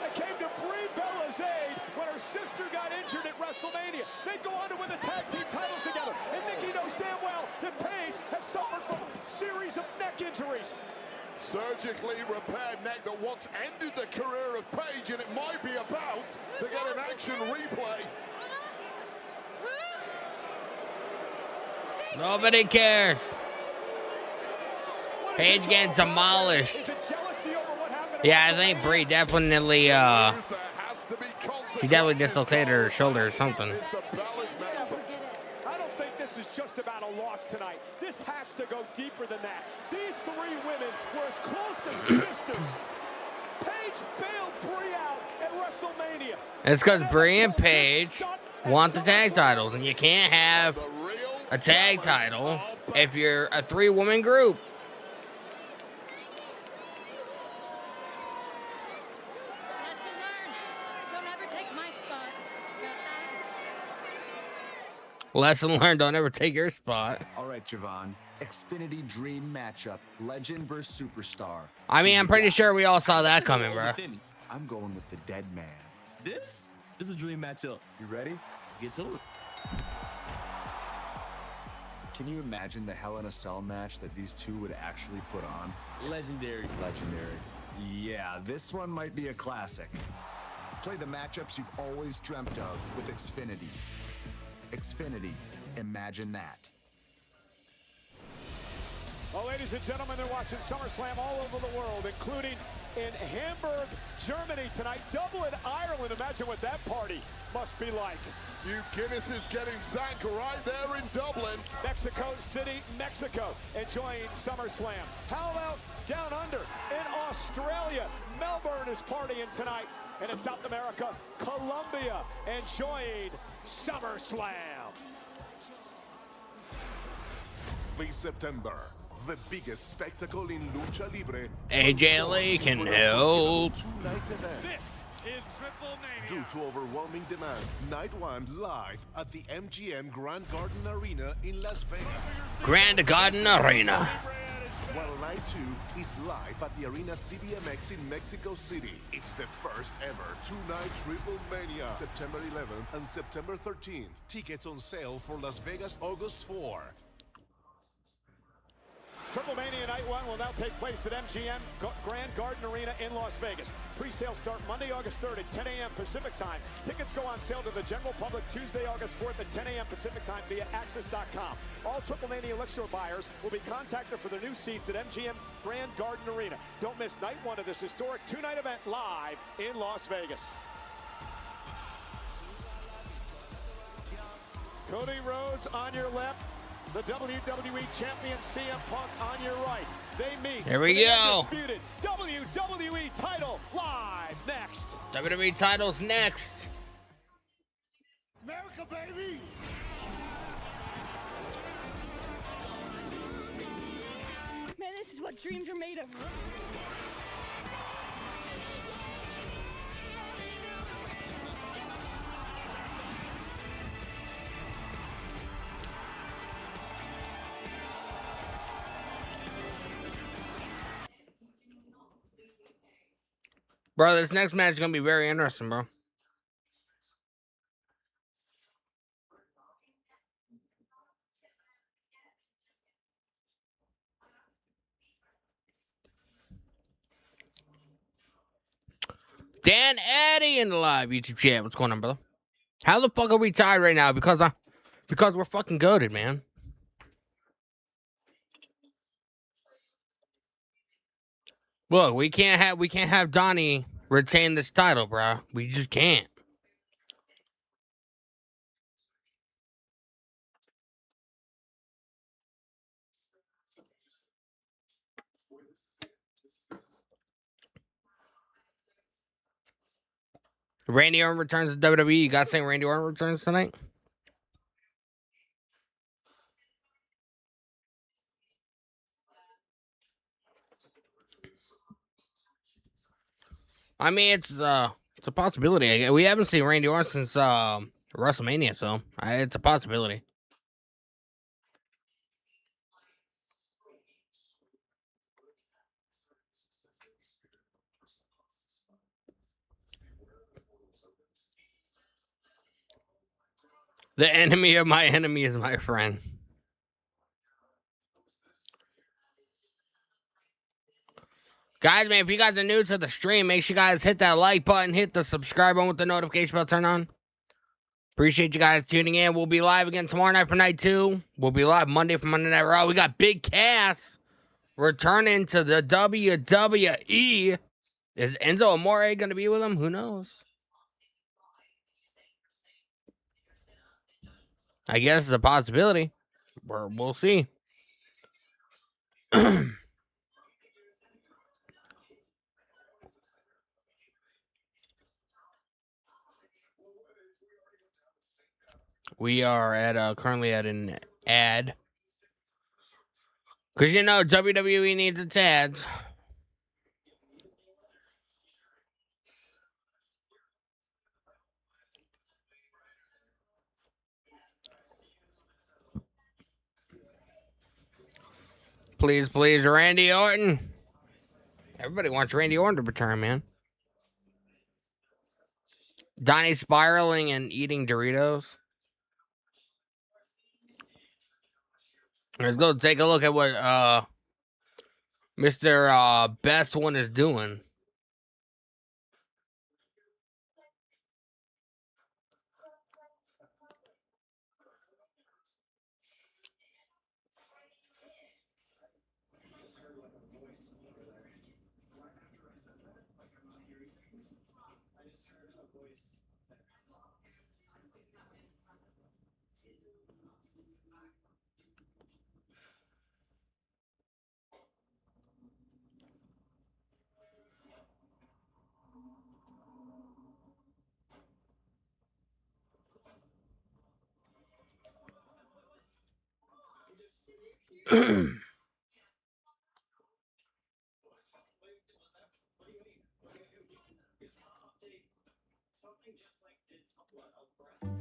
that came to Brie Bella's aid when her sister got injured at WrestleMania. They'd go on to win the tag team titles together. And Nikki knows damn well that Paige has suffered from a series of neck injuries. Surgically repaired neck that once ended the career of Paige, and it might be about to get an action replay. Nobody cares. Paige getting demolished. Yeah, I think Brie definitely, she definitely dislocated her shoulder or something. I don't think this is just about a loss tonight. This has to go deeper than that. These three women were as close as sisters. Paige bailed Brie out at WrestleMania. It's because Brie and Paige want the tag titles, and you can't have a tag title if you're a three-woman group. Lesson learned, don't ever take your spot. All right, Javon. Xfinity Dream matchup. Legend versus Superstar. I mean, I'm pretty sure we all saw that coming, bro. I'm going with the dead man. This is a dream matchup. You ready? Let's get to it. Can you imagine the Hell in a Cell match that these two would actually put on? Legendary. Legendary. Yeah, this one might be a classic. Play the matchups you've always dreamt of with Xfinity. Xfinity, imagine that. Well, ladies and gentlemen, they're watching SummerSlam all over the world, including in Hamburg, Germany tonight, Dublin, Ireland. Imagine what that party must be like. Few Guinnesses getting sank right there in Dublin. Mexico City, Mexico, enjoying SummerSlam. How about down under in Australia? Melbourne is partying tonight. And in South America, Colombia, enjoying SummerSlam. This September, the biggest spectacle in Lucha Libre. AJ Lee can help. This is Triple Mania. Due to overwhelming demand, Night 1 live at the MGM Grand Garden Arena in Las Vegas. Grand Garden Arena. While Night 2 is live at the Arena CDMX in Mexico City. It's the first ever two-night Triple Mania, September 11th and September 13th. Tickets on sale for Las Vegas August 4th. Triple Mania Night 1 will now take place at MGM Grand Garden Arena in Las Vegas. Pre-sales start Monday, August 3rd at 10 a.m. Pacific time. Tickets go on sale to the general public Tuesday, August 4th at 10 a.m. Pacific time via Access.com. All Triple Mania Elixir buyers will be contacted for their new seats at MGM Grand Garden Arena. Don't miss Night 1 of this historic two-night event live in Las Vegas. Cody Rhodes on your left. The WWE Champion CM Punk on your right. They meet. Here we for the go. undisputed WWE title live next. WWE titles next. America, baby! Man, this is what dreams are made of. Bro, this next match is going to be very interesting, bro. Dan Addy in the live YouTube chat. What's going on, brother? How the fuck are we tied right now? Because we're fucking goated, man. Look, we can't have Donnie retain this title, bro. We just can't. Randy Orton returns to WWE. You guys think Randy Orton returns tonight? I mean, it's a possibility. We haven't seen Randy Orton since WrestleMania, so it's a possibility. The enemy of my enemy is my friend. Guys, man, if you guys are new to the stream, make sure you guys hit that like button, hit the subscribe button with the notification bell turned on. Appreciate you guys tuning in. We'll be live again tomorrow night for night 2. We'll be live Monday for Monday Night Raw. We got Big Cass returning to the WWE. Is Enzo Amore going to be with him? Who knows? I guess it's a possibility. We'll see. We are at currently at an ad. Because, you know, WWE needs its ads. Please, please, Randy Orton. Everybody wants Randy Orton to return, man. Donnie spiraling and eating Doritos. Let's go take a look at what Mr. Best One is doing.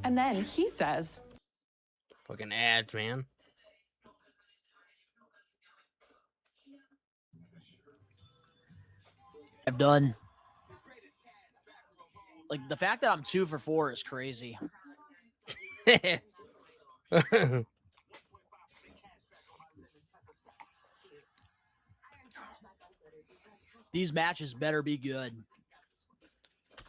And then he says, Fucking ads, man. I've done. Like, the fact that I'm 2 for 4 is crazy. These matches better be good.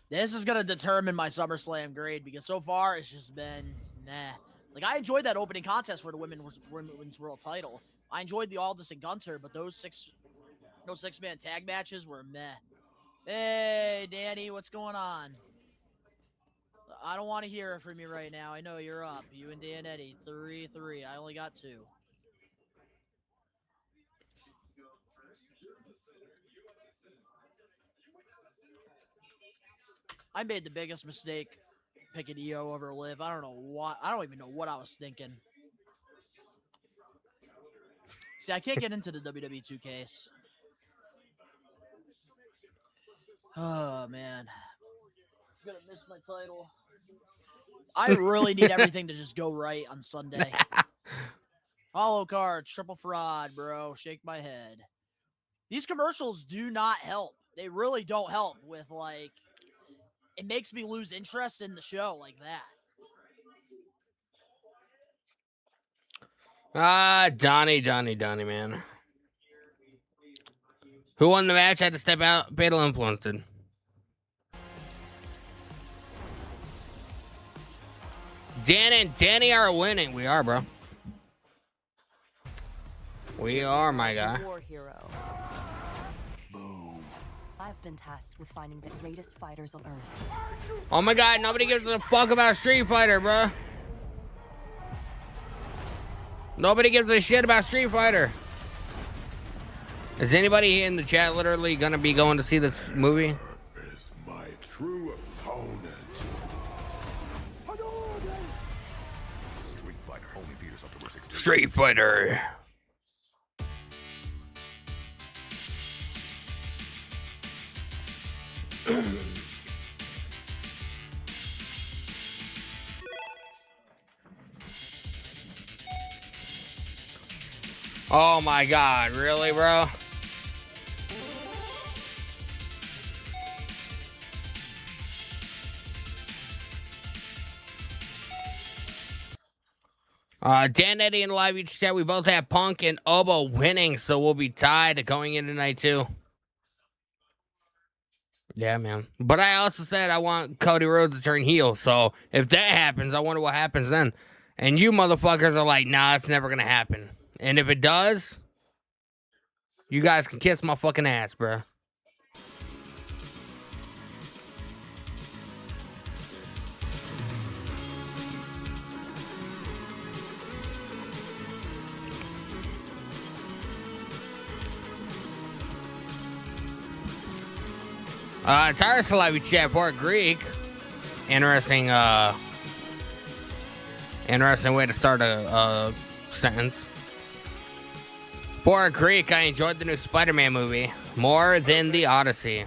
This is going to determine my SummerSlam grade because so far it's just been meh. Like, I enjoyed that opening contest for the Women's World title. I enjoyed the Aldis and Gunter, but those six-man tag matches were meh. Hey, Danny, what's going on? I don't want to hear it from you right now. I know you're up. You and Dan Eddie, 3-3. I only got 2. I made the biggest mistake picking EO over Liv. I don't know what. I don't even know what I was thinking. See, I can't get into the WWE 2Ks. Oh, man. I'm going to miss my title. I really need everything to just go right on Sunday. Hollow card, triple fraud, bro. Shake my head. These commercials do not help. They really don't help with, like, it makes me lose interest in the show like that. Donnie, man. Who won the match? Had to step out. Fatal Influence did. Dan and Danny are winning. We are, bro. We are, my guy. War hero. Boom. I've been tasked with finding the greatest fighters on Earth. Oh my God, nobody gives a fuck about Street Fighter, bro. Nobody gives a shit about Street Fighter. Is anybody in the chat literally gonna be going to see this movie? Is my true opponent. Street Fighter only theaters October 16th. Street Fighter. Oh my God, really, bro? Dan, Eddie, and Live each chat, we both have Punk and Oba winning, so we'll be tied going into night 2. Yeah, man. But I also said I want Cody Rhodes to turn heel, so if that happens, I wonder what happens then. And you motherfuckers are like, nah, it's never gonna happen. And if it does, you guys can kiss my fucking ass, bro. Entire Slavi chat, Port Greek. Interesting way to start a sentence. Port Greek, I enjoyed the new Spider-Man movie more than the Odyssey.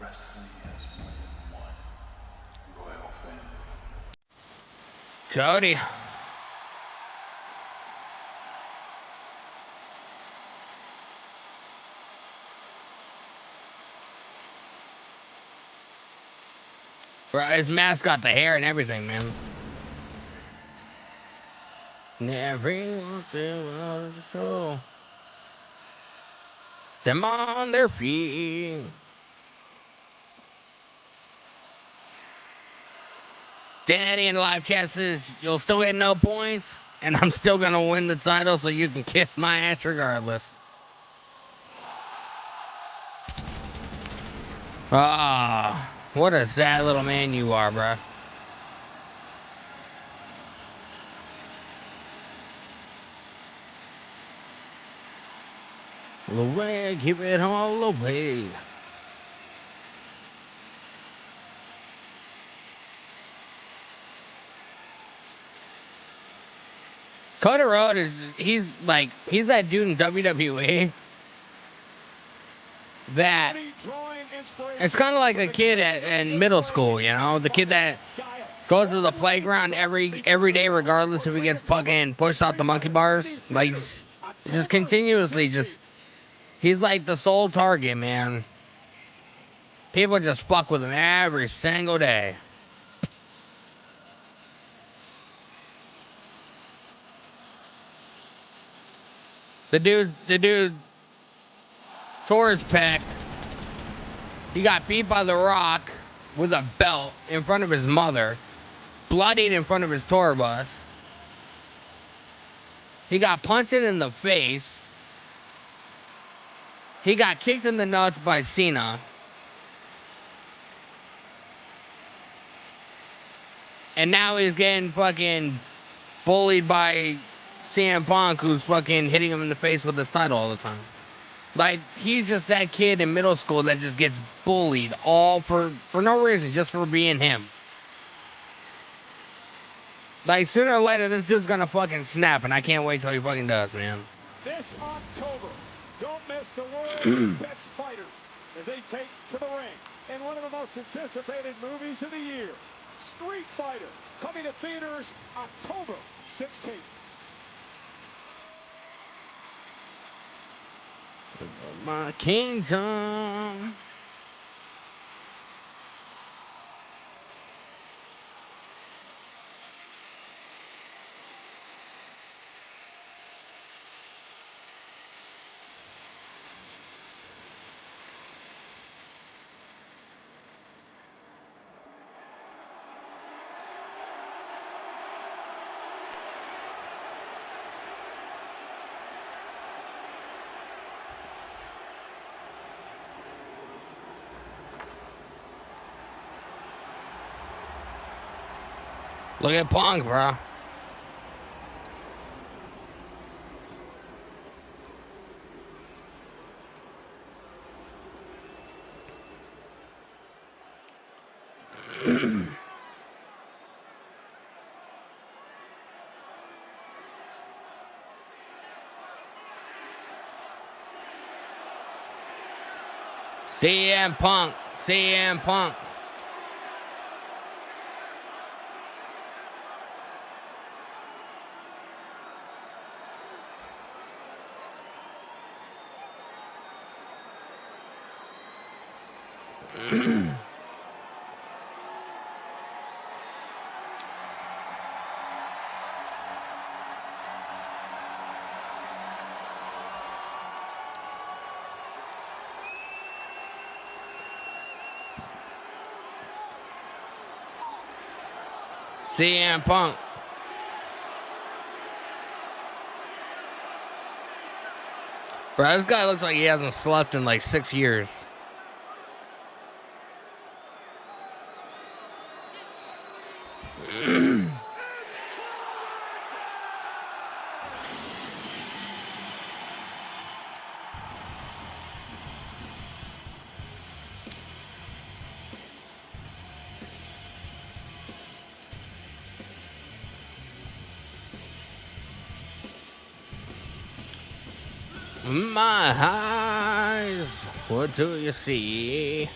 Wrestling has more than one royal family. Cody. Bro, his mask got the hair and everything, man. Everyone was so. Them on their feet. Danny in live chat says you'll still get no points, and I'm still gonna win the title, so you can kiss my ass regardless. Ah, what a sad little man you are, bro. Away, keep it all away. Cody Rhodes he's that dude in WWE that it's kind of like a kid in middle school, you know, the kid that goes to the playground every day, regardless if he gets fucking pushed out the monkey bars, like just continuously, he's like the sole target, man. People just fuck with him every single day. The dude tore his pec. He got beat by The Rock with a belt in front of his mother, bloodied in front of his tour bus. He got punched in the face. He got kicked in the nuts by Cena. And now he's getting fucking bullied by CM Punk, who's fucking hitting him in the face with his title all the time. Like, he's just that kid in middle school that just gets bullied all for no reason, just for being him. Like, sooner or later, this dude's gonna fucking snap, and I can't wait till he fucking does, man. This October, don't miss the world's best fighters as they take to the ring in one of the most anticipated movies of the year, Street Fighter, coming to theaters October 16th. My kingdom. Look at Punk, bro. CM Punk. CM Punk. CM Punk. Bro, this guy looks like he hasn't slept in like 6 years. My eyes, what do you see?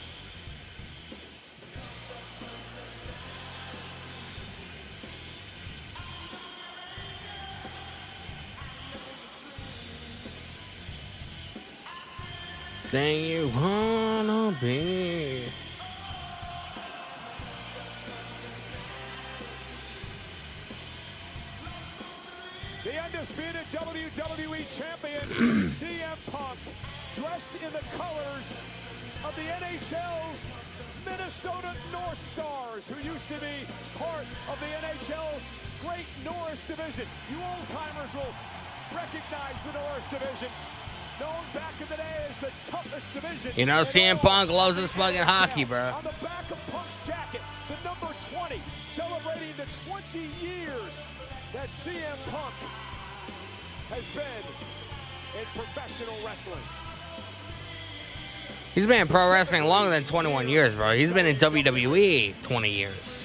Thing you wanna be. The undisputed WWE champion, CM Punk, dressed in the colors of the NHL's Minnesota North Stars, who used to be part of the NHL's Great Norris Division. You old-timers will recognize the Norris Division, known back in the day as the toughest division. You know, CM Punk loves his fucking hockey, bro. On the back of Punk's jacket, the number 20, celebrating the 20 years that CM Punk has been in professional wrestling. He's been in pro wrestling longer than 21 years, bro. He's been in WWE 20 years.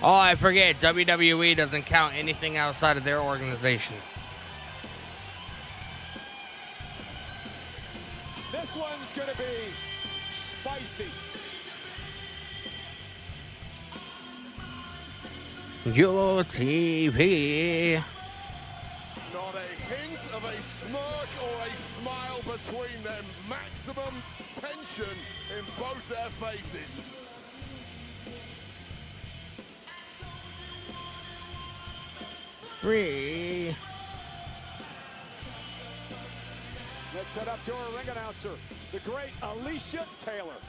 Oh, I forget, WWE doesn't count anything outside of their organization. This one's gonna be spicy. Your TV. Not a hint of a smirk or a smile between them. Maximum tension in both their faces. Free. Let's head up to our ring announcer, the great Alicia Taylor.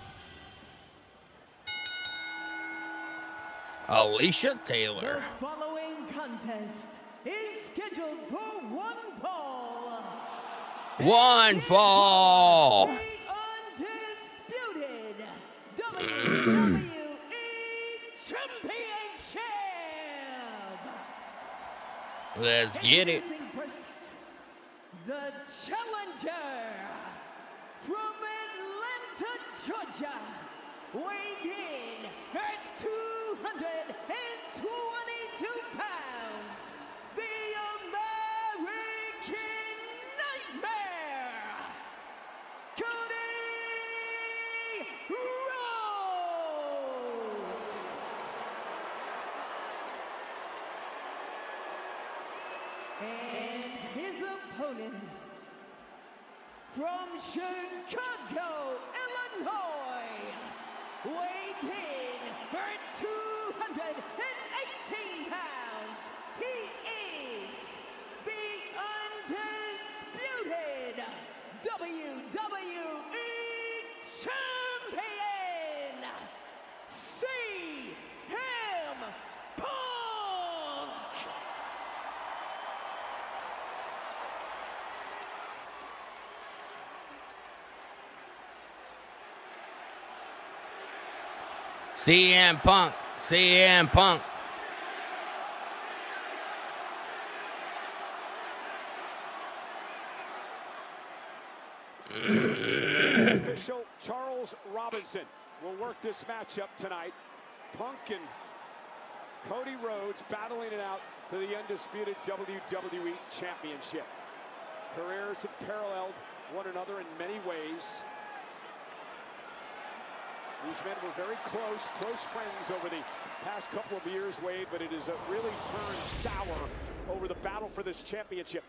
Alicia Taylor. The following contest is scheduled for one fall. One fall. The undisputed WWE Championship. Let's get it. Introducing first, the challenger from Atlanta, Georgia, weighing in at 222 pounds, the American Nightmare, CODY Rhodes. And his opponent from Chicago, Illinois, weighing in at 218 pounds, he is the undisputed WWE Champion, CM Punk! CM Punk. CM Punk. Official Charles Robinson will work this matchup tonight. Punk and Cody Rhodes battling it out for the undisputed WWE Championship. Careers have paralleled one another in many ways. These men were very close friends over the past couple of years, Wade, but it has really turned sour over the battle for this championship.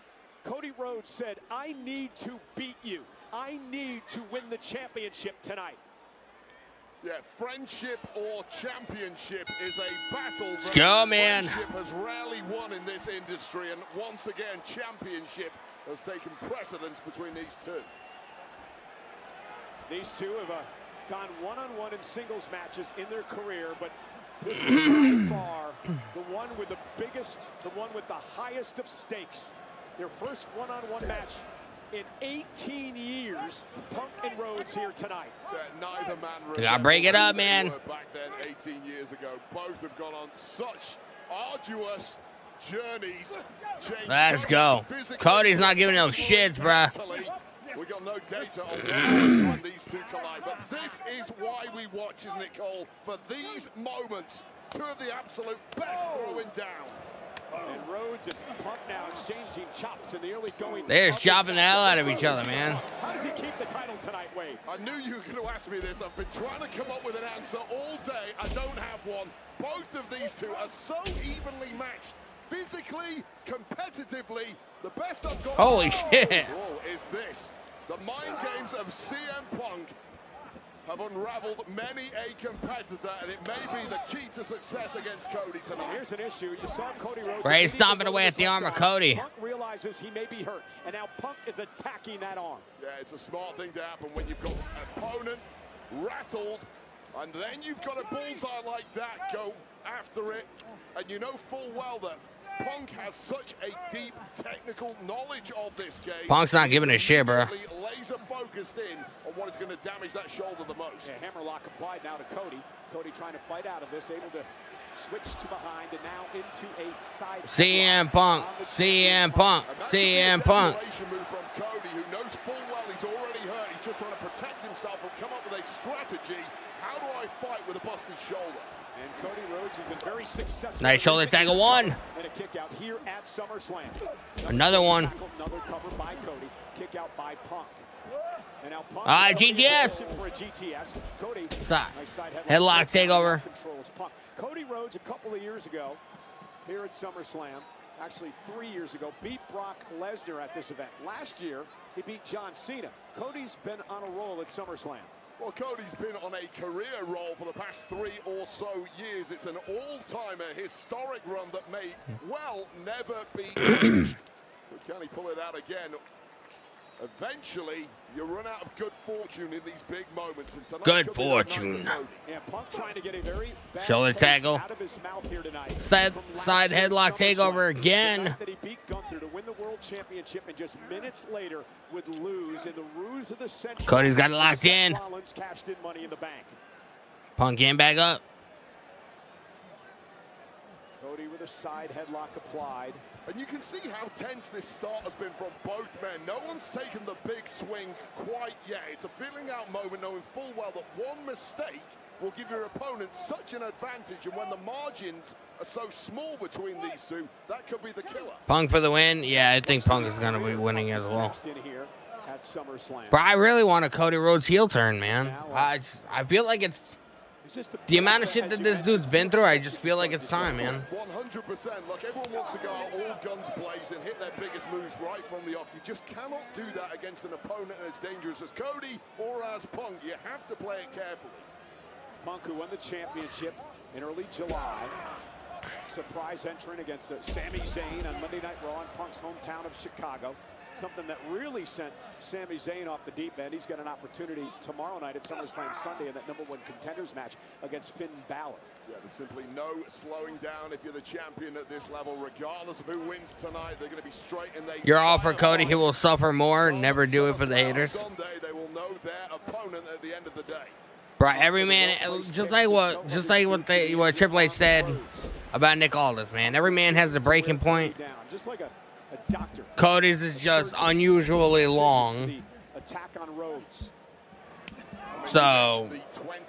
Cody Rhodes said, I need to beat you. I need to win the championship tonight. Yeah, friendship or championship is a battle. Let's go, man. Friendship has rarely won in this industry, and once again, championship has taken precedence between these two. These two have gone one-on-one in singles matches in their career, but this is by far the one with the biggest, the one with the highest of stakes. Their first one-on-one match in 18 years. Punk and Rhodes here tonight. Neither man You gotta break it up, man. Back then, 18 years ago, both have gone on such arduous journeys. Let's go. Cody's not giving no shits, bruh. We got no data on when these two collide, but this is why we watch, isn't it, Cole? For these moments, two of the absolute best throwing down. And Rhodes and Punk now exchanging chops in the early going. They're just chopping the hell out of each other, man. How does he keep the title tonight, Wade? I knew you were going to ask me this. I've been trying to come up with an answer all day. I don't have one. Both of these two are so evenly matched. Physically, competitively, the best I've got. Holy shit. Is this. The mind games of CM Punk have unraveled many a competitor, and it may be the key to success against Cody tonight. Here's an issue. You saw Cody Rhodes. Ray stomping away at the arm of Cody. Punk realizes he may be hurt, and now Punk is attacking that arm. Yeah, it's a smart thing to happen when you've got an opponent rattled, and then you've got a bullseye like that, go after it, and you know full well that Punk has such a deep technical knowledge of this game. Punk's not giving a shit, bro. Laser focused in on what is going to damage that shoulder the most. Yeah, hammerlock applied now to Cody. Cody trying to fight out of this, able to switch to behind and now into a side. CM Punk, CM Punk, CM Punk. Move from Cody, who knows full well he's already hurt. He's just trying to protect himself and come up with a strategy. How do I fight with a busted shoulder? And Cody Rhodes has been very successful. Nice shoulder tackle, one. And a kick out here at SummerSlam. Another one. Another cover by Cody. Kick out by Punk. And now Punk. GTS. For a GTS. Cody. Nice headlock takeover. Controls Punk. Cody Rhodes a couple of years ago here at SummerSlam, actually 3 years ago, beat Brock Lesnar at this event. Last year, he beat John Cena. Cody's been on a roll at SummerSlam. Well, Cody's been on a career roll for the past 3 or so years. It's an all-timer, historic run that may well never be matched. But can he pull it out again? Eventually, you run out of good fortune in these big moments. And tonight good fortune. Yeah, Punk trying to get a very bad shoulder tackle. Out of his mouth here tonight. Side headlock takeover again. That he beat Gunther to win the world championship, and just minutes later would lose in the ruse of the century. Cody's got it locked in. Rollins cashed in Money in the Bank. Punk getting back up. Cody with a side headlock applied. And you can see how tense this start has been from both men. No one's taken the big swing quite yet. It's a feeling out moment, knowing full well that one mistake will give your opponent such an advantage. And when the margins are so small between these two, that could be the killer. Punk for the win. Yeah, I think Punk is going to be winning as well. Here at SummerSlam. But I really want a Cody Rhodes heel turn, man. I feel like it's the amount of shit that this dude's been through. I just feel like it's time, man. 100%. Look, everyone wants to go out all guns blazing, hit their biggest moves right from the off. You just cannot do that against an opponent as dangerous as Cody or as Punk. You have to play it carefully. Punk, who won the championship in early July. Surprise entrant against Sami Zayn on Monday Night Raw in Punk's hometown of Chicago. Something that really sent Sami Zayn off the deep end. He's got an opportunity tomorrow night at SummerSlam Sunday in that #1 contenders match against Finn Balor. Yeah, there's simply no slowing down if you're the champion at this level. Regardless of who wins tonight, they're going to be straight in their... You're all for Cody. He will suffer more. Never do it for the haters. Sunday, they will know their opponent at the end of the day. Bro, every man, just like what Triple H said about Nick Aldis, man. Every man has a breaking point. Just like a doctor. Cody's is just unusually long. Attack on Rhodes. So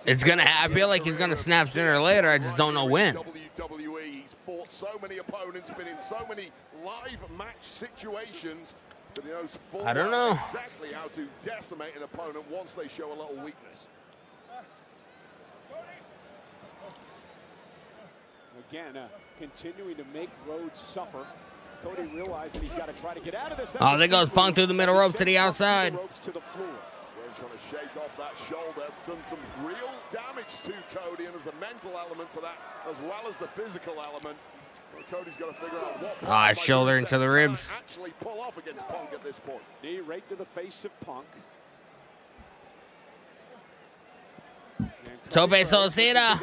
it's gonna. I feel like he's gonna snap sooner or later. I just don't know when. WWE, he's fought so many opponents, been in so many live match situations that he knows full I don't know. exactly how to decimate an opponent once they show a little weakness. Again, continuing to make Rhodes suffer. Cody realized that he's got to try to get out of this. Oh, there goes Punk through the middle rope to the outside. To the floor. Trying to shake off that shoulder. It's done some real damage to Cody, and there's a mental element to that as well as the physical element. Well, Cody's got to figure out what shoulder into the ribs. Actually pull off against Punk at this point. Knee right to the face of Punk. Tope Solcita.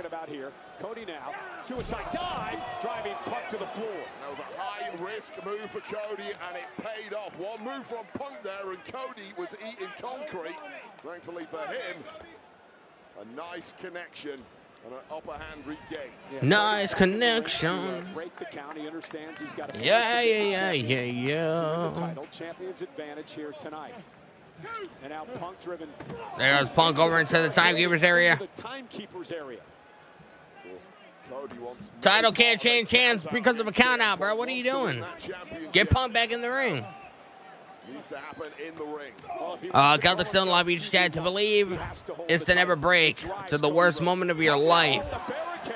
Cody now, suicide dive, driving Punk to the floor. That was a high-risk move for Cody, and it paid off. One move from Punk there, and Cody was eating concrete. Thankfully for him, a nice connection and an upper hand regain. Yeah, nice connection. Break the count. He understands he's got to Yeah. the title champion's advantage here tonight. And now Punk driven. There goes Punk over into the timekeeper's area. The timekeeper's area. Title can't change hands because of a count out, bro. What are you doing? Get Punk back in the ring. Needs to happen in the ring. Celtic Stone Lobby chat to believe is to never break. To the worst moment of your life,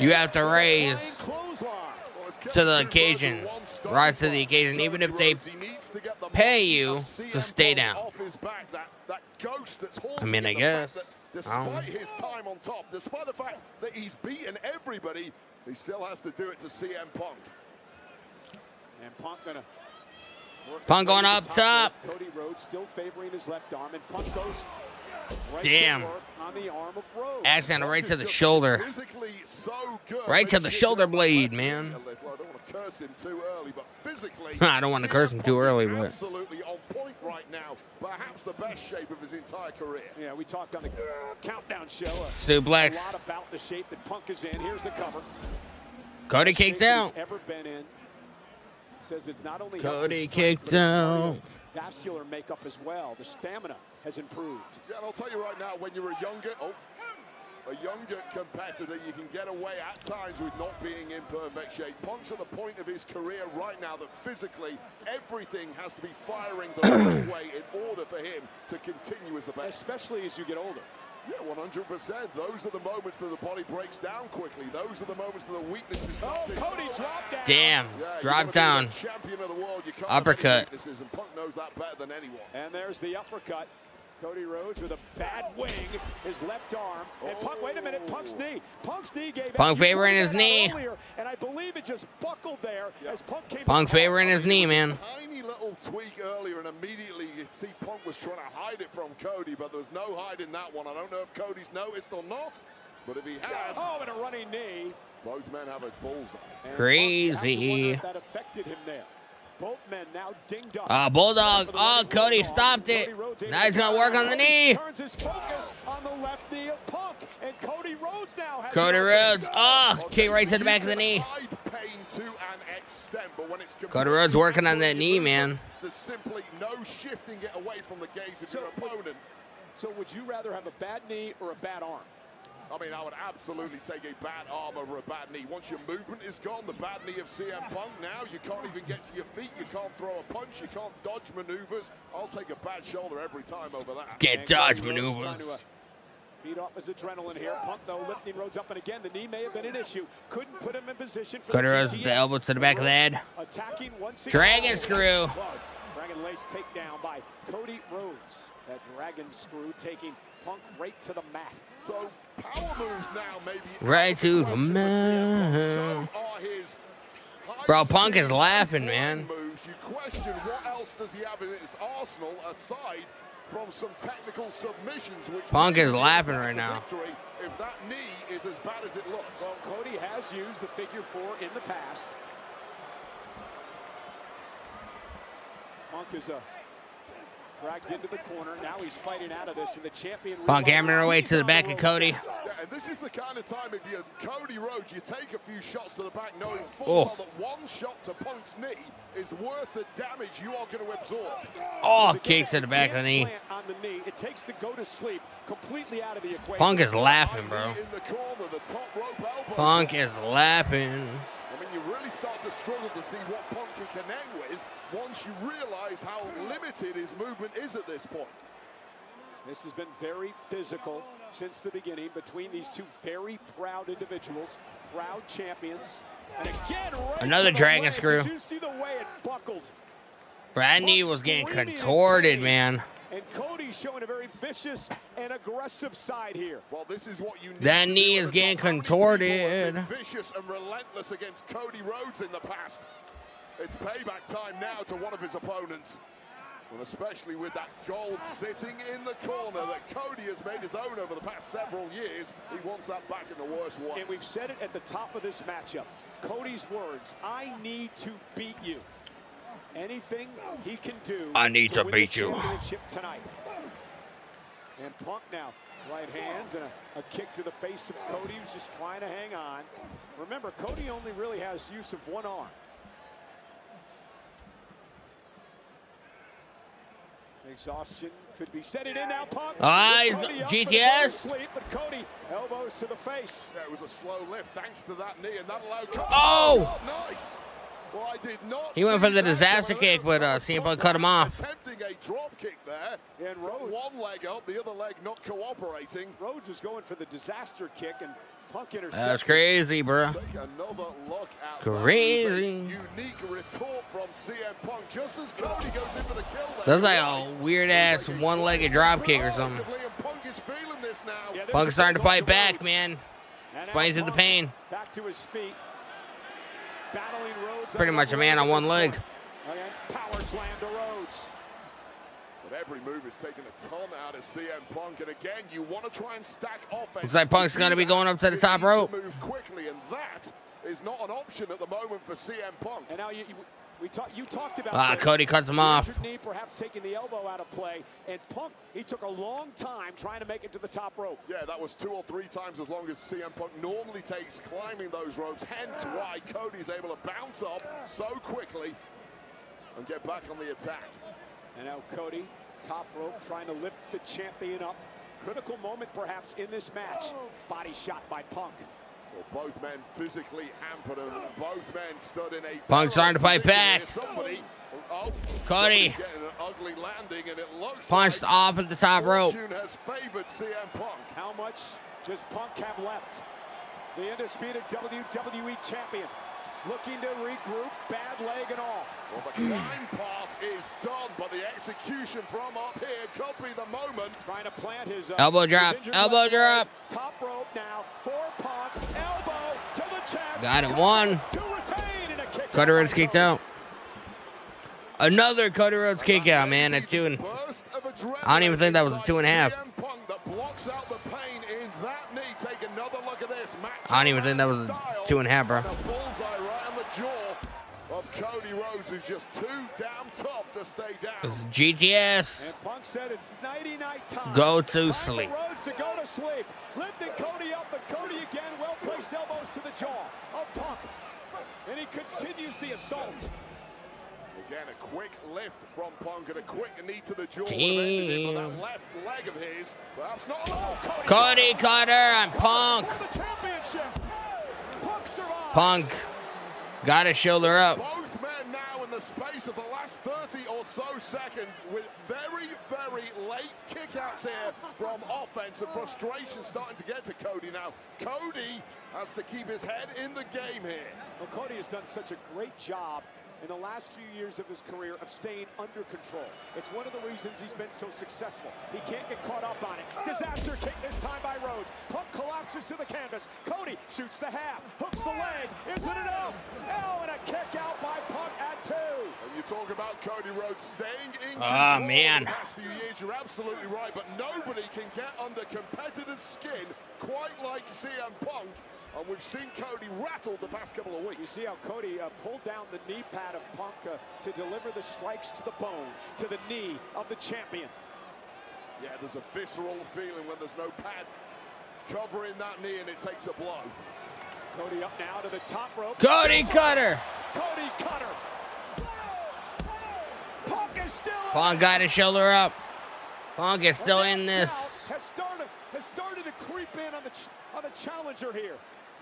you have to raise to the occasion. Rise to the occasion, even if they pay you to stay down. I mean, I guess. Despite his time on top, despite the fact that he's beaten everybody, he still has to do it to CM Punk. And Punk going up top. Cody Rhodes still favoring his left arm, and Punk goes right Damn. to work on the arm of Rhodes. Accident right to the shoulder. Physically so good. Right to the shoulder blade, man. I don't want to curse him too early, but physically, I don't want to curse him too early, but absolutely on point right now. Perhaps the best shape of his entire career. Yeah, we talked on the countdown show. Suplex. A lot about the shape that Punk is in. Here's the cover. Cody kicked out. Ever been in. Says it's not only Cody kicked out. Vascular makeup as well. The stamina has improved. Yeah, and I'll tell you right now, when you're a younger competitor, you can get away at times with not being in perfect shape. Punk's at the point of his career right now that physically everything has to be firing the right way in order for him to continue as the best. Especially as you get older. Yeah, 100%. Those are the moments that the body breaks down quickly. Those are the moments that the weaknesses start to Cody dropped down. Damn. Yeah, Drop down. Champion of the world. You can't Uppercut. and Punk knows that better than anyone. And there's the uppercut. Cody Rhodes with a bad wing, his left arm. And Punk, wait a minute, Punk's knee. Punk's knee gave Punk favoring his knee. Earlier, and I believe it just buckled there as Punk came. Punk favoring his knee, man. Tiny little tweak earlier, and immediately you see Punk was trying to hide it from Cody, but there was no hiding that one. I don't know if Cody's noticed or not, but if he has, and a running knee. Both men have a bullseye. Crazy. That affected him there. Both men now dinged up. Bulldog. Oh, Cody stopped it. Now he's going to work on the knee. Turns his focus on the left knee of Punk, and Cody Rhodes now has Cody Rhodes. Oh, kick right to the back of the knee. Cody Rhodes working on that knee, man. There's simply no shifting it away from the gaze of your opponent. So would you rather have a bad knee or a bad arm? I mean, I would absolutely take a bad arm over a bad knee. Once your movement is gone, the bad knee of CM Punk, now you can't even get to your feet. You can't throw a punch. You can't dodge maneuvers. I'll take a bad shoulder every time over that. Get dodge maneuvers. Feed off his adrenaline here. Punk, though, lifting Rhodes up, and again, the knee may have been an issue. Couldn't put him in position for Cody the Rhodes with the elbow to the back of the head. Attacking once Dragon screw. Dragon lace takedown by Cody Rhodes. That dragon screw taking Punk right to the mat. So power moves now, maybe right to the mat. Bro, Punk is laughing, man. Moves. You question what else does he have in his arsenal aside from some technical submissions, which Punk is laughing right now. If that knee is as bad as it looks. Well, Cody has used the figure 4 in the past. Punk is Dragged into the corner. Now he's fighting out of this, and the champion. Punk hammering her way to the back of Cody. Yeah, and this is the kind of time if you're Cody Rhodes, you take a few shots to the back, knowing full well that one shot to Punk's knee is worth the damage you are going to absorb. Oh, kick to the back of the knee. On the knee, it takes the go to sleep completely out of the equation. Punk is laughing, bro. In the corner, the top rope elbow. Punk is laughing. I mean, you really start to struggle to see what Punk can connect with once you realize how limited his movement is at this point. This has been very physical since the beginning between these two very proud individuals, proud champions. And again, right another dragon screw. Did you see the way it buckled? Brad knee was getting contorted, man. And Cody's showing a very vicious and aggressive side here. Well, this is what you need. That knee is getting contorted. Vicious and relentless against Cody Rhodes in the past. It's payback time now to one of his opponents. And especially with that gold sitting in the corner that Cody has made his own over the past several years. He wants that back in the worst one. And we've said it at the top of this matchup. Cody's words, I need to beat you. Anything he can do. I need to beat you. Tonight. And Punk now, right hands and a kick to the face of Cody, who's just trying to hang on. Remember, Cody only really has use of one arm. Exhaustion could be setting in now. Punk. He's GTS. Sleep, but Cody elbows to the face. Yeah, it was a slow lift thanks to that knee, and that allowed Cody. Oh! Nice. Well, I did not. He went for the disaster kick, but CM Punk cut him off. Attempting a drop kick there, and Rhodes, one leg up, the other leg not cooperating. Rhodes was going for the disaster kick, and Punk intercepted. That's crazy, bro. Take another look at crazy. Unique retort from CM Punk, just as Cody goes in for the kill there. That's like a weird ass one-legged drop kick or something. Punk is feeling this now. Yeah, Punk's starting to fight back, man. He's fighting through the pain. Back to his feet. Battling Rhodes. Pretty much a man on one leg. Again, power slam to Rhodes. But every move is taking a ton out of CM Punk, and again, you want to try and stack offense. Looks like Punk's going to be going up to the top rope. Move quickly, and that is not an option at the moment for CM Punk. And now you talked about Cody cuts him off. Knee, perhaps taking the elbow out of play, and Punk, he took a long time trying to make it to the top rope. Yeah, that was 2 or 3 times as long as CM Punk normally takes climbing those ropes, hence why Cody's able to bounce up so quickly and get back on the attack. And now Cody, top rope, trying to lift the champion up. Critical moment perhaps in this match. Body shot by Punk. Well, both men physically hampered, and both men stood in a... Punk's starting to fight back. Cody getting an ugly landing, and it looks punched like off at the top rope. Fortune has favored CM Punk. How much does Punk have left? The undisputed WWE champion. Looking to regroup, bad leg and all. Well, the climb part is done, but the execution from up here could be the moment. Trying to plant his elbow drop, elbow drop. Top rope now for Punk. Elbow to the chest. Got it, one. Cody Rhodes kicked out. Another Cody Rhodes kick out, man. At 2 and I don't even think that was a 2.5. I don't even think that was a 2.5, bro. Of Cody Rhodes, who's just too damn tough to stay down. This is GTS. And Punk said it's nighty-night time. Go to sleep. Rhodes to go to sleep. Lifting Cody up, but Cody again, well-placed elbows to the jaw of Punk. And he continues the assault. Again, a quick lift from Punk and a quick knee to the jaw. Damn. That left leg of his, perhaps not. Oh, Cody Cutter and Punk. For the championship. Punk survives. Punk got his shoulder up. Both men now in the space of the last 30 or so seconds with very, very late kickouts here from offense and frustration starting to get to Cody now. Cody has to keep his head in the game here. Well, Cody has done such a great job in the last few years of his career of staying under control. It's one of the reasons he's been so successful. He can't get caught up on it. Disaster kick this time by Rhodes. Punk collapses to the canvas. Cody shoots the half, hooks the leg. Isn't enough? Oh, and a kick out by Punk at 2. And you talk about Cody Rhodes staying in control man. the past few years. You're absolutely right, but nobody can get under competitors' skin quite like CM Punk. And we've seen Cody rattled the past couple of weeks. You see how Cody pulled down the knee pad of Punk to deliver the strikes to the bone, to the knee of the champion. Yeah, there's a visceral feeling when there's no pad covering that knee and it takes a blow. Cody up now to the top rope. Cody Cutter. Cody Cutter. Punk is still Punk got his shoulder up. Punk is still in this. Has started to creep in on the challenger here.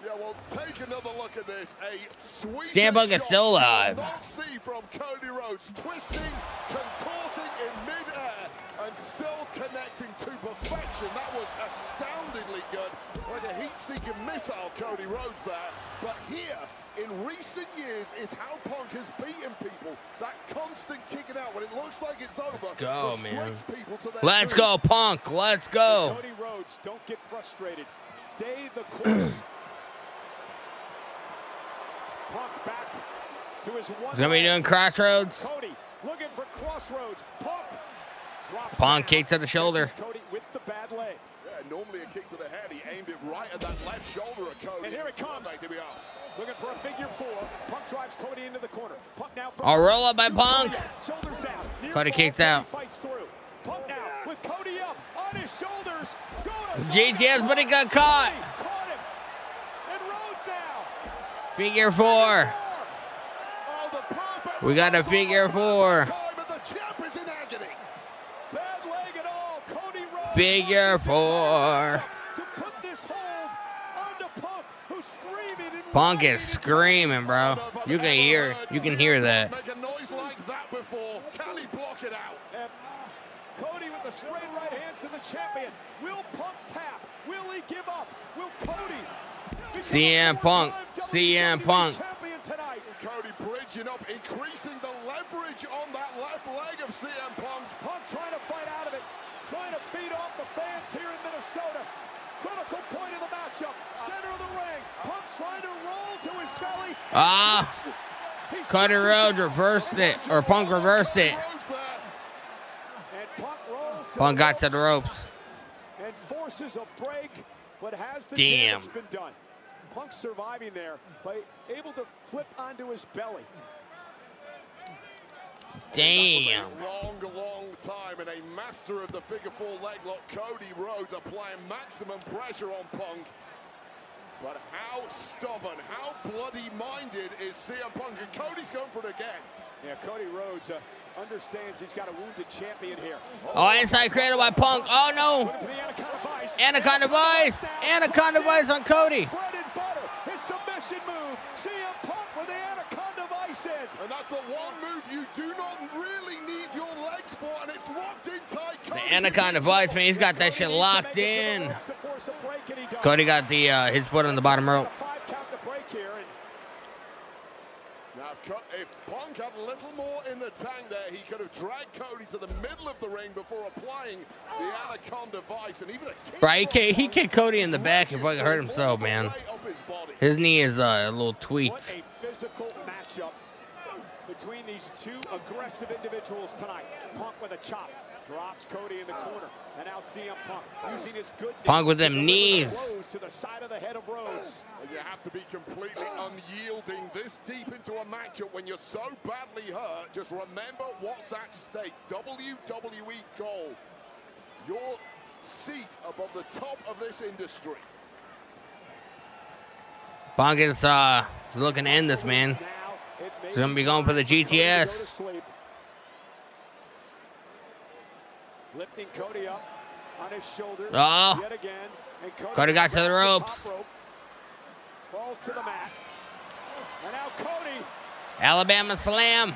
Yeah, well, take another look at this. A sweet CM Punk is still alive. Not see from Cody Rhodes, twisting, contorting in midair, and still connecting to perfection. That was astoundingly good. Like a heat-seeking missile, Cody Rhodes there. But here, in recent years, is how Punk has beaten people. That constant kicking out when it looks like it's over. Let's go, man. People to their Let's go, Punk. Let's go. Cody Rhodes, don't get frustrated. Stay the course. Punk back to his one. He's gonna be doing crossroads. Cody looking for crossroads. Punk drops Punk down. kick to the shoulder. Cody with the bad leg. Yeah, normally a kick to the head. He aimed it right at that left shoulder of Cody. And here it comes. Here we are. Looking for a figure four. Punk drives Cody into the corner. Punk now from I'll roll up by Punk. shoulders down. Near Cody fall, kicked out. Fights through. Punk now with Cody up on his shoulders. GTS, but he got caught. Caught him. And Rhodes now. Figure four. We got a figure four. Figure four. Punk is screaming, bro. You can hear that. Make a noise like that before. Can he block it out? And Cody with the straight right hands to the champion. Will Punk tap? Will he give up? Will Cody? CM Punk. CM Punk. Cody bridging up, increasing the leverage on that left leg of CM Punk. Punk trying to fight out of it, trying to feed off the fans here in Minnesota. Critical point of the matchup, center of the ring. Punk trying to roll to his belly. Cody Rhodes reversed it, or Punk reversed it. And Punk rolls to Punk got to the ropes. and forces a break, but has the Damn. damage been done? Punk surviving there, but able to flip onto his belly. Damn. Long time, and a master of the figure four leg lock, Cody Rhodes, applying maximum pressure on Punk. But how stubborn, how bloody-minded is CM Punk? And Cody's going for it again. Yeah, Cody Rhodes understands he's got a wounded champion here. Oh, inside cradle by Punk. Oh, no. Anaconda Vice. Anaconda Vice on Cody. Bread and butter, his submission move. CM Punk with the Anaconda Vice in. And that's the one move you do not really need your legs for, and it's locked in tight. The Anaconda Vice, man. He's got that shit locked in. Cody got the his foot on the bottom rope. Now, if Punk had a little more in the tank there, he could have dragged Cody to the middle of the ring before applying the Anaconda Vice, and even a kick. Right, he kicked Cody in the back and fucking hurt himself, man. His knee is a little tweaked. What a physical matchup between these two aggressive individuals tonight. Punk with a chop. Drops Cody in the corner. And now CM Punk using his good Punk with them knees. To the side of the head of Rhodes. You have to be completely unyielding this deep into a matchup when you're so badly hurt. Just remember what's at stake. WWE gold. Your seat above the top of this industry. Punk is looking to end this, man. He's gonna be going for the GTS. Lifting Cody up on his shoulders yet again. And Cody got to the ropes. Falls to the mat. And now Cody. Alabama Slam.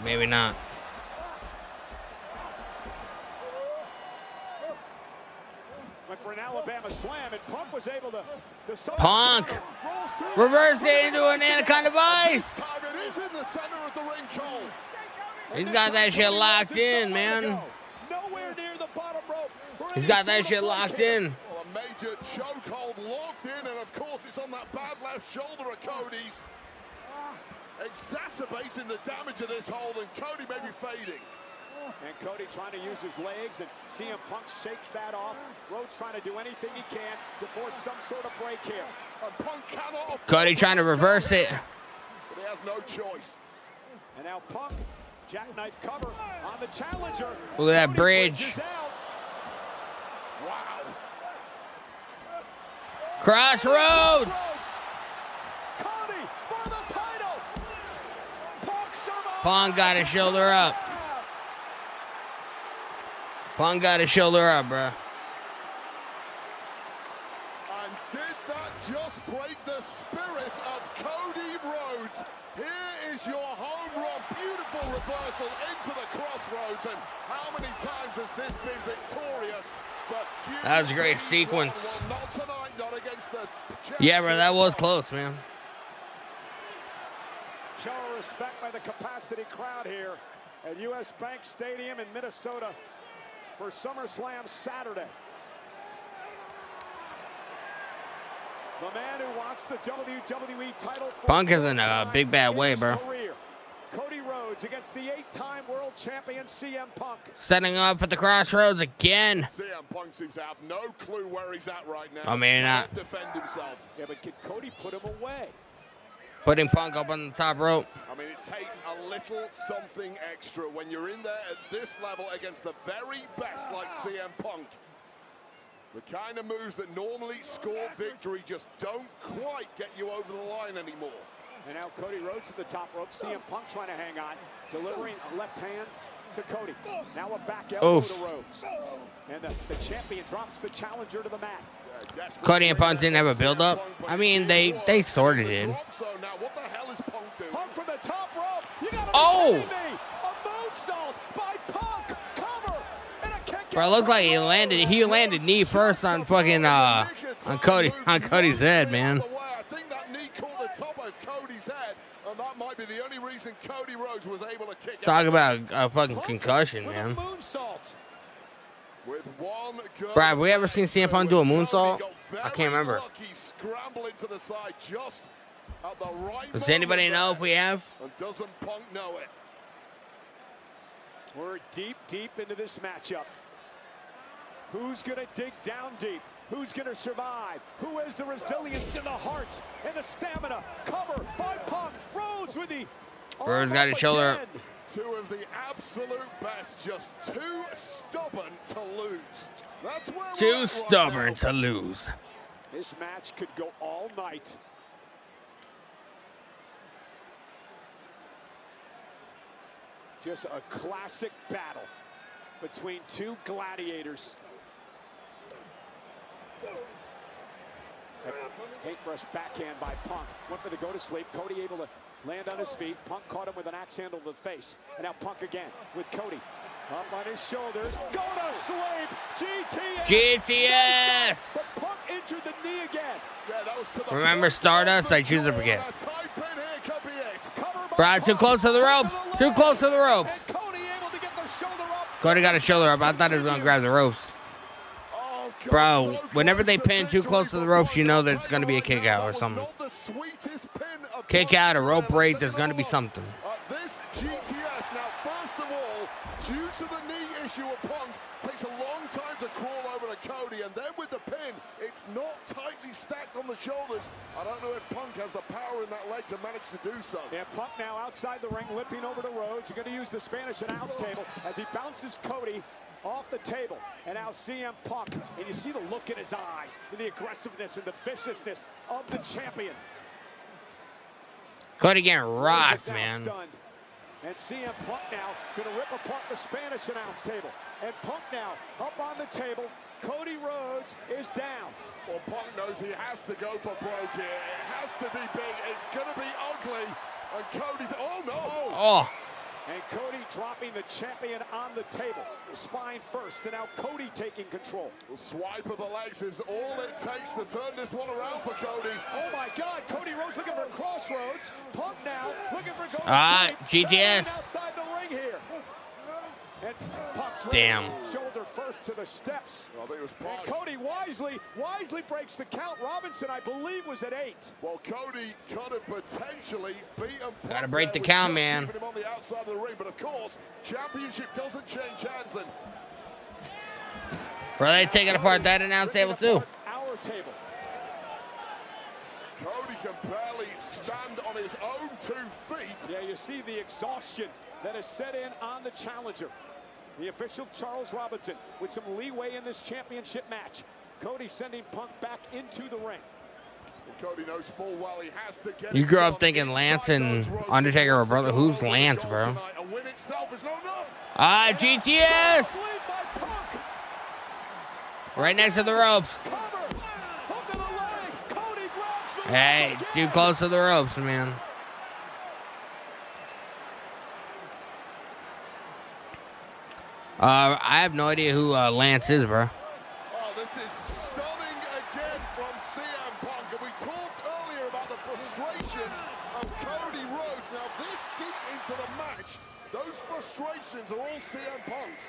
Maybe not. Went for an Alabama Slam, and Punk was able to Punk reversed it into an Anaconda Vice. It is in the center of the ring, Cole. He's got that shit locked in, man. Nowhere near the bottom rope. He's got that shit locked in. Well, a major chokehold locked in, and of course it's on that bad left shoulder of Cody's. Exacerbating the damage of this hold, and Cody may be fading. And Cody trying to use his legs, and CM Punk shakes that off. Rhodes trying to do anything he can to force some sort of break here. And Punk cannot Cody trying to reverse it. But he has no choice. And now Punk, jackknife cover on the challenger. Look at that bridge. Wow. Crossroads. Cody for the title. Punk survives. Punk got his shoulder up. Punk got his shoulder up, bro. And did that just break the spirit of Cody Rhodes? Here is your home run. Beautiful reversal into the crossroads. And how many times has this been victorious? That was a great sequence. Not tonight, not against the Yeah, bro, that was close, man. Show of respect by the capacity crowd here at US Bank Stadium in Minnesota for SummerSlam Saturday. The man who wants the WWE title. Punk is in a big bad way, bro. Career. Cody Rhodes against the 8-time world champion CM Punk. Setting up at the crossroads again. CM Punk seems to have no clue where he's at right now. Oh, maybe not. Can't defend himself. Yeah, but can Cody put him away? Putting Punk up on the top rope. I mean, it takes a little something extra when you're in there at this level against the very best like CM Punk. The kind of moves that normally score victory just don't quite get you over the line anymore. And now Cody Rhodes at the top rope. CM Punk trying to hang on. Delivering a left hand to Cody. Now a back elbow to Rhodes. And the champion drops the challenger to the mat. Cody and Punk didn't have a build-up. I mean, they sort of did. So now what the hell is Punk doing? Punk from the top rope. You gotta oh! be kidding me. A moonsault by Punk. Cover. And a kick. Bro, it looked like he landed knee first on fucking on Cody's head, man. I think that knee caught the top of Cody's head, and that might be the only reason Cody Rhodes was able to kick Talk out. about a fucking concussion, man. With one good Bro, have we ever seen CM Punk do a moonsault? I can't remember. lucky, scrambling to the side just at the right Does moment anybody know there. if we have? And doesn't Punk know it? We're deep into this matchup. Who's gonna dig down deep? Who's gonna survive? Who has the resilience in the heart and the stamina? Cover by Punk. Rhodes with the Rhodes got his shoulder up. Two of the absolute best, just too stubborn to lose. That's where we're Too at stubborn right to lose. This match could go all night. Just a classic battle between two gladiators. Paintbrush backhand by Punk. Went for the go-to-sleep. Cody able to land on his feet. Punk caught him with an axe handle to the face. And now Punk again with Cody. Up on his shoulders. Go to sleep. GTS. GTS. But Punk entered the knee again. Yeah, that was to the Remember Stardust? I choose to forget. Bro, too close to the ropes. Too close to the ropes. Cody got his shoulder up. I thought he was going to grab the ropes. Bro, whenever they pin too close to the ropes, you know that it's going to be a kick out or something. Kick out, a rope break, there's going to be something. This GTS, now first of all, due to the knee issue of Punk, takes a long time to crawl over to Cody, and then with the pin, it's not tightly stacked on the shoulders. I don't know if Punk has the power in that leg to manage to do so. Yeah, Punk now outside the ring, limping over to Rhodes. He's going to use the Spanish announce table as he bounces Cody off the table. And now CM Punk, and you see the look in his eyes, and the aggressiveness and the viciousness of the champion. Cody getting rocked, man. Stunned. And CM Punk now going to rip apart the Spanish announce table. And Punk now up on the table. Cody Rhodes is down. Well, Punk knows he has to go for broke here. It has to be big. It's going to be ugly. And Cody's, oh no. Oh. And Cody dropping the champion on the table. Spine first, and now Cody taking control. The swipe of the legs is all it takes to turn this one around for Cody. Oh my God, Cody Rhodes looking for crossroads. Punk now looking for GTS. outside the ring here. And Punk Damn. shoulder first. first to the steps. Well, I think it was And Cody wisely breaks the count. Robinson, I believe, was at 8. Well, Cody could have potentially beaten Punk. Gotta break the there with count, just man. keeping him on the outside of the ring, but of course, championship doesn't change hands. And Bro, they taking apart that announce table too. Our table. Cody can barely stand on his own 2 feet. Yeah, you see the exhaustion that is set in on the challenger. The official, Charles Robinson, with some leeway in this championship match. Cody sending Punk back into the ring. Cody knows full well he has to get You grew up thinking Lance and Undertaker were brother. Who's Lance, bro? A win itself is not enough. Ah, GTS! Right next to the ropes. Hey, too close to the ropes, man. I have no idea who Lance is, bro. Oh, this is stunning again from CM Punk. And we talked earlier about the frustrations of Cody Rhodes. Now, this deep into the match, those frustrations are all CM Punk's.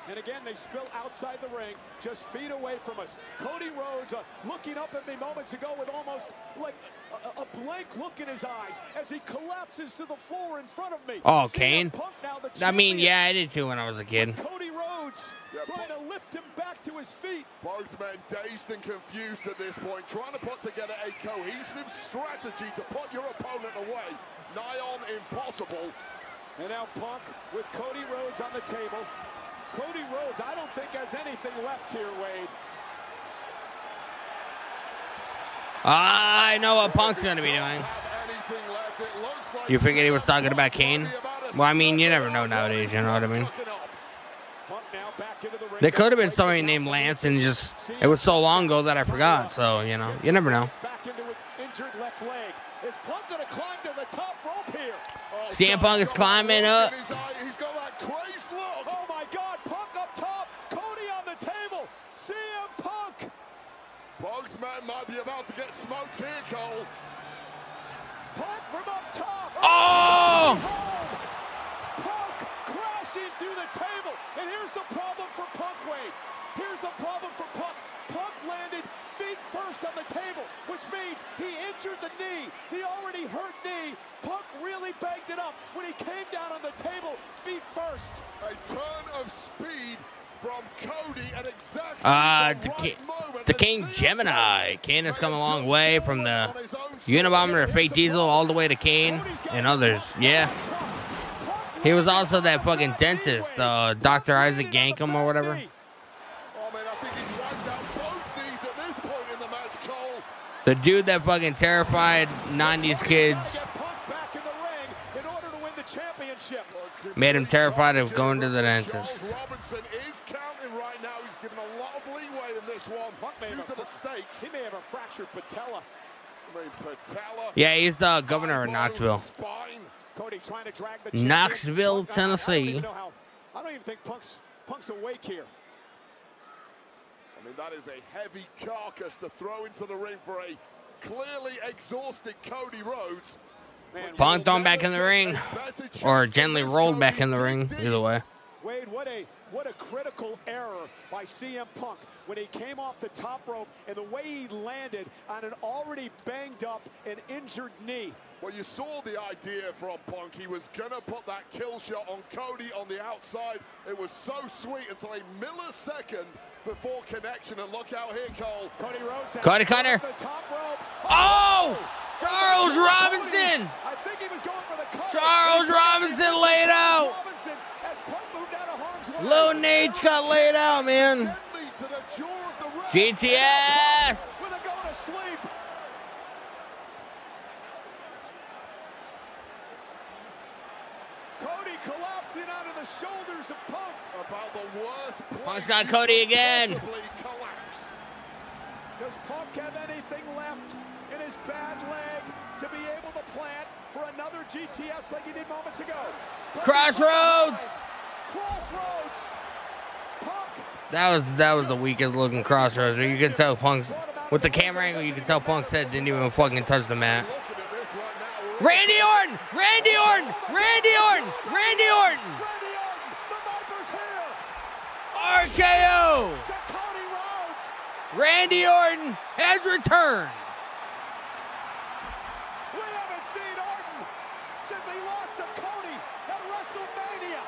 And again, they spill outside the ring, just feet away from us. Cody Rhodes looking up at me moments ago with almost like a blank look in his eyes as he collapses to the floor in front of me. Oh, CM Kane? Punk now the I mean, champion. yeah, I did too when I was a kid. Cody Rhodes trying to lift him back to his feet. Both men dazed and confused at this point, trying to put together a cohesive strategy to put your opponent away. Nigh on impossible. And now Punk with Cody Rhodes on the table. Cody Rhodes, I don't think has anything left here, Wade. I know what Punk's going to be doing. You figured he was talking about Kane? Well, I mean, you never know nowadays, you know what I mean? There could have been somebody named Lance and just, it was so long ago that I forgot. So, you know, you never know. Back into an injured left leg. Is Punk going to climb to the top rope here? CM Punk is climbing up. He's got that crazed look. Oh my God, Punk up top. Cody on the table. CM Punk. Both men might be about to get smoked here, Cole. Punk from up top. Oh! Punk crashing through the table. And here's the problem for Punk, Wade. Here's the problem for Punk. Punk landed feet first on the table, which means he injured the knee, the already hurt knee. Punk really banged it up when he came down on the table, feet first. A turn of speed from Cody at exactly the King Gemini. Kane has come a long way from the Unabomber to Fake Diesel all the way to Kane and others. Yeah. He was also that fucking dentist, Dr. Isaac Yankum or whatever. The dude that fucking terrified 90s kids. Made him terrified of going to the dentist. Robinson is counting right now. He's given a lot of leeway in this one. Due to the stakes. He may have a fractured patella. I mean, patella. Yeah, he's the governor of Knoxville. Cody trying to drag the Knoxville, Tennessee. I don't even think Punk's awake here. I mean, that is a heavy carcass to throw into the ring for a clearly exhausted Cody Rhodes. Punk thrown back in the ring, or gently rolled back in the ring, either way. Wade, what a critical error by CM Punk when he came off the top rope and the way he landed on an already banged up and injured knee. Well, you saw the idea from Punk. He was going to put that kill shot on Cody on the outside. It was so sweet until a millisecond before connection. And look out here, Cole. Cody Rhodes down Cody Cutter. the top rope. Oh! Charles Robinson! I think he was going for the cutter. Charles Robinson laid out. Lil Nate's got laid out, man. GTS! With a go to sleep. Cody collapsing onto the shoulders of Punk. About the worst Punk's got Cody again. Collapsed. Does Punk have anything left in his bad leg to be able to plant for another GTS like he did moments ago? Crossroads! Crossroads! Punk! That was the weakest looking Crossroads. You can tell Punk's, with the camera angle, you can tell Punk's head didn't even fucking touch the mat. Randy Orton! Randy Orton! Randy Orton! Randy Orton! RKO. Randy Orton has returned. We haven't seen Orton since he lost to Cody at WrestleMania.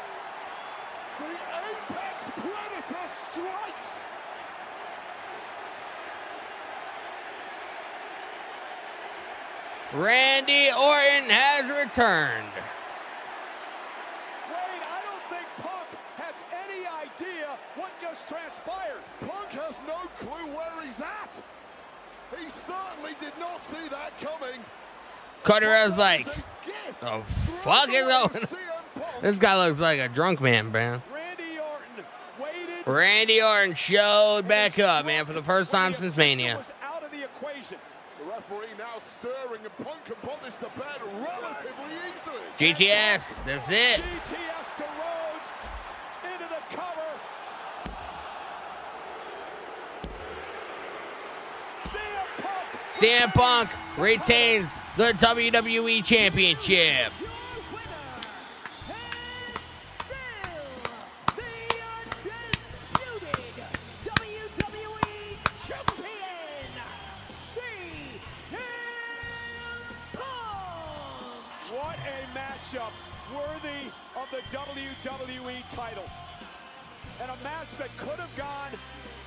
The Apex Predator strikes. Randy Orton has returned. Wade, I don't think Punk has any idea what just transpired. Punk has no clue where he's at. He certainly did not see that coming. Cody Rhodes like, the fuck is going? This guy looks like a drunk man, man. Randy Orton showed back up, man, for the first time since Mania. Out of the equation. The referee now stirring, and Punk can put this to bed relatively easily. GTS, that's it. GTS to Rhodes into the cover. CM Punk retains the WWE Championship. What a matchup worthy of the WWE title. And a match that could have gone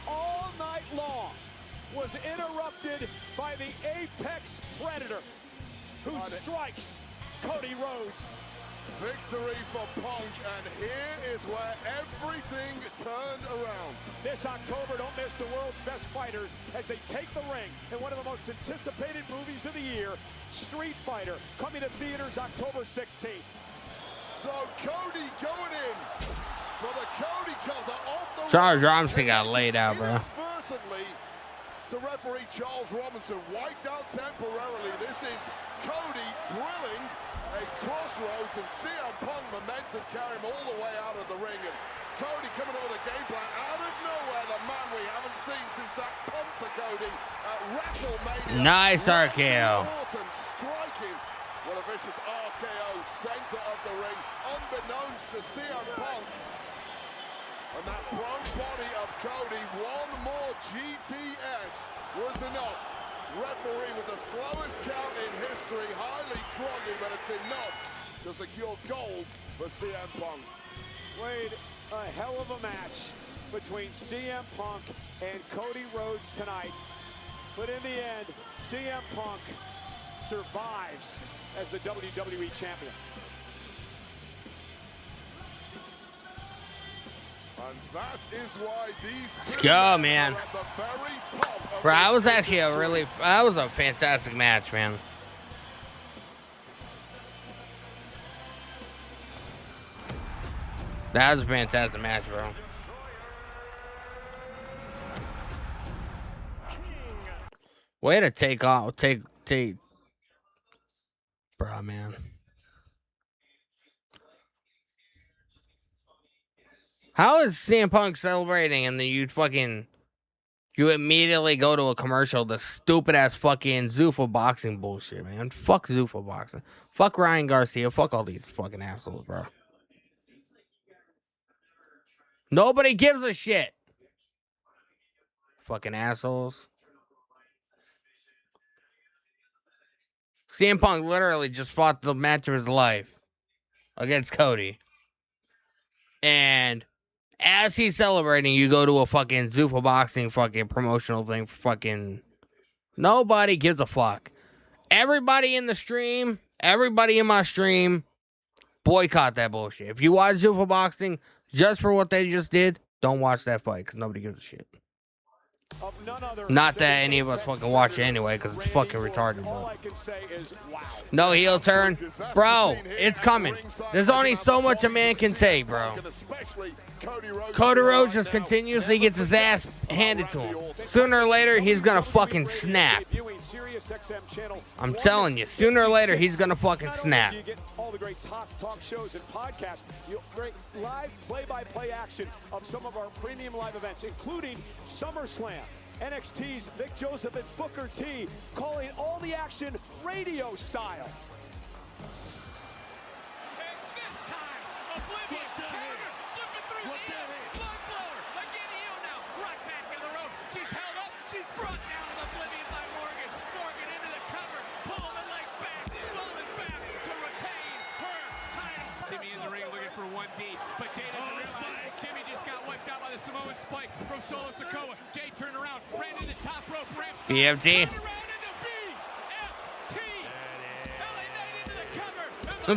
all night long was interrupted by the Apex Predator, who strikes Cody Rhodes. Victory for Punk, and here is where everything turned around. This October, don't miss the world's best fighters as they take the ring in one of the most anticipated movies of the year, Street Fighter, coming to theaters October 16th. So Cody going in for the Cody cutter off the Charles Robinson got laid out, bro. Inadvertently, to referee Charles Robinson, wiped out temporarily. This is Cody drilling a crossroads, and CM Punk momentum carry him all the way out of the ring. And Cody coming up with a game plan out of nowhere, the man we haven't seen since that pump to Cody at WrestleMania. Nice RKO. Orton striking with a vicious RKO center of the ring, unbeknownst to CM Punk. And that prone body of Cody, one more GTS was enough. Referee with the slowest count in history, highly groggy, but it's enough to secure gold for CM Punk. Wade, a hell of a match between CM Punk and Cody Rhodes tonight. But in the end, CM Punk survives as the WWE Champion. And that is why these Let's go, man. are at the very top of Bro, that was this actually that was a fantastic match, man. That was a fantastic match, bro. Way to take off, bro, man. How is CM Punk celebrating and then you immediately go to a commercial, the stupid ass fucking Zuffa boxing bullshit, man. Fuck Zuffa boxing. Fuck Ryan Garcia. Fuck all these fucking assholes, bro. Nobody gives a shit. Fucking assholes. CM Punk literally just fought the match of his life against Cody. And as he's celebrating, you go to a fucking Zuffa boxing fucking promotional thing for fucking... Nobody gives a fuck. Everybody in the stream, everybody in my stream, boycott that bullshit. If you watch Zuffa boxing just for what they just did, don't watch that fight because nobody gives a shit. Not that any of us fucking watch it anyway, because it's fucking retarded, bro. No heel turn. Bro, it's coming. There's only so much a man can take, bro. Cody Rhodes just continuously gets his ass handed to him. Sooner or later, he's gonna fucking snap. I'm telling you, sooner or later, he's gonna fucking snap. You get all the great talk shows and podcasts. Great live play-by-play action of some of our premium live events, including SummerSlam. NXT's Vic Joseph and Booker T calling all the action radio style. And this time, Oblivion, flipping through the air, blood blower, like Samoan spike from Solo Sikoa. Jay turned around, ran into top rope, ramps up, BFT. turned around into BFT. LA Knight into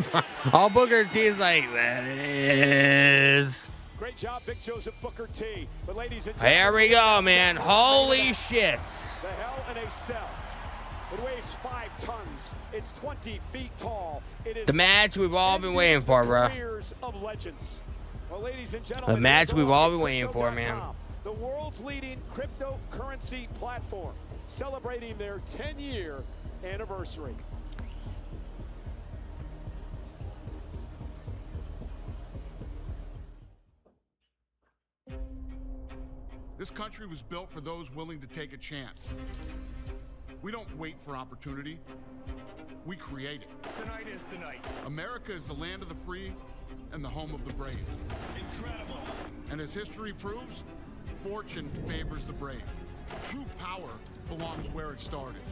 the cover. All Booker T's like, that is. Great job, Big Joseph Booker T. But ladies and Here we go, man. Holy shit. The Hell in a Cell. It weighs 5 tons. It's 20 feet tall. It is The match we've all been waiting for, bro. careers of legends. Well, ladies and gentlemen, The match here's we've live all at been waiting for, man. Crypto.com, the world's leading cryptocurrency platform, celebrating their 10-year anniversary. This country was built for those willing to take a chance. We don't wait for opportunity. We create it. Tonight is the night. America is the land of the free and the home of the brave. Incredible. And as history proves, fortune favors the brave. True power belongs where it started,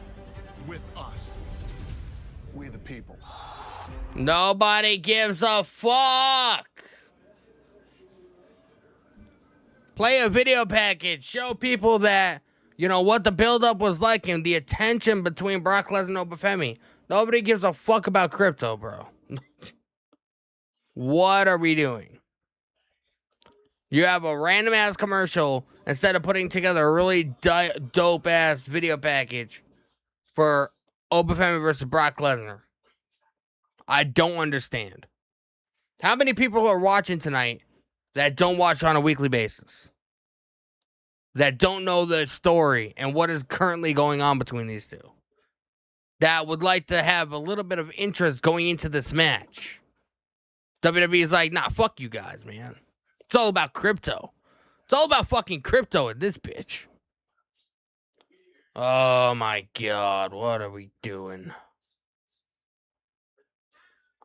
with us. We the people. Nobody gives a fuck. Play a video package. Show people that, you know, what the buildup was like and the attention between Brock Lesnar and OBA. Nobody gives a fuck about crypto, bro. What are we doing? You have a random ass commercial instead of putting together a really dope ass video package for OBA versus Brock Lesnar. I don't understand. How many people are watching tonight that don't watch on a weekly basis? That don't know the story and what is currently going on between these two? That would like to have a little bit of interest going into this match. WWE is like, nah, fuck you guys, man. It's all about crypto. It's all about fucking crypto in this bitch. Oh my God, what are we doing?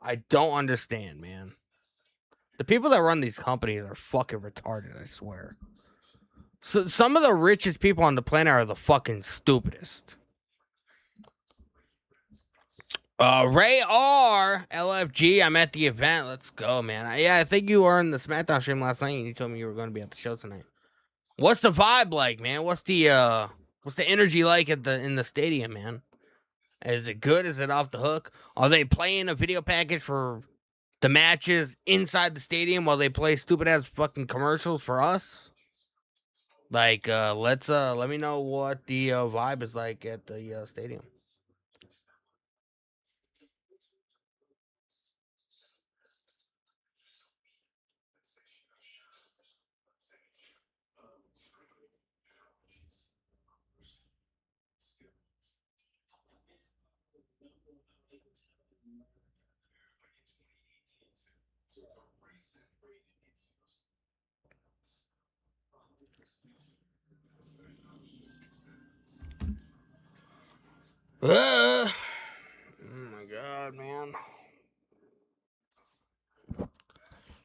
I don't understand, man. The people that run these companies are fucking retarded, I swear. So, some of the richest people on the planet are the fucking stupidest. Ray R, LFG, I'm at the event. Let's go, man. I think you were in the SmackDown stream last night and you told me you were going to be at the show tonight. What's the vibe like, man? What's the energy like in the stadium, man? Is it good? Is it off the hook? Are they playing a video package for the matches inside the stadium while they play stupid ass fucking commercials for us? Like, let me know what the vibe is like at the stadium. Oh my God, man.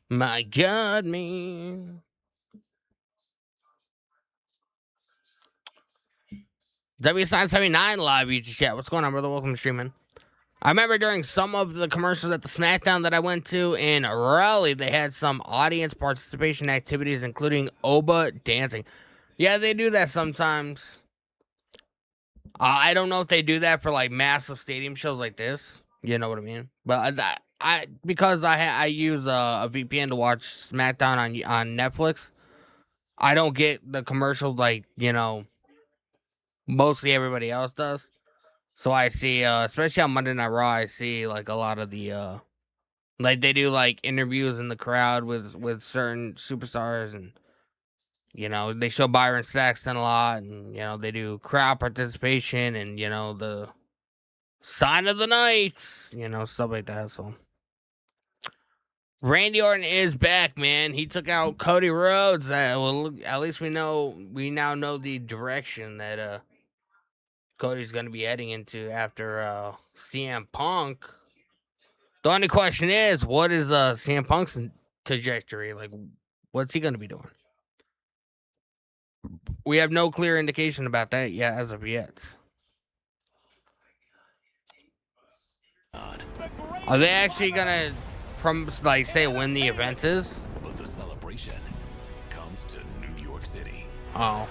My God, man. W979 live YouTube chat. What's going on, brother? Welcome to streaming. I remember during some of the commercials at the SmackDown that I went to in Raleigh, they had some audience participation activities, including OBA dancing. Yeah, they do that sometimes. I don't know if they do that for like massive stadium shows like this. You know what I mean? But because I use a VPN to watch SmackDown on Netflix, I don't get the commercials like, you know, mostly everybody else does. So I see, especially on Monday Night Raw, I see like a lot of the like they do like interviews in the crowd with certain superstars, and you know, they show Byron Saxton a lot, and, you know, they do crowd participation and, you know, the sign of the night, you know, stuff like that. So, Randy Orton is back, man. He took out Cody Rhodes. Well, at least we now know the direction that Cody's going to be heading into after CM Punk. The only question is, what is CM Punk's trajectory? Like, what's he going to be doing? We have no clear indication about that yet, as of yet. Are they actually gonna say when the event is? But the celebration comes to New Oh.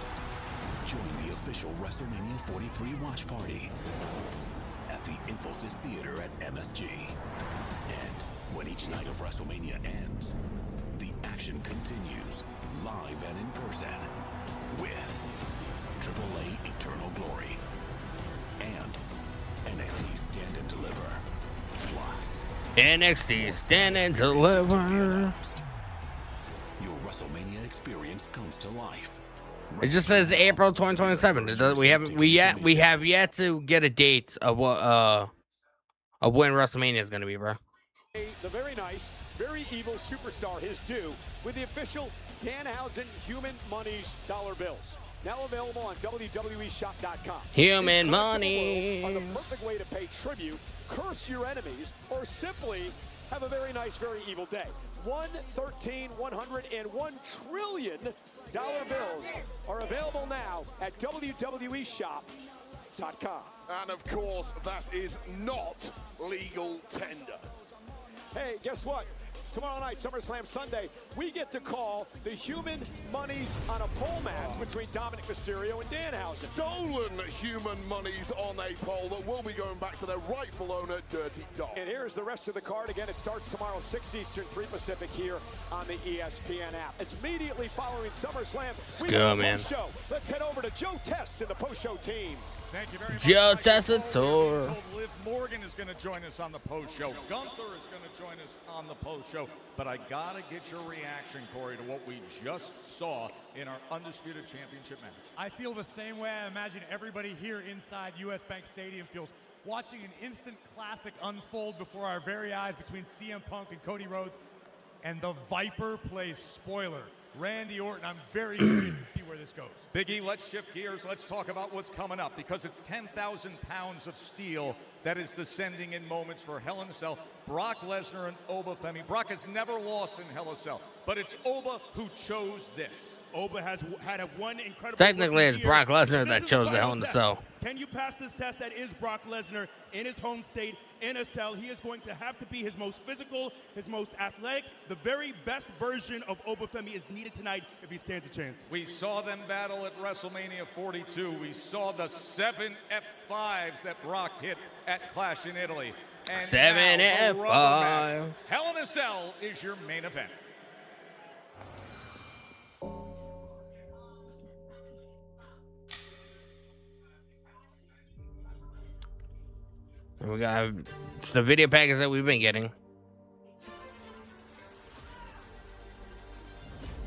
Join the official WrestleMania 43 watch party at the Infosys Theater at MSG. And when each night of WrestleMania ends, the action continues live and in person with AAA Eternal Glory and NXT Stand and Deliver. Plus, NXT Stand and Deliver. Your WrestleMania experience comes to life. It just says April 2027. We have yet to get a date of what of when WrestleMania is gonna be, bro. The very nice, very evil superstar his due with the official Danhausen Human Monies dollar bills. Now available on WWEshop.com. Human money are the perfect way to pay tribute, curse your enemies, or simply have a very nice, very evil day. 1, 13, 100, and $1 trillion bills are available now at WWEshop.com. And of course, that is not legal tender. Hey, guess what? Tomorrow night, SummerSlam Sunday, we get to call the Human Monies on a pole match between Dominic Mysterio and Danhausen. Stolen human monies on a pole that will be going back to their rightful owner, Dirty Dog. And here's the rest of the card. Again, it starts tomorrow, 6 Eastern, 3 Pacific, here on the ESPN app. It's immediately following SummerSlam. Let's go, man. Show. Let's head over to Joe Tess and the post-show team. Thank you very much. Joe Tessitore. Liv Morgan is going to join us on the post show. Gunther is going to join us on the post show. But I got to get your reaction, Corey, to what we just saw in our Undisputed Championship match. I feel the same way I imagine everybody here inside US Bank Stadium feels, watching an instant classic unfold before our very eyes between CM Punk and Cody Rhodes. And the Viper plays spoiler. Randy Orton, I'm very curious to see where this goes. Big E, let's shift gears. Let's talk about what's coming up, because it's 10,000 pounds of steel that is descending in moments for Hell in a Cell. Brock Lesnar and Oba Femi. Brock has never lost in Hell in a Cell, but it's Oba who chose this. Oba has had one incredible. Technically, it's Brock Lesnar that chose the Hell in a Cell. Can you pass this test? That is Brock Lesnar in his home state, in a cell. He is going to have to be his most physical, his most athletic. The very best version of Oba Femi is needed tonight if he stands a chance. We saw them battle at WrestleMania 42. We saw the 7 F5s that Brock hit at Clash in Italy. And 7 now, the rubber F5. match. Hell in a Cell is your main event. We got the video package that we've been getting.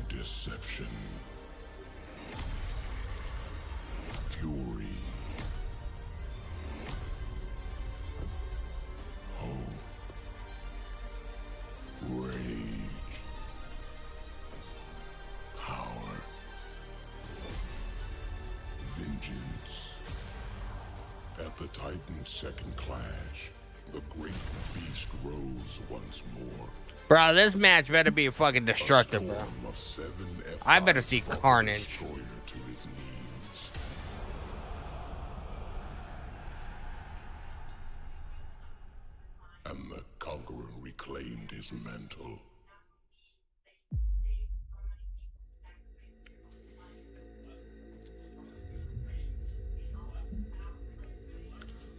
Deception. Fury. Hope. Rage. Power. Vengeance. At the Titan's second clash, the great beast rose once more. Bro, this match better be fucking destructive, bro. I better see carnage. To his knees. And the conqueror reclaimed his mantle.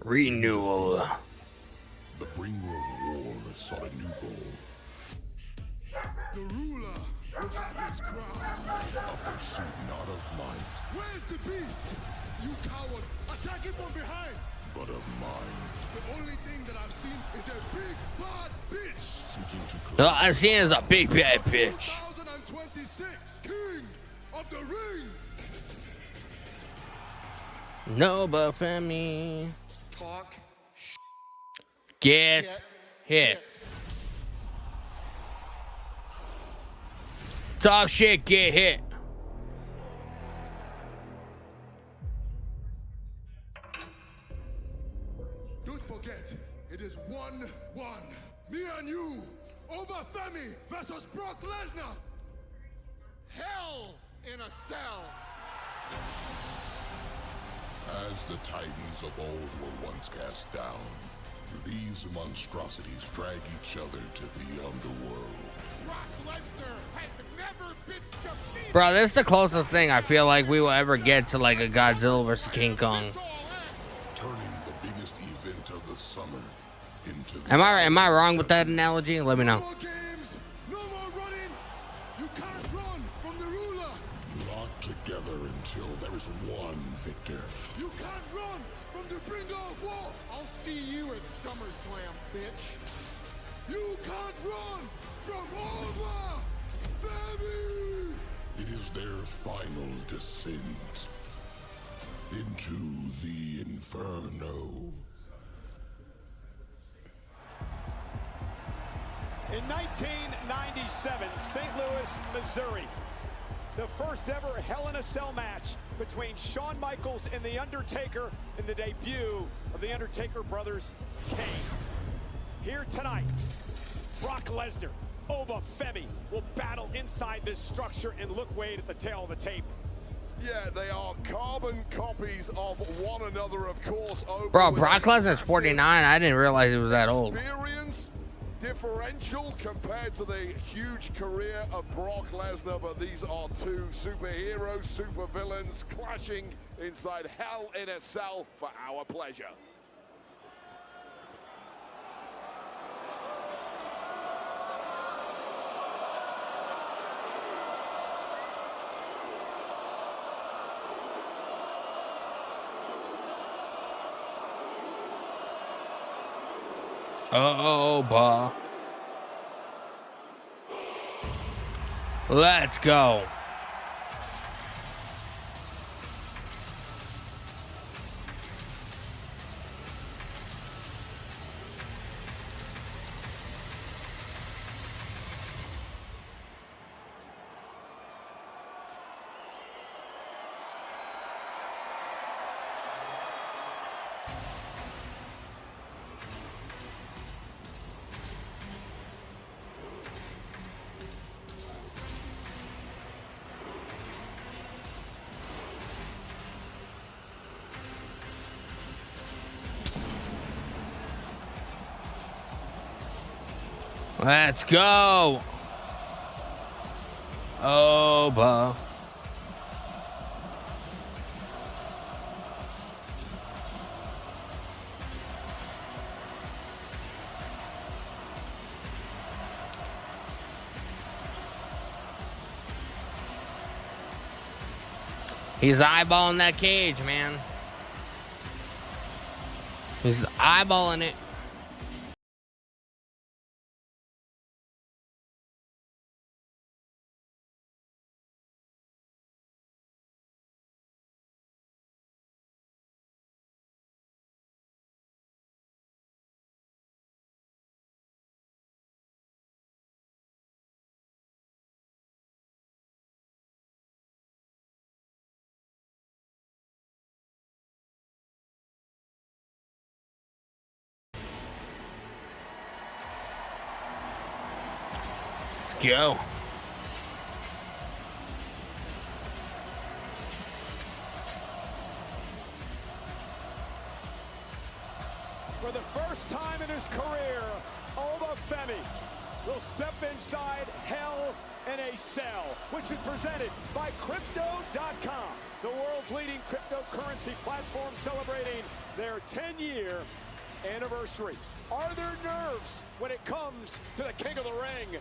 Renewal. The bringer of war sought a new goal. The ruler will have his crown. A pursuit not of might. Where's the beast? You coward! Attack him from behind! But of mind. The only thing that I've seen is a big bad bitch. Seeking to All I've seen is a big bad bitch. 2026 King of the Ring. No, but for me. Talk. Get hit. Talk shit, get hit. Don't forget, it is 1-1. Me and you, Oba Femi versus Brock Lesnar. Hell in a Cell. As the Titans of old were once cast down, these monstrosities drag each other to the underworld. Bro, this is the closest thing I feel like we will ever get to like a Godzilla versus King Kong. Turning the biggest event of the summer into the Am I wrong with that analogy? Let me know. No more running. You can't run from the ruler. Lock together until there is one victor. You can't run from the bringer of war. I'll see you at SummerSlam, bitch. You can't run from over FEMI. It is their final descent into the inferno. In 1997, St. Louis, Missouri, the first ever Hell in a Cell match between Shawn Michaels and The Undertaker in the debut of the Undertaker brothers, Kane. Here tonight, Brock Lesnar, Oba Femi will battle inside this structure, and look, Wade, at the tail of the tape. Yeah, they are carbon copies of one another, of course. Bro, Brock Lesnar's 49. I didn't realize he was that old. Experience differential compared to the huge career of Brock Lesnar, but these are two superheroes, supervillains clashing inside Hell in a Cell for our pleasure. Oba. Let's go. Let's go. Oba. He's eyeballing that cage, man. He's eyeballing it. Go. For the first time in his career, Oba Femi will step inside Hell in a Cell, which is presented by Crypto.com, the world's leading cryptocurrency platform, celebrating their 10-year anniversary. Are there nerves when it comes to the King of the Ring?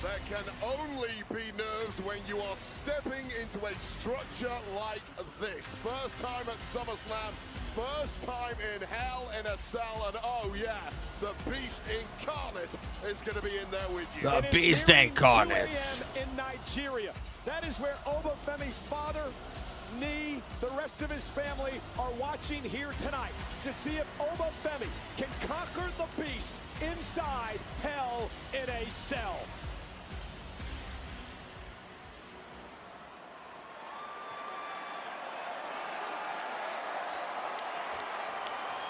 There can only be nerves when you are stepping into a structure like this. First time at SummerSlam, first time in Hell in a Cell, and oh yeah, the Beast Incarnate is going to be in there with you. The Beast Incarnate. 2 a.m. in Nigeria. That is where Oba Femi's father, Nee, the rest of his family are watching here tonight to see if Oba Femi can conquer the Beast inside Hell in a Cell.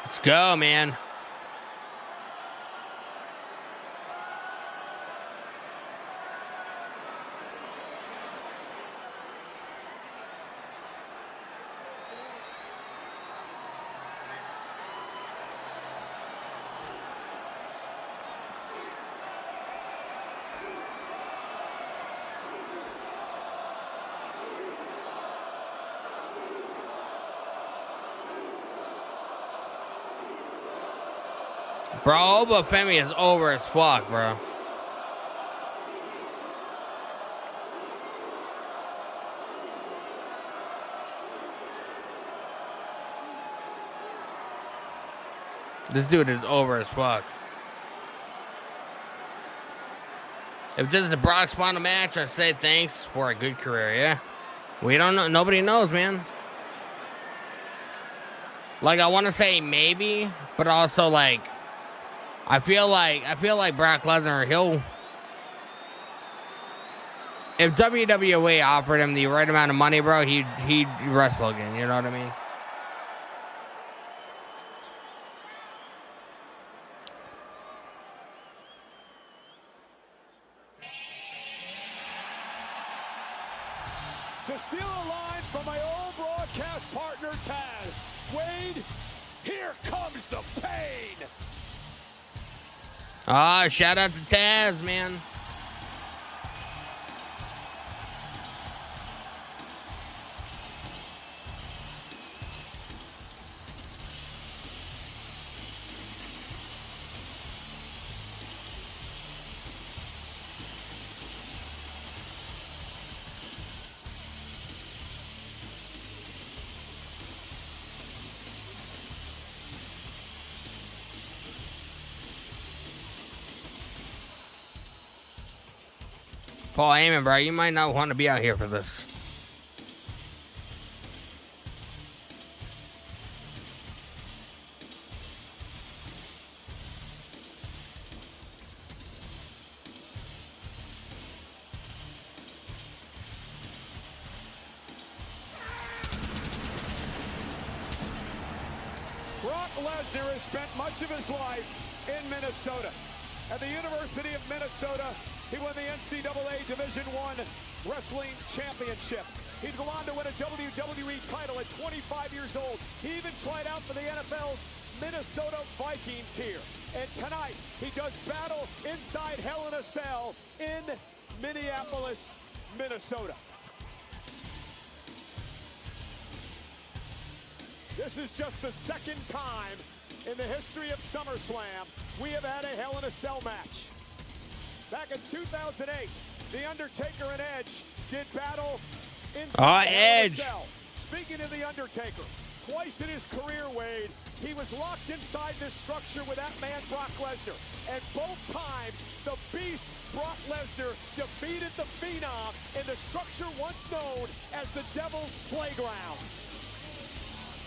Let's go, man. Bro, but Femi is over as fuck, bro. This dude is over as fuck. If this is a Brock's final match, I say thanks for a good career, yeah? We don't know. Nobody knows, man. Like, I want to say maybe, but also, like, I feel like Brock Lesnar, if WWE offered him the right amount of money, bro, he'd wrestle again, you know what I mean? To steal a line from my old broadcast partner, Taz. Wade, here comes the pain. Ah, shout out to Taz, man. Paul Heyman, bro, you might not want to be out here for this. Brock Lesnar has spent much of his life in Minnesota. At the University of Minnesota, he won the NCAA Division I Wrestling Championship. He'd go on to win a WWE title at 25 years old. He even tried out for the NFL's Minnesota Vikings here. And tonight, he does battle inside Hell in a Cell in Minneapolis, Minnesota. This is just the second time in the history of SummerSlam we have had a Hell in a Cell match. Back in 2008, The Undertaker and Edge did battle inside Hell in a Cell. Speaking of The Undertaker, twice in his career, Wade, he was locked inside this structure with that man, Brock Lesnar. And both times, the Beast, Brock Lesnar, defeated the Phenom in the structure once known as the Devil's Playground.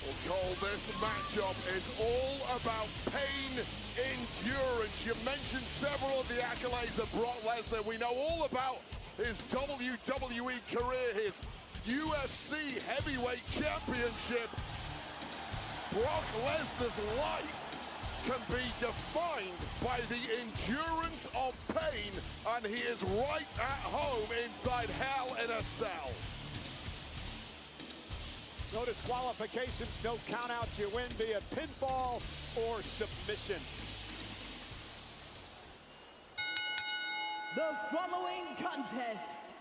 Well, Cole, this matchup is all about pain, endurance. You mentioned several of the accolades of Brock Lesnar. We know all about his WWE career, his UFC heavyweight championship. Brock Lesnar's life can be defined by the endurance of pain, and he is right at home inside Hell in a Cell. No disqualifications, no countouts. You win via pinfall or submission. The following contest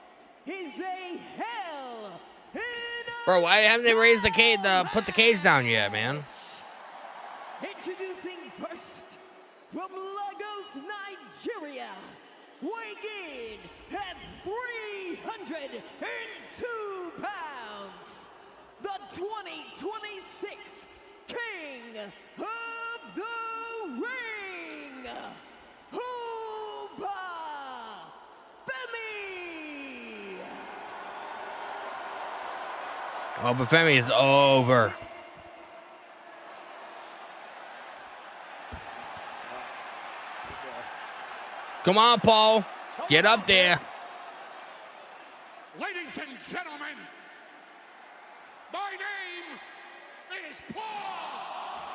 is a Hell in a Bro, why haven't they raised the cage, put the cage down yet, man? Introducing first, from Lagos, Nigeria, weighing in at 302 pounds, the 2026 King of the Ring, OBA FEMI. Oh, but Femi is over. Come on, Paul. Get up there. Ladies and gentlemen, my name is Paul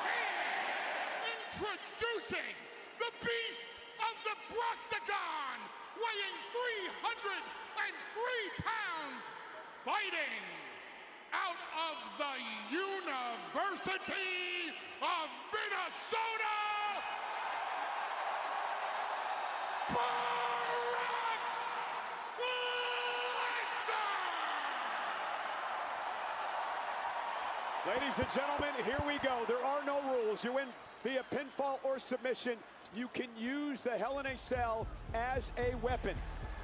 Heyman. Introducing the Beast of the Broctagon, weighing 303 pounds, fighting out of the University of Minnesota, Brock Lesnar! Ladies and gentlemen, here we go. There are no rules. You win via pinfall or submission, you can use the Hell in a Cell as a weapon.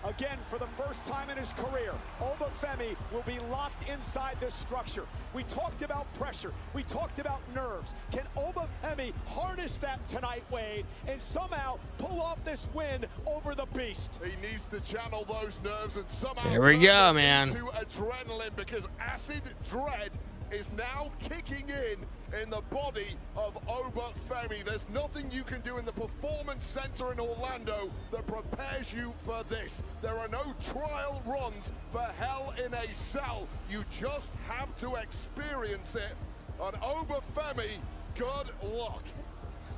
Again, for the first time in his career, Obafemi will be locked inside this structure. We talked about pressure. We talked about nerves. Can Obafemi harness that tonight, Wade, and somehow pull off this win over the Beast? He needs to channel those nerves and somehow Here we go, man. into adrenaline, because acid dread is now kicking in the body of Obafemi. There's nothing you can do in the Performance Center in Orlando that prepares you for this. There are no trial runs for Hell in a Cell. You just have to experience it. And Obafemi, good luck.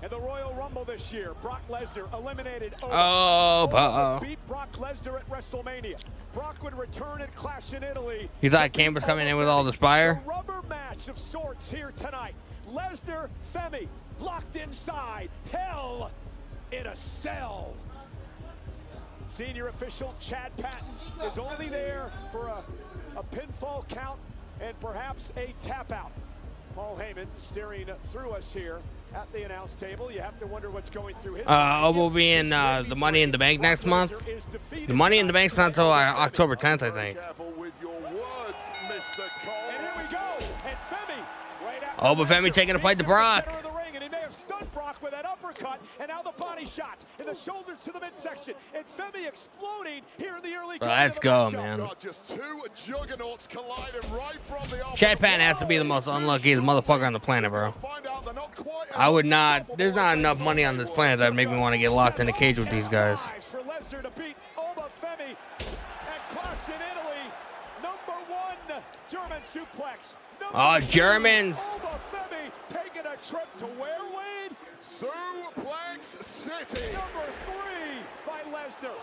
In the Royal Rumble this year, Brock Lesnar eliminated Oba. beat Brock Lesnar at WrestleMania. Brock would return at Clash in Italy. You thought Kane was coming in with all the fire? A rubber match of sorts here tonight. Lesnar, Femi, locked inside Hell in a Cell. Senior official Chad Patton is only there for a pinfall count and perhaps a tap out. Paul Heyman staring through us here at the announce table. You have to wonder what's going through his mind. We'll be in the Money in the Bank next month. The Money in the Bank's not until October 10th, I think. Careful with your words, Mr. Cole. And here we go. And Femi, right after Obafemi taking a fight to Brock. center of the ring, and he may have stunned Brock with that uppercut, and now the body shot in the shoulders to the midsection, and Femi exploding here in the early going Let's of the go, matchup. man. Got just two juggernauts colliding right from the off. Chad Patton has to be the most unluckiest motherfucker on the planet, bro. Find out they're not quite as I would not. There's not enough money on this planet that would make me want to get locked in a cage with these guys. For Lesnar to beat Obafemi at Clash in Italy. #1 German suplex. Oh, Germans. Obafemi taking a trip to where, Wade? Suplex City. #3 by Lesnar.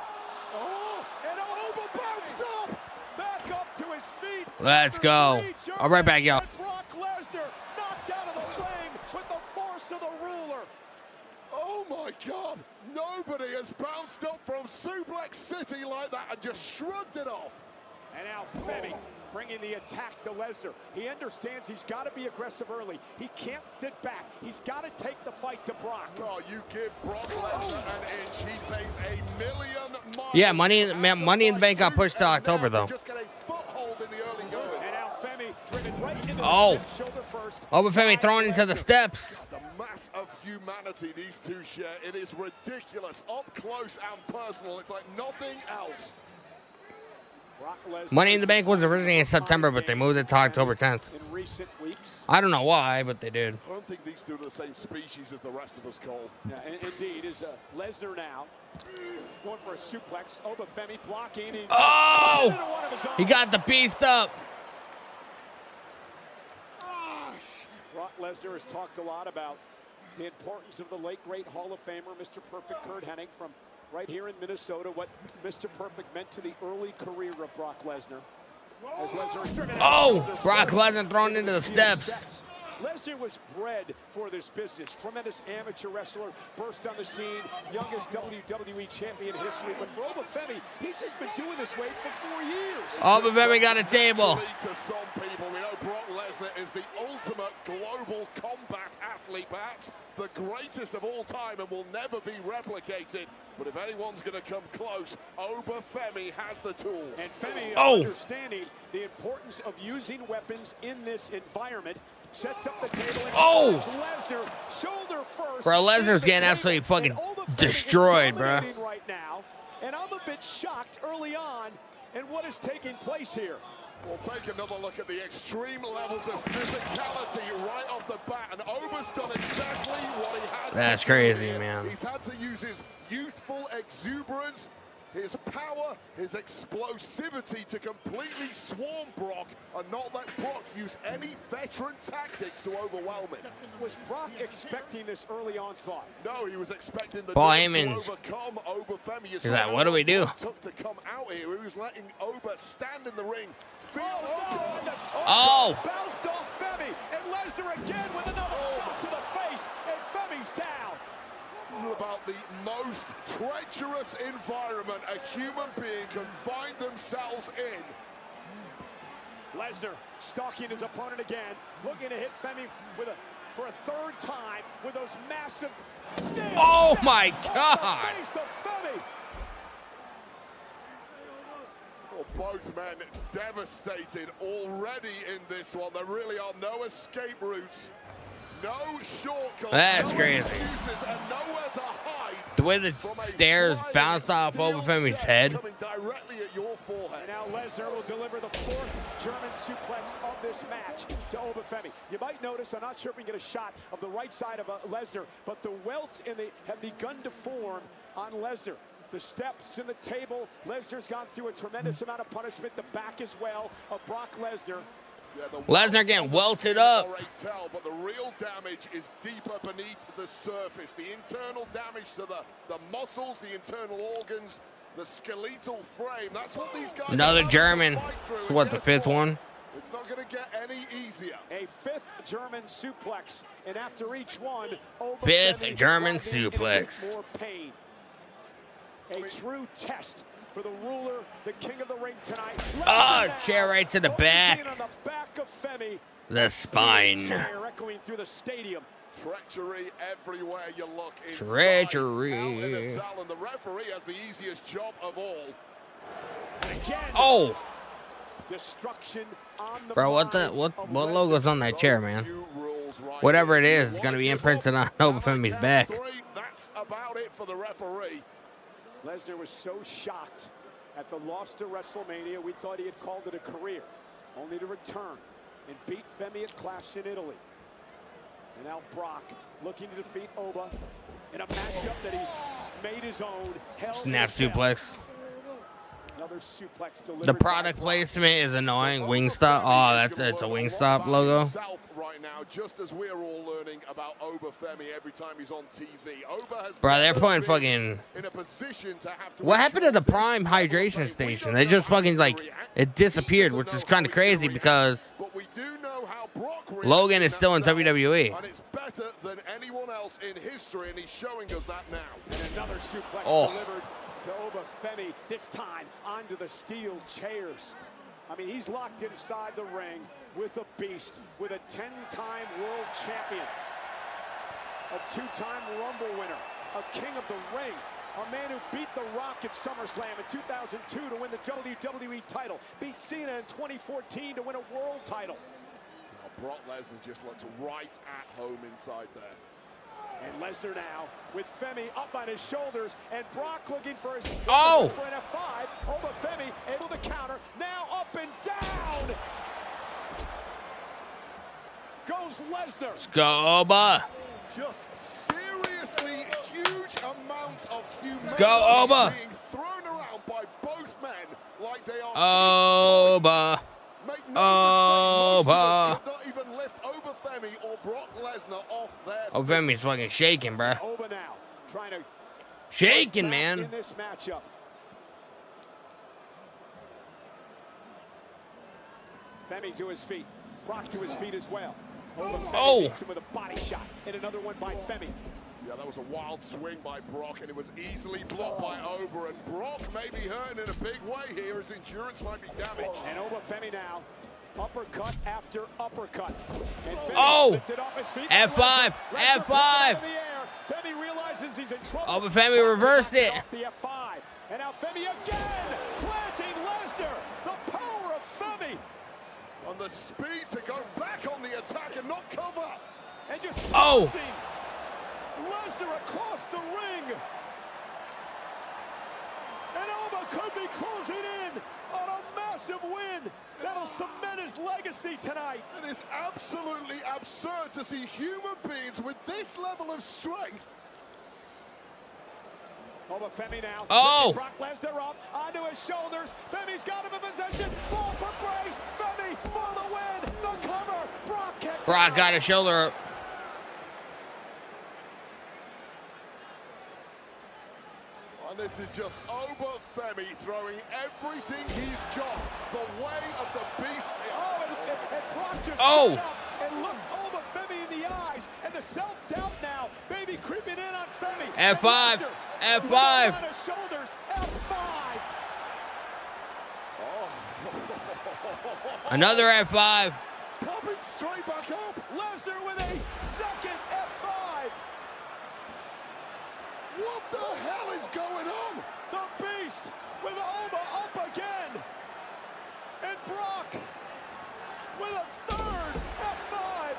Oh, and Oba bounced up. Back up to his feet. Let's go. I'll be right back, y'all. Brock Lesnar knocked out of the ring with the force of the ruler. Oh my God! Nobody has bounced up from Suplex City like that and just shrugged it off. And now Femi bringing the attack to Lesnar. He understands he's got to be aggressive early. He can't sit back. He's got to take the fight to Brock. Oh, you give Brock Lesnar an inch, he takes a million miles. Yeah, Money in the Bank got pushed to October, though. Just get a foothold in the early going. And now Femi driven right into Oh. the shoulder first. Obafemi thrown into the steps. The mass of humanity these two share, it is ridiculous. Up close and personal, it's like nothing else. Money in the Bank was originally in September, but they moved it to October 10th. In recent weeks. I don't know why, but they did. I don't think these two are the same species as the rest of us, Cole. Yeah, indeed, is Lesnar now going for a suplex. Obafemi blocking. Oh! He got the beast up. Brock Lesnar has talked a lot about the importance of the late great Hall of Famer, Mr. Perfect Kurt Hennig, from right here in Minnesota, what Mr. Perfect meant to the early career of Brock Lesnar. As Lesnar is driven out. Brock Lesnar thrown into the steps. Lesnar was bred for this business. Tremendous amateur wrestler, burst on the scene, youngest WWE champion in history. But for Obafemi, he's just been doing this way for 4 years. Obafemi got a table. To some people, we know Brock Lesnar is the ultimate global combat athlete, perhaps the greatest of all time, and will never be replicated. But if anyone's going to come close, Obafemi has the tools. And Femi, understanding the importance of using weapons in this environment, sets up the table and Lesnar shoulder first. Bro, Lesnar's getting absolutely fucking destroyed, bro. Right now, and I'm a bit shocked early on in what is taking place here. We'll take another look at the extreme levels of physicality right off the bat, and Oba's done exactly what he had. That's crazy, man. He's had to use his youthful exuberance, his power, his explosivity to completely swarm Brock and not let Brock use any veteran tactics to overwhelm him. Was Brock expecting this early onslaught? No, he was expecting the Paul to Heyman. overcome Obafemi. He's like, what do we do? Took to come out here. He was letting Oba stand in the ring. Bounced off Femi, and Lesnar again with another shot to the face, and Femi's down. This is about the most treacherous environment a human being can find themselves in. Lesnar stalking his opponent again, looking to hit Femi with a for a third time with those massive steel Oh steps my on the God. face of Femi. Well, both men devastated already in this one. There really are no escape routes, no shortcuts, That's no crazy. excuses, and nowhere to hide. The way the stairs bounce off Steel Obafemi's steps head. coming directly at your forehead. And now Lesnar will deliver the fourth German suplex of this match to Obafemi. You might notice, I'm not sure if we can get a shot of the right side of Lesnar, but the welts have begun to form on Lesnar. The steps in the table, Lesnar's gone through a tremendous amount of punishment. The back as well of Brock Lesnar. Lesnar getting welted up. But the real damage is deeper beneath the surface. The internal damage to the muscles, the internal organs, the skeletal frame. That's what these guys Another are German. to fight through. So what, And the guess fifth what? one? It's not going to get any easier. A fifth German suplex, and after each one, Fifth Obafemi German was in a bit suplex. more pain. A true test for the ruler, the king of the ring tonight. Oh, chair right to the back. On the back of Femi. The spine. Chair echoing through the stadium. Treachery everywhere you look. Inside, Treachery. out in a cell, and the referee has the easiest job of all. And again, Oh, destruction on the bro, what logo's on that chair, man? Whatever it is, it's gonna be imprinted on Obafemi's back. That's about it for the referee. Lesnar was so shocked at the loss to WrestleMania, we thought he had called it a career, only to return and beat Femi at Clash in Italy. And now Brock looking to defeat Oba in a matchup that he's made his own. Snap suplex. Another suplex delivered. The product placement is annoying. Wingstop. Oh, it's a Wingstop logo. Right now, just as we're all learning about Obafemi every time he's on TV. Oba has Bro, they're never putting been fucking. in a position to have to What happened to the Prime hydration station? They just fucking it disappeared, which is kind of crazy because But we do know how Brock Logan is still in WWE. and it's better than anyone else in history, and he's showing us that now. And another suplex Oh. delivered to Obafemi, this time onto the steel chairs. I mean, he's locked inside the ring with a beast, with a 10-time world champion, a 2-time Rumble winner, a king of the ring, a man who beat The Rock at SummerSlam in 2002 to win the WWE title, beat Cena in 2014 to win a world title. Now, Brock Lesnar just looks right at home inside there. And Lesnar now with Femi up on his shoulders, and Brock looking for his Oh! for an F5. Obafemi able to counter. Now up and down goes Lesnar. Let's go, Oba. Just seriously huge amounts of humanity go, Oba. being thrown around by both men like they are Oba. Make no mistake, most of Oba. us could not even lift Obafemi or Brock Lesnar off their Obafemi's fucking shaking, bro. Oba now trying to Shaking, back man. in this matchup. Femi to his feet. Brock to his feet as well. Obafemi Oh. meets him with a body shot, and another one by Femi. Yeah, that was a wild swing by Brock, and it was easily blocked by Oba. And Brock may be hurting in a big way here. His endurance might be damaged. And Obafemi now, uppercut after uppercut. And Femi Oh. lifted off his feet. F5. Lesnar F5. in the air. Femi realizes he's in trouble. Obafemi reversed it. Off the F5. And now Femi again, planting Lesnar. The power of Femi. On the speed to go back on the attack and not cover. And just Oh. tossing Lesnar across the ring. And Oba could be closing in on a massive win. That'll cement his legacy tonight. It is absolutely absurd to see human beings with this level of strength. Obafemi now. Oh. Brock Lesnar up onto his shoulders. Femi's got him in possession. Fall for Brace. Femi for the win. The cover. Brock got his shoulder up. And this is just Obafemi throwing everything he's got the way of the beast. And Brock just Oh. stood up and looked Obafemi in the eyes. And the self-doubt now, maybe creeping in on Femi. F5. And Lesnar, F5. on his shoulders. F5. Another F5. popping straight back up. Lesnar with a second F5. What the hell is going on? The Beast with Oba up again. And Brock with a third F5.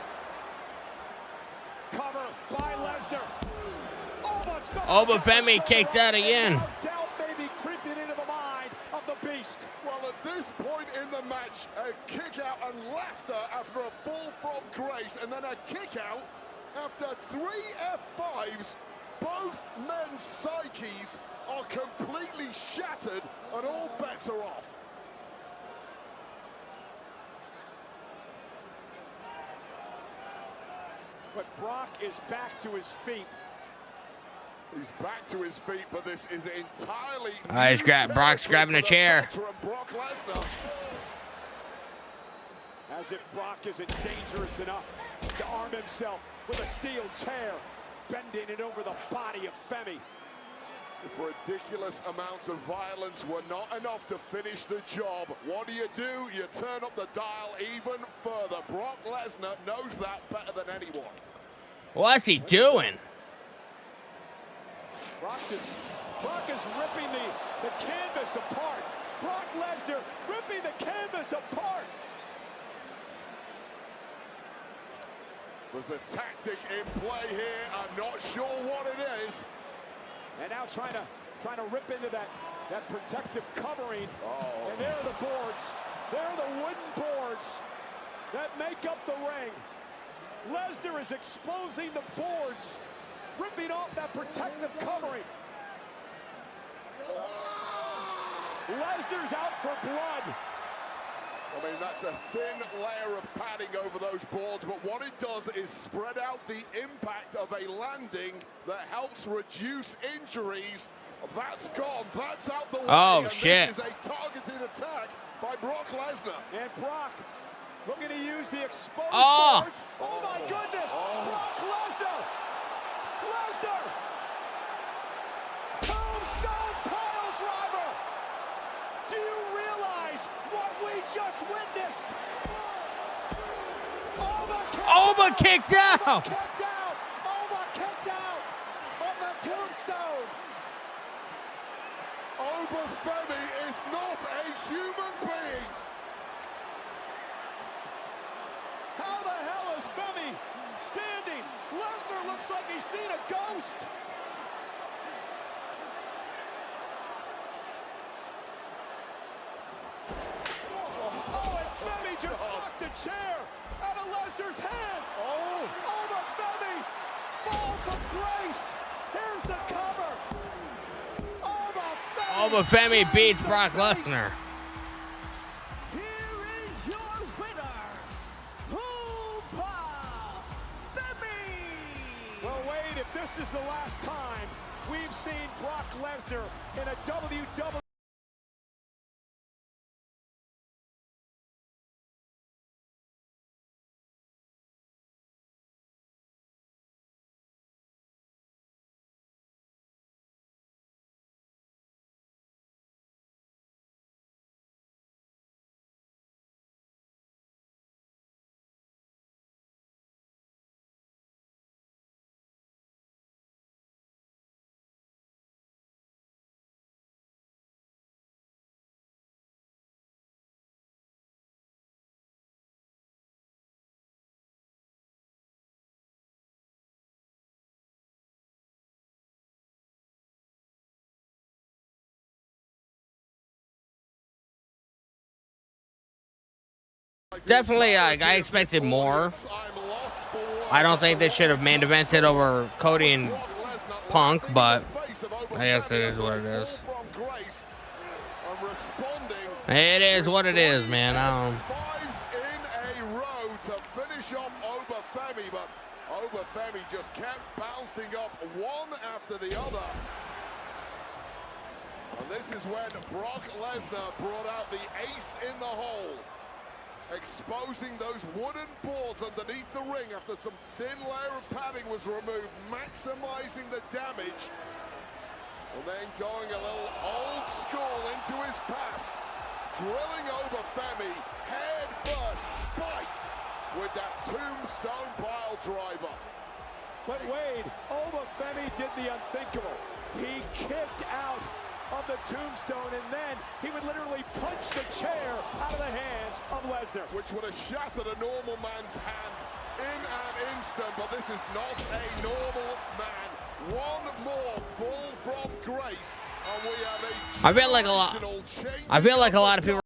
Cover by Lesnar. Oba Femi kicked out again. Doubt may be creeping into the mind of the Beast. Well, at this point in the match, a kick out and laughter after a fall from Grace, and then a kick out after 3 F5s. Both men's psyches are completely shattered, and all bets are off. But Brock is back to his feet. He's back to his feet, but this is entirely Brock's grabbing a chair. Brock Lesnar. As if Brock isn't dangerous enough to arm himself with a steel chair, bending it over the body of Femi. If ridiculous amounts of violence were not enough to finish the job, what do? You turn up the dial even further. Brock Lesnar knows that better than anyone. What's he doing? Brock is ripping the canvas apart. Brock Lesnar ripping the canvas apart. There's a tactic in play here. I'm not sure what it is. And now trying to rip into that protective covering. Oh. And there are the boards. There are the wooden boards that make up the ring. Lesnar is exposing the boards, ripping off that protective covering. Lesnar's out for blood. I mean, that's a thin layer of padding over those boards, but what it does is spread out the impact of a landing that helps reduce injuries. That's gone. That's out the way. Oh, and shit. This is a targeted attack by Brock Lesnar. And Brock looking to use the exposed Oh. boards. Oh, my goodness. Brock Lesnar. Lesnar. Tombstone pile driver. Do you realize what we just witnessed? Oba kicked out. Oba kicked out of the tombstone. Oba Femi is not a human being. How the hell is Femi standing? Lesnar looks like he's seen a ghost. Oh, and Femi just knocked a chair out of Lesnar's hand. Oh, the Femi fall from grace. Here's the cover. Oba Femi beats Brock Lesnar. Here is your winner, Oba Femi. Well, Wade, if this is the last time we've seen Brock Lesnar in a WWE Definitely, I expected more. I don't think they should have main evented over Cody and Punk, but I guess it is what it is. It is what it is, man. Fives in a row to finish off Oba Femi, but Oba Femi just kept bouncing up one after the other. And this is when Brock Lesnar brought out the ace in the hole, exposing those wooden boards underneath the ring after some thin layer of padding was removed, maximizing the damage, and then going a little old school into his past, drilling Oba Femi head first, spiked with that tombstone pile driver. But Wade, Femi did the unthinkable. He kicked out of the tombstone, and then he would literally punch the chair out of the hands of Lesnar. Which would have shattered a normal man's hand in an instant, but this is not a normal man. One more fall from grace, and we have a I feel like a lot of people.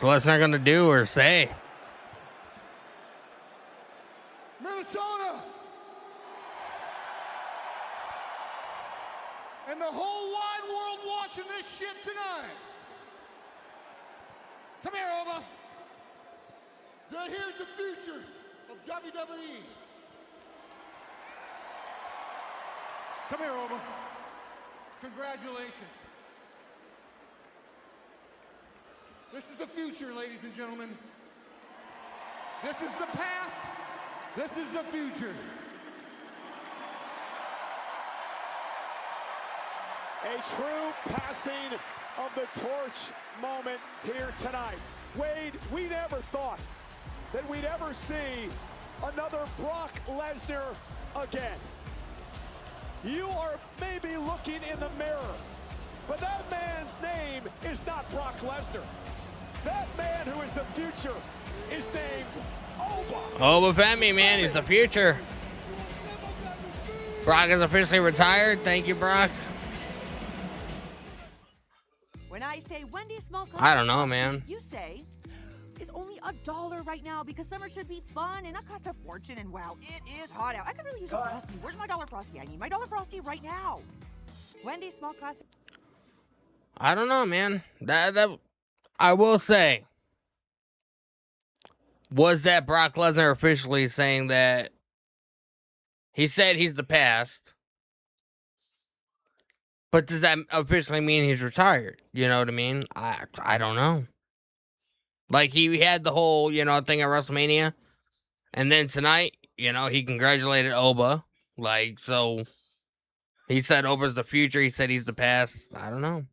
What's Lesnar gonna do or say? Minnesota and the whole wide world watching this shit tonight. Come here, Oba. Here's the future of WWE. Come here, Oba. Congratulations. This is the future, ladies and gentlemen. This is the past. This is the future. A true passing of the torch moment here tonight. Wade, we never thought that we'd ever see another Brock Lesnar again. You are maybe looking in the mirror, but that man's name is not Brock Lesnar. That man who is the future is named Oba. Oba Femi, man, he's the future. Brock is officially retired. Thank you, Brock. When I say Wendy's small class, I don't know, man. You say it's only $1 right now because summer should be fun and not cost a fortune. And wow, it is hot out. I could really use a Frosty. Where's my dollar Frosty? I need my dollar Frosty right now. Wendy's small class. I don't know, man. That I will say, was that Brock Lesnar officially saying that he said he's the past, but does that officially mean he's retired? You know what I mean? I don't know. Like, he had the whole, thing at WrestleMania, and then tonight, he congratulated Oba. Like, so he said Oba's the future. He said he's the past. I don't know.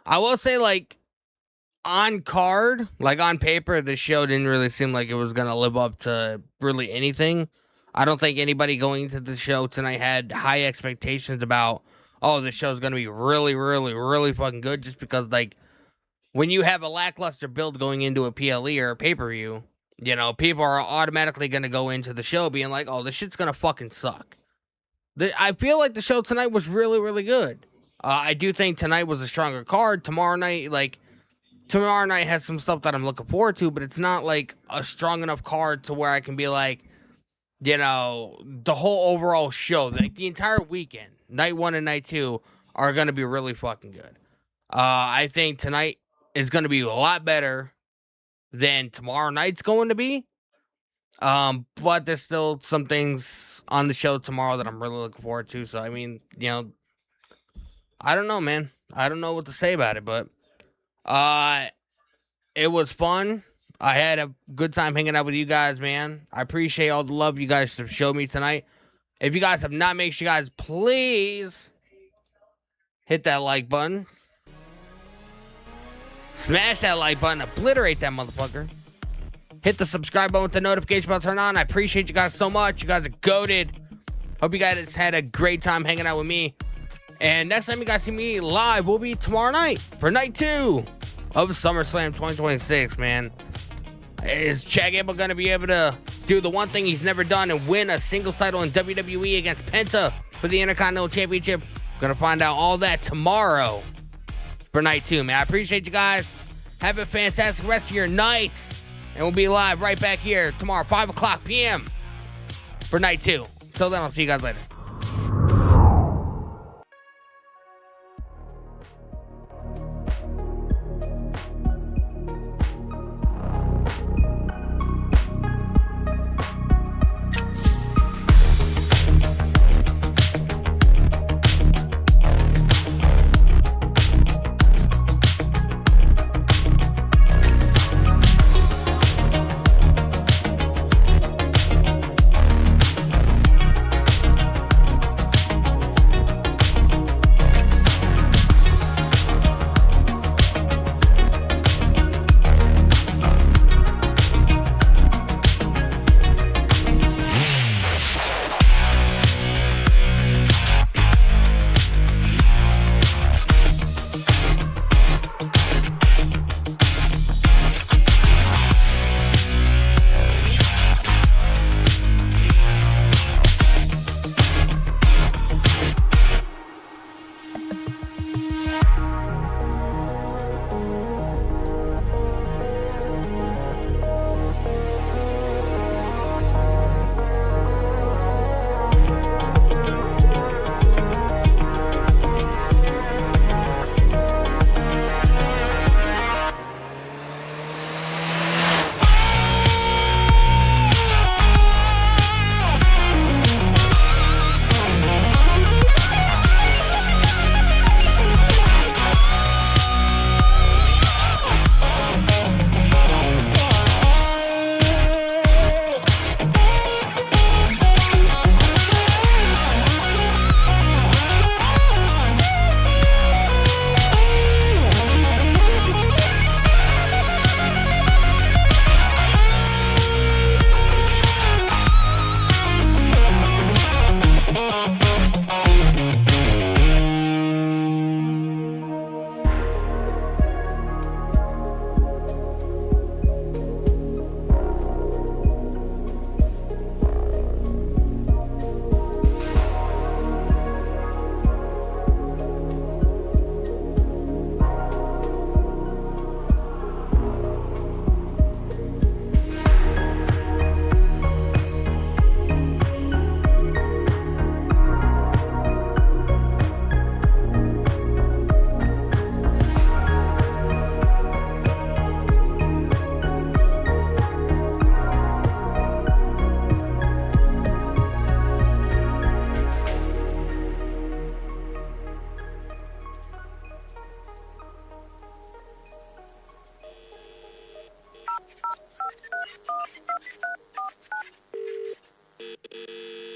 I will say, like, on card, like on paper, the show didn't really seem like it was going to live up to really anything. I don't think anybody going into the show tonight had high expectations about, oh, the show's going to be really, really, really fucking good, just because, like, when you have a lackluster build going into a PLE or a pay-per-view, people are automatically going to go into the show being like, oh, this shit's going to fucking suck. I feel like the show tonight was really, really good. I do think tonight was a stronger card. Tomorrow night, like, tomorrow night has some stuff that I'm looking forward to, but it's not like a strong enough card to where I can be like, you know, the whole overall show, like the entire weekend, night 1 and night 2 are going to be really fucking good. I think tonight is going to be a lot better than tomorrow night's going to be. But there's still some things on the show tomorrow that I'm really looking forward to. So, I mean, you know, I don't know, man. I don't know what to say about it, but it was fun. I had a good time hanging out with you guys, man. I appreciate all the love you guys have showed me tonight. If you guys have not, make sure you guys please hit that like button. Smash that like button. Obliterate that motherfucker. Hit the subscribe button with the notification bell turned on. I appreciate you guys so much. You guys are goated. Hope you guys had a great time hanging out with me. And next time you guys see me live will be tomorrow night for night 2 of SummerSlam 2026, man. Is Chad Gable going to be able to do the one thing he's never done and win a singles title in WWE against Penta for the Intercontinental Championship? Going to find out all that tomorrow for night 2, man. I appreciate you guys. Have a fantastic rest of your night. And we'll be live right back here tomorrow, 5 o'clock p.m. for night 2. Until then, I'll see you guys later.